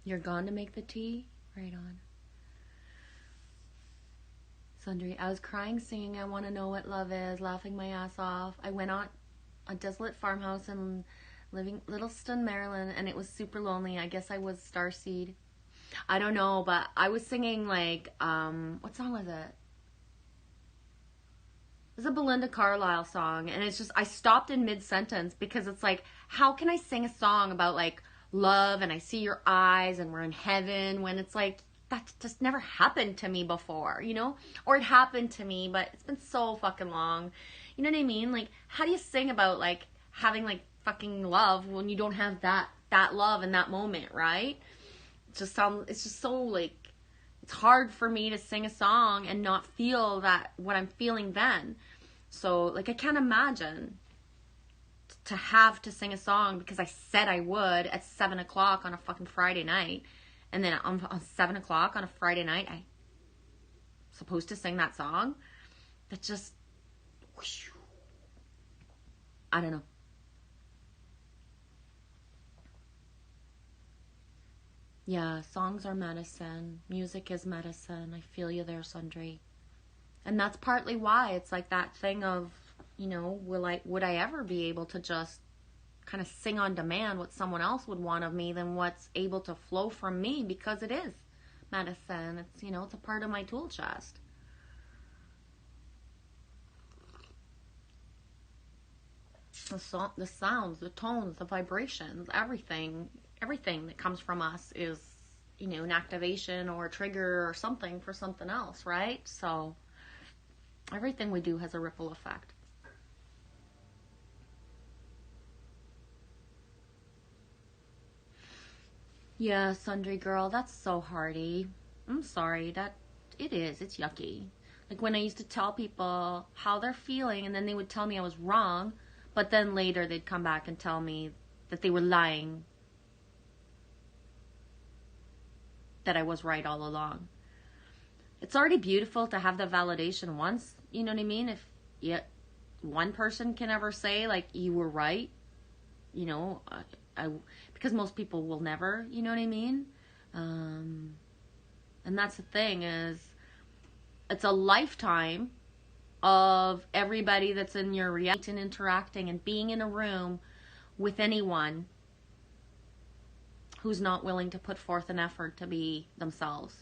You're gone to make the tea? Right on. Sundry, I was crying, singing I Want to Know What Love Is, laughing my ass off. I went on a desolate farmhouse in Littleton, Maryland, and it was super lonely. I guess I was starseed. I don't know, but I was singing, like, what song was it? It was a Belinda Carlisle song, and it's just, I stopped in mid-sentence because it's like, how can I sing a song about, like, love and I see your eyes and we're in heaven when it's like, that just never happened to me before, you know? Or it happened to me, but it's been so fucking long. You know what I mean? Like, how do you sing about, like, having, like, fucking love when you don't have that love in that moment, right? It's just so, like, it's hard for me to sing a song and not feel that, what I'm feeling then. So, like, I can't imagine to have to sing a song because I said I would at 7 o'clock on a fucking Friday night. And then on 7 o'clock on a Friday night, I'm supposed to sing that song. That just, whoosh, I don't know. Yeah, songs are medicine. Music is medicine. I feel you there, Sundry. And that's partly why it's like that thing of, you know, would I ever be able to just kind of sing on demand what someone else would want of me than what's able to flow from me, because it is medicine. It's, you know, it's a part of my tool chest. The sounds, the tones, the vibrations, everything that comes from us is, you know, an activation or a trigger or something for something else, right? So everything we do has a ripple effect. Yeah, Sundry girl, that's so hardy. I'm sorry, it's yucky. Like when I used to tell people how they're feeling and then they would tell me I was wrong, but then later they'd come back and tell me that they were lying, that I was right all along. it's already beautiful to have the validation once, you know what I mean? If yet one person can ever say, like, you were right, you know, because most people will never, you know what I mean? And that's the thing, is it's a lifetime of everybody that's in your reality and interacting and being in a room with anyone who's not willing to put forth an effort to be themselves.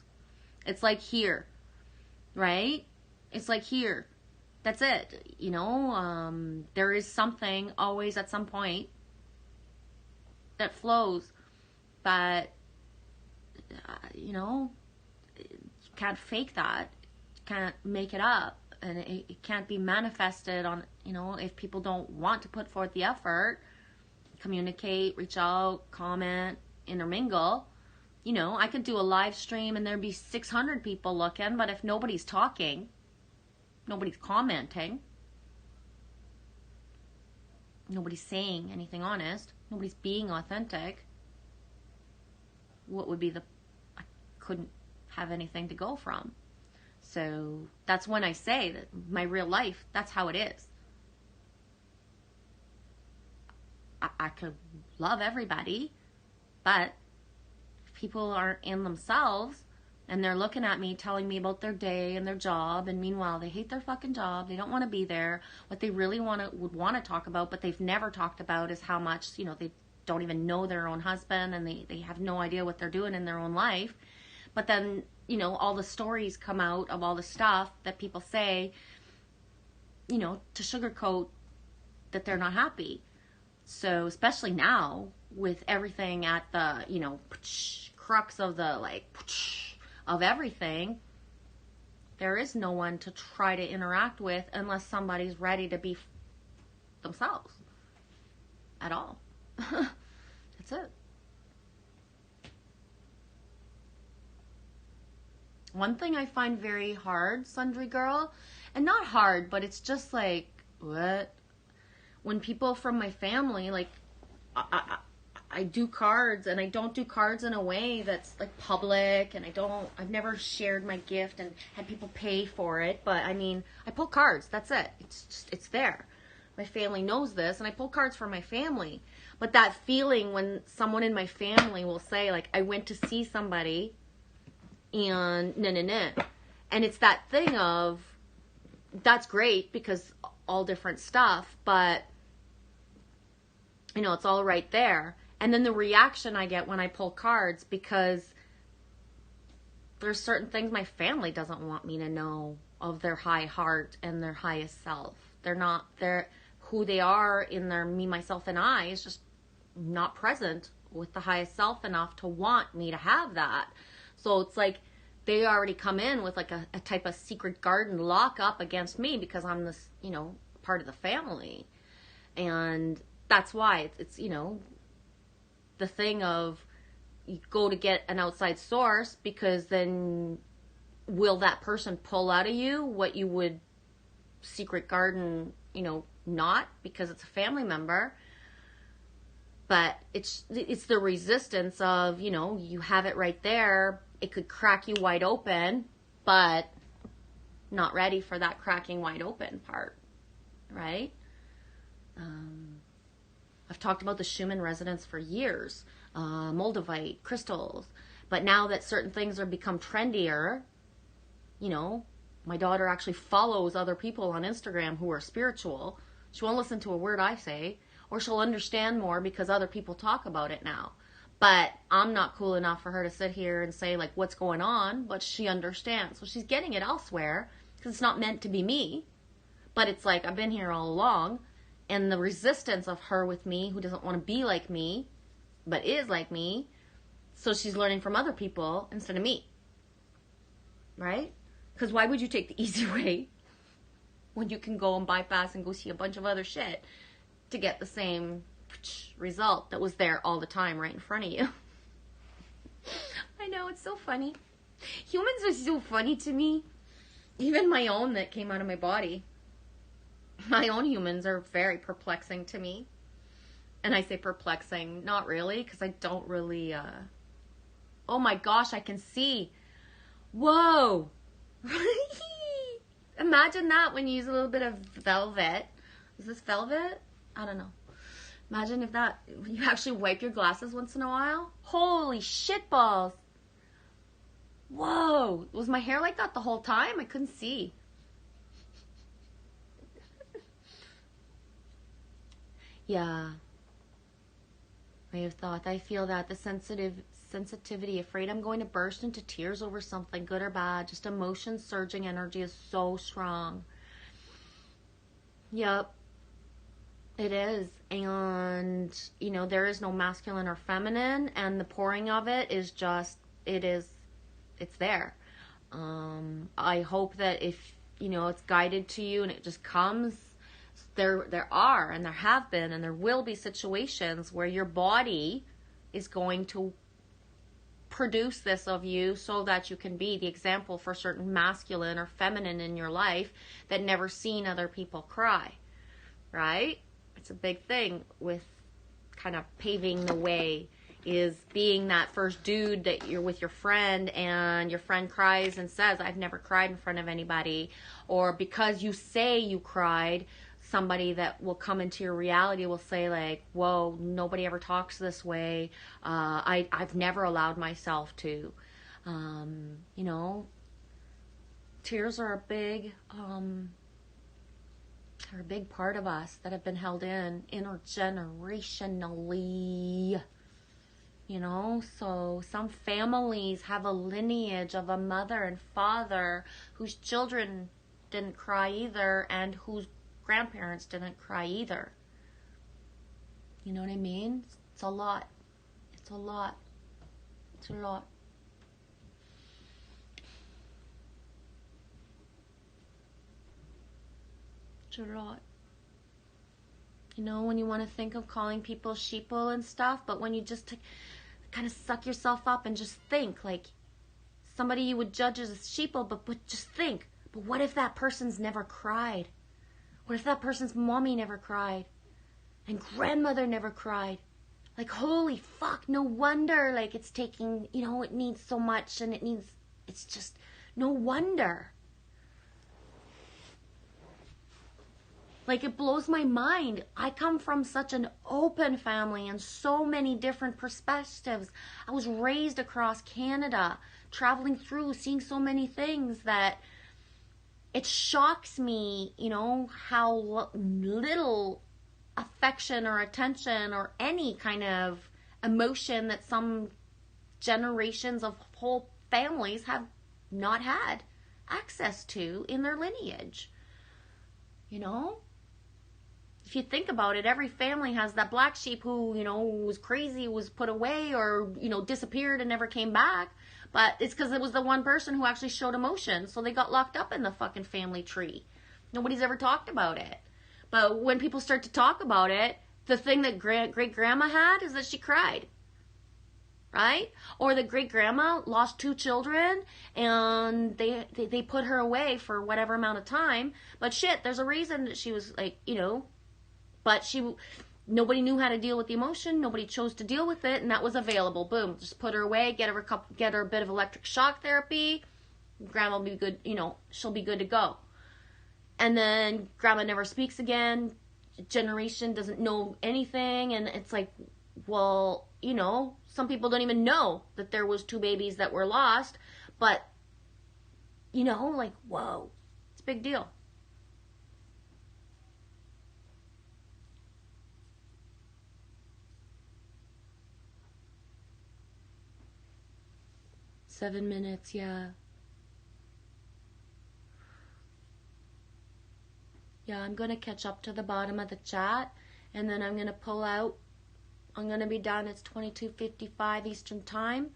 It's like here, right? It's like here. That's it. You know, there is something always at some point that flows, but, you know, you can't fake that. You can't make it up. And it can't be manifested on, you know, if people don't want to put forth the effort, communicate, reach out, comment, intermingle. You know, I could do a live stream and there'd be 600 people looking, but if nobody's talking, nobody's commenting, nobody's saying anything honest, nobody's being authentic, what would be I couldn't have anything to go from. So that's when I say that my real life, that's how it is. I could love everybody, but if people aren't in themselves and they're looking at me, telling me about their day and their job, and meanwhile they hate their fucking job, they don't want to be there, what they really would want to talk about, but they've never talked about, is how much, you know, they don't even know their own husband, and they have no idea what they're doing in their own life. But then, you know, all the stories come out of all the stuff that people say, you know, to sugarcoat that they're not happy. So especially now with everything at the, you know, crux of the, like, of everything, there is no one to try to interact with unless somebody's ready to be themselves at all. That's it. One thing I find very hard, Sundry Girl, and not hard, but it's just like, what? When people from my family, like, I do cards, and I don't do cards in a way that's, like, public, and I've never shared my gift and had people pay for it, but, I mean, I pull cards, that's it. It's there. My family knows this, and I pull cards for my family. But that feeling when someone in my family will say, like, I went to see somebody, and and it's that thing of, that's great because all different stuff, but, you know, it's all right there. And then the reaction I get when I pull cards, because there's certain things my family doesn't want me to know of their high heart and their highest self. They're who they are in their me, myself, and I is just not present with the highest self enough to want me to have that. So it's like they already come in with like a type of secret garden lock up against me because I'm this, you know, part of the family. And that's why it's you know, the thing of you go to get an outside source, because then will that person pull out of you what you would secret garden, you know, not, because it's a family member. But it's the resistance of, you know, you have it right there. It could crack you wide open, but not ready for that cracking wide open part, right? I've talked about the Schumann resonance for years, moldavite, crystals. But now that certain things are become trendier, you know, my daughter actually follows other people on Instagram who are spiritual. She won't listen to a word I say, or she'll understand more because other people talk about it now. But I'm not cool enough for her to sit here and say, like, what's going on, but she understands. So she's getting it elsewhere because it's not meant to be me. But it's like, I've been here all along, and the resistance of her with me, who doesn't want to be like me, but is like me, so she's learning from other people instead of me. Right? Because why would you take the easy way when you can go and bypass and go see a bunch of other shit to get the same result that was there all the time right in front of you? I know, it's so funny. Humans are so funny to me. Even my own that came out of my body. My own humans are very perplexing to me. And I say perplexing, not really, because I don't really, oh my gosh, I can see. Whoa! Imagine that when you use a little bit of velvet. Is this velvet? I don't know. Imagine if that, when you actually wipe your glasses once in a while. Holy shit balls. Whoa. Was my hair like that the whole time? I couldn't see. Yeah. I have thought. I feel that the sensitivity, afraid I'm going to burst into tears over something, good or bad. Just emotion surging energy is so strong. Yep. It is. And, you know, there is no masculine or feminine, and the pouring of it is just, it's there. I hope that if, you know, it's guided to you and it just comes, there are, and there have been, and there will be situations where your body is going to produce this of you so that you can be the example for certain masculine or feminine in your life that never seen other people cry, right? It's a big thing with kind of paving the way, is being that first dude that you're with your friend and your friend cries and says, I've never cried in front of anybody. Or because you say you cried, somebody that will come into your reality will say like, whoa, nobody ever talks this way. I've never allowed myself to. You know, tears are a big part of us that have been held in intergenerationally. You know, so some families have a lineage of a mother and father whose children didn't cry either, and whose grandparents didn't cry either. You know what I mean? It's a lot. It's a lot. It's a lot. It's a lot. You know, when you want to think of calling people sheeple and stuff, but when you just kind of suck yourself up and just think, like, somebody you would judge as a sheeple, but just think, but what if that person's never cried? What if that person's mommy never cried? And grandmother never cried? Like, holy fuck, no wonder, like, it's taking, you know, it needs so much, and it's just, no wonder. Like, it blows my mind. I come from such an open family and so many different perspectives. I was raised across Canada, traveling through, seeing so many things that it shocks me, you know, how little affection or attention or any kind of emotion that some generations of whole families have not had access to in their lineage. You know? If you think about it, every family has that black sheep who, you know, was crazy, was put away, or, you know, disappeared and never came back. But it's because it was the one person who actually showed emotion, so they got locked up in the fucking family tree. Nobody's ever talked about it. But when people start to talk about it, the thing that great-grandma had is that she cried. Right? Or the great-grandma lost 2 children, and they put her away for whatever amount of time. But shit, there's a reason that she was, like, you know, but nobody knew how to deal with the emotion. Nobody chose to deal with it, and that was available. Boom, just put her away, get her a bit of electric shock therapy. Grandma will be good, you know, she'll be good to go. And then grandma never speaks again. Generation doesn't know anything, and it's like, well, you know, some people don't even know that there was 2 babies that were lost, but, you know, like, whoa, it's a big deal. Seven minutes, yeah. Yeah, I'm going to catch up to the bottom of the chat, and then I'm going to pull out. I'm going to be done. It's 22:55 Eastern Time.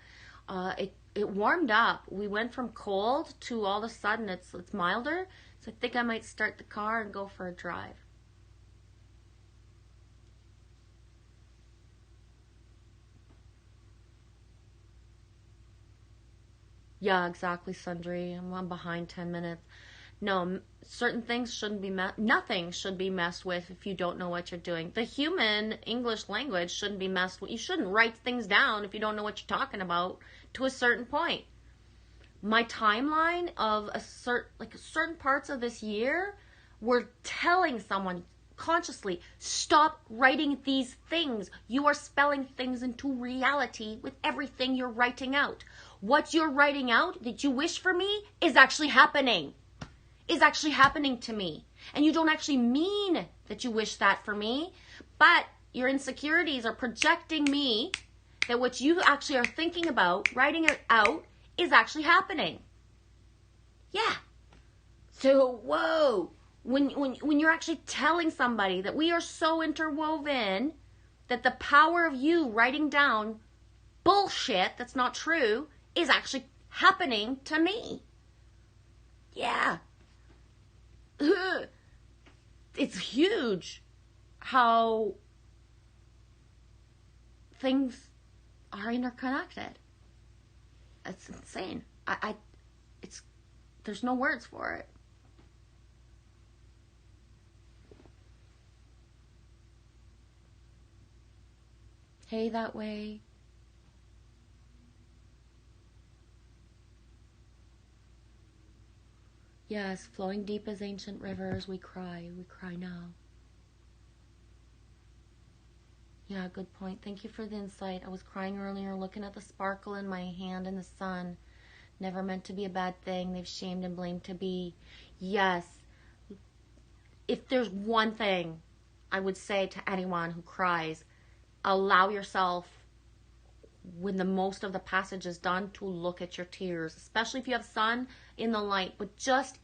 It warmed up. We went from cold to all of a sudden it's milder. So I think I might start the car and go for a drive. Yeah, exactly, Sundry. I'm behind 10 minutes. No, certain things shouldn't be nothing should be messed with if you don't know what you're doing. The human English language shouldn't be messed with. You shouldn't write things down if you don't know what you're talking about to a certain point. my timeline of certain parts of this year were telling someone consciously, stop writing these things. You are spelling things into reality with everything you're writing out. What you're writing out that you wish for me is actually happening. Is actually happening to me. And you don't actually mean that you wish that for me, but your insecurities are projecting me that what you actually are thinking about, writing it out, is actually happening. Yeah. So, whoa. When you're actually telling somebody that we are so interwoven that the power of you writing down bullshit that's not true is actually happening to me. Yeah. It's huge how things are interconnected. It's insane. There's no words for it. Hey, that way. Yes, flowing deep as ancient rivers, we cry now. Yeah, good point. Thank you for the insight. I was crying earlier, looking at the sparkle in my hand in the sun. Never meant to be a bad thing. They've shamed and blamed to be. Yes. If there's one thing I would say to anyone who cries, allow yourself, when the most of the passage is done, to look at your tears, especially if you have sun in the light, but just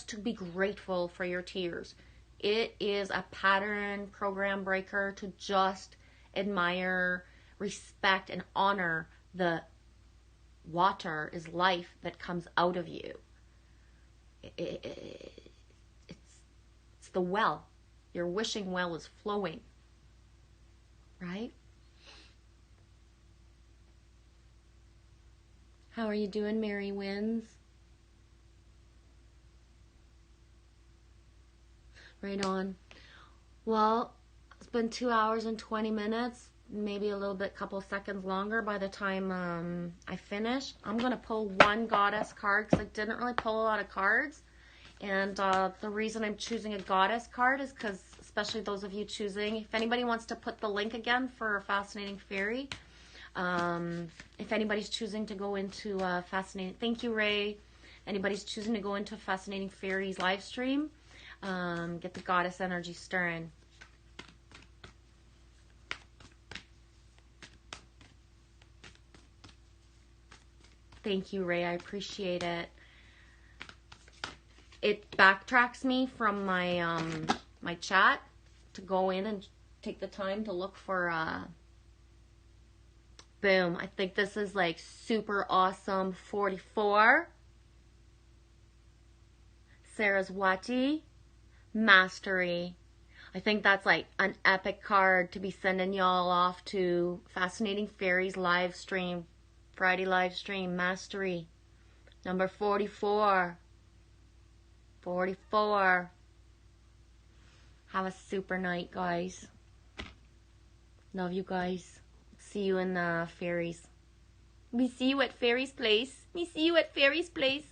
to be grateful for your tears. It is a pattern program breaker to just admire, respect, and honor the water is life that comes out of you. It's the well. Your wishing well is flowing. Right? How are you doing, Mary Wins? Right on. Well, it's been 2 hours and 20 minutes, maybe a little bit, couple seconds longer by the time I finish. I'm going to pull one goddess card because I didn't really pull a lot of cards. And the reason I'm choosing a goddess card is because, especially those of you choosing, if anybody wants to put the link again for Fascinating Fairy, if anybody's choosing to go into Fascinating, thank you, Ray. Anybody's choosing to go into Fascinating Fairies live stream, get the goddess energy stirring. Thank you, Ray. I appreciate it. It backtracks me from my my chat to go in and take the time to look for boom. I think this is like super awesome 44. Saraswati Mastery. I think that's like an epic card to be sending y'all off to Fascinating Fairies live stream. Friday live stream, Mastery. Number 44. 44. Have a super night, guys. Love you guys. See you in the fairies. We see you at Fairies Place. We see you at Fairies Place.